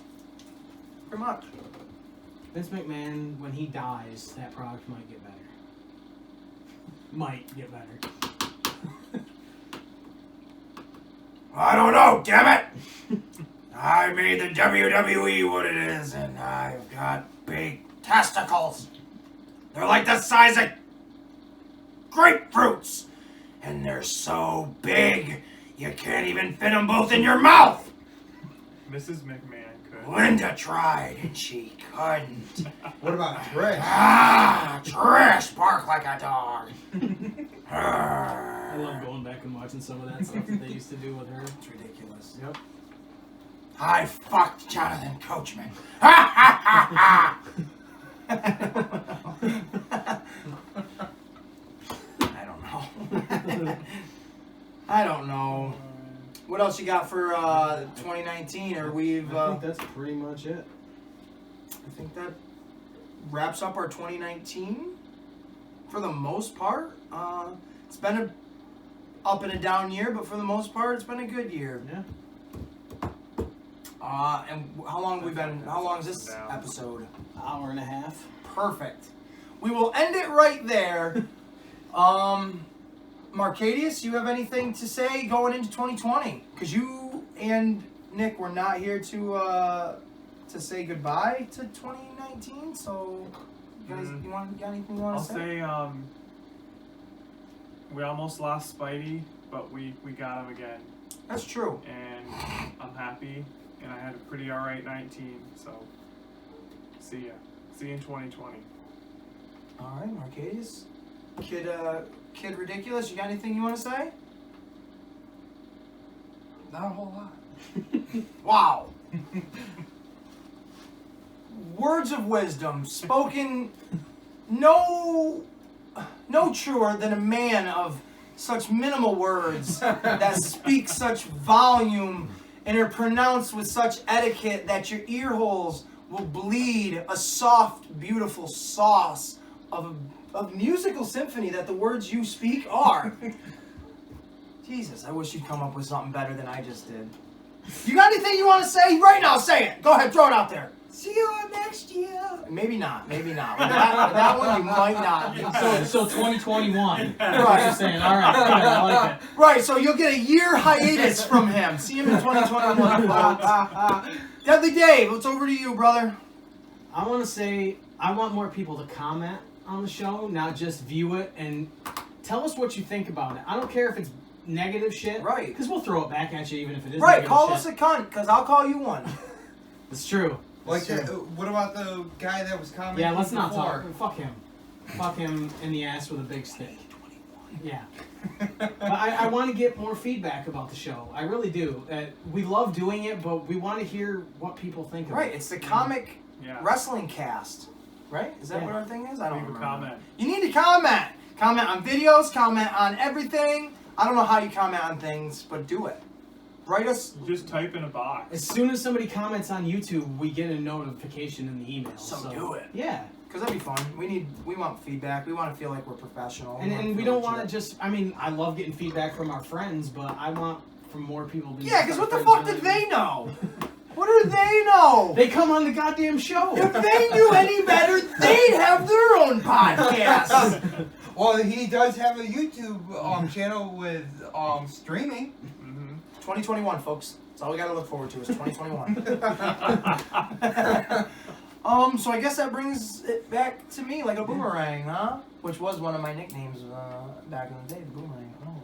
[SPEAKER 1] Pretty much.
[SPEAKER 2] Vince McMahon, when he dies, that product might get better. Might get better.
[SPEAKER 1] I don't know, damn it! I made the WWE what it is, and I've got big testicles. They're like the size of grapefruits, and they're so big you can't even fit them both in your mouth.
[SPEAKER 4] Mrs. McMahon could.
[SPEAKER 1] Linda tried, and she couldn't.
[SPEAKER 3] What about Trish?
[SPEAKER 1] Trish, bark like a dog.
[SPEAKER 2] I love going back and watching some of that stuff that they used to do with her.
[SPEAKER 1] It's ridiculous.
[SPEAKER 2] Yep.
[SPEAKER 1] I fucked Jonathan Coachman. Ha ha ha ha! I don't know. What else you got for 2019? Or we've?
[SPEAKER 2] I think that's pretty much it.
[SPEAKER 1] I think that wraps up our 2019 for the most part. It's been a up and a down year, but for the most part, it's been a good year.
[SPEAKER 2] Yeah.
[SPEAKER 1] And how long have we been? How long is this episode?
[SPEAKER 2] Hour and a half.
[SPEAKER 1] Perfect. We will end it right there. Marcadius, you have anything to say going into 2020? Because you and Nick were not here to say goodbye to 2019. So, you guys, got anything you want to say?
[SPEAKER 4] I'll say we almost lost Spidey, but we got him again.
[SPEAKER 1] That's true.
[SPEAKER 4] And I'm happy, and I had a pretty alright 19. So, see ya. See you in 2020.
[SPEAKER 1] All right, Marcadius. Kid Ridiculous, you got anything you want to say?
[SPEAKER 3] Not a whole lot.
[SPEAKER 1] Wow. Words of wisdom spoken no truer than a man of such minimal words that speak such volume and are pronounced with such etiquette that your ear holes will bleed a soft, beautiful sauce of musical symphony that the words you speak are. Jesus, I wish you'd come up with something better than I just did. You got anything you want to say? Right now, say it. Go ahead, throw it out there. See you next year. Maybe not. With that one, you might not.
[SPEAKER 2] So 2021.
[SPEAKER 1] Right.
[SPEAKER 2] What you're saying. All right. Good, I like it.
[SPEAKER 1] Right, so you'll get a year hiatus from him. See him in 2021, folks. Deadly Dave, it's over to you, brother.
[SPEAKER 2] I want to say, I want more people to comment on the show, not just view it, and tell us what you think about it. I don't care if it's negative shit.
[SPEAKER 1] Right.
[SPEAKER 2] Because we'll throw it back at you even if it is
[SPEAKER 1] Right,
[SPEAKER 2] negative
[SPEAKER 1] call
[SPEAKER 2] shit.
[SPEAKER 1] us a cunt, because I'll call you one.
[SPEAKER 2] It's true.
[SPEAKER 3] Like that, what about the guy that was commenting?
[SPEAKER 2] Yeah, let's not
[SPEAKER 3] before?
[SPEAKER 2] talk. Fuck him. Fuck him in the ass with a big stick. Yeah. But I want to get more feedback about the show. I really do. We love doing it, but we want to hear what people think of it.
[SPEAKER 1] Right, it's the Comic Wrestling Cast. Right? Is that what our thing is? I don't remember.
[SPEAKER 4] Comment.
[SPEAKER 1] You need to comment. Comment on videos, comment on everything. I don't know how you comment on things, but do it. Write us.
[SPEAKER 4] Just type in a box.
[SPEAKER 2] As soon as somebody comments on YouTube, we get a notification in the email.
[SPEAKER 1] So do it.
[SPEAKER 2] Yeah.
[SPEAKER 1] Because that'd be fun. We want feedback. We want to feel like we're professional.
[SPEAKER 2] And we don't want to just, I mean, I love getting feedback from our friends, but I want from more people to
[SPEAKER 1] Yeah, because what the fuck did they know? What do they know?
[SPEAKER 2] They come on the goddamn show.
[SPEAKER 1] If they knew any better, they'd have their own podcast.
[SPEAKER 3] Well, he does have a YouTube channel with streaming.
[SPEAKER 1] 2021, folks. That's all we got to look forward to is 2021. So I guess that brings it back to me like a boomerang, huh? Which was one of my nicknames back in the day, the boomerang. Oh.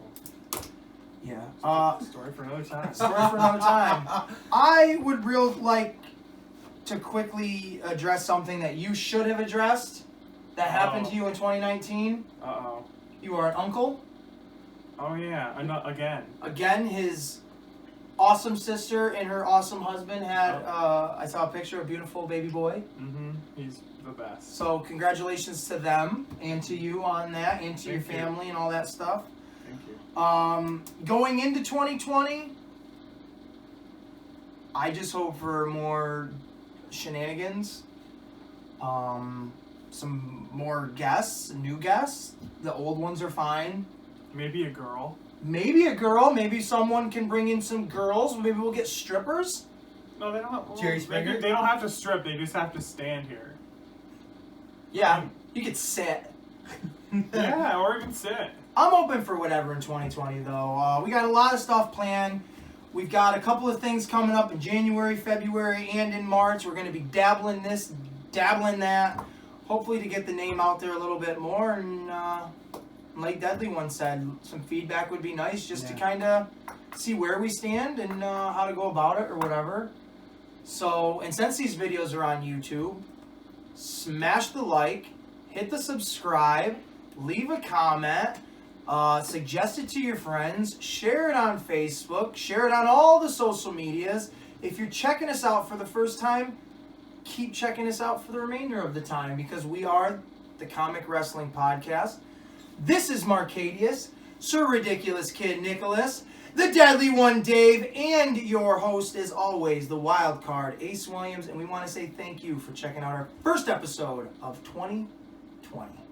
[SPEAKER 1] Yeah.
[SPEAKER 4] Story for another time.
[SPEAKER 1] Story for another time. I would real like to quickly address something that you should have addressed that happened to you in 2019.
[SPEAKER 4] Uh-oh.
[SPEAKER 1] You are an uncle.
[SPEAKER 4] Oh, yeah. Again.
[SPEAKER 1] Again, his awesome sister and her awesome husband had, I saw a picture of a beautiful baby boy.
[SPEAKER 4] Mm-hmm. He's the best.
[SPEAKER 1] So congratulations to them and to you on that and to your
[SPEAKER 4] Thank you.
[SPEAKER 1] family and all that stuff.
[SPEAKER 4] Thank you.
[SPEAKER 1] Going into 2020, I just hope for more shenanigans. Some more guests, new guests. The old ones are fine.
[SPEAKER 4] Maybe a girl.
[SPEAKER 1] Maybe a girl. Maybe someone can bring in some girls. Maybe we'll get strippers.
[SPEAKER 4] No, they don't have...
[SPEAKER 3] Jerry
[SPEAKER 4] they
[SPEAKER 3] Springer?
[SPEAKER 4] don't have to strip. They just have to stand here.
[SPEAKER 1] Yeah, you could sit.
[SPEAKER 4] Yeah, or even sit.
[SPEAKER 1] I'm open for whatever in 2020, though. We got a lot of stuff planned. We've got a couple of things coming up in January, February, and in March. We're going to be dabbling this, dabbling that. Hopefully to get the name out there a little bit more. And like Deadly once said, some feedback would be nice just to kind of see where we stand and how to go about it or whatever. So, and since these videos are on YouTube, smash the like, hit the subscribe, leave a comment, suggest it to your friends, share it on Facebook, share it on all the social medias. If you're checking us out for the first time, keep checking us out for the remainder of the time because we are the Comic Wrestling Podcast. This is Marcadius, Sir Ridiculous Kid Nicholas, the Deadly One Dave, and your host as always, the wild card Ace Williams, and we want to say thank you for checking out our first episode of 2020.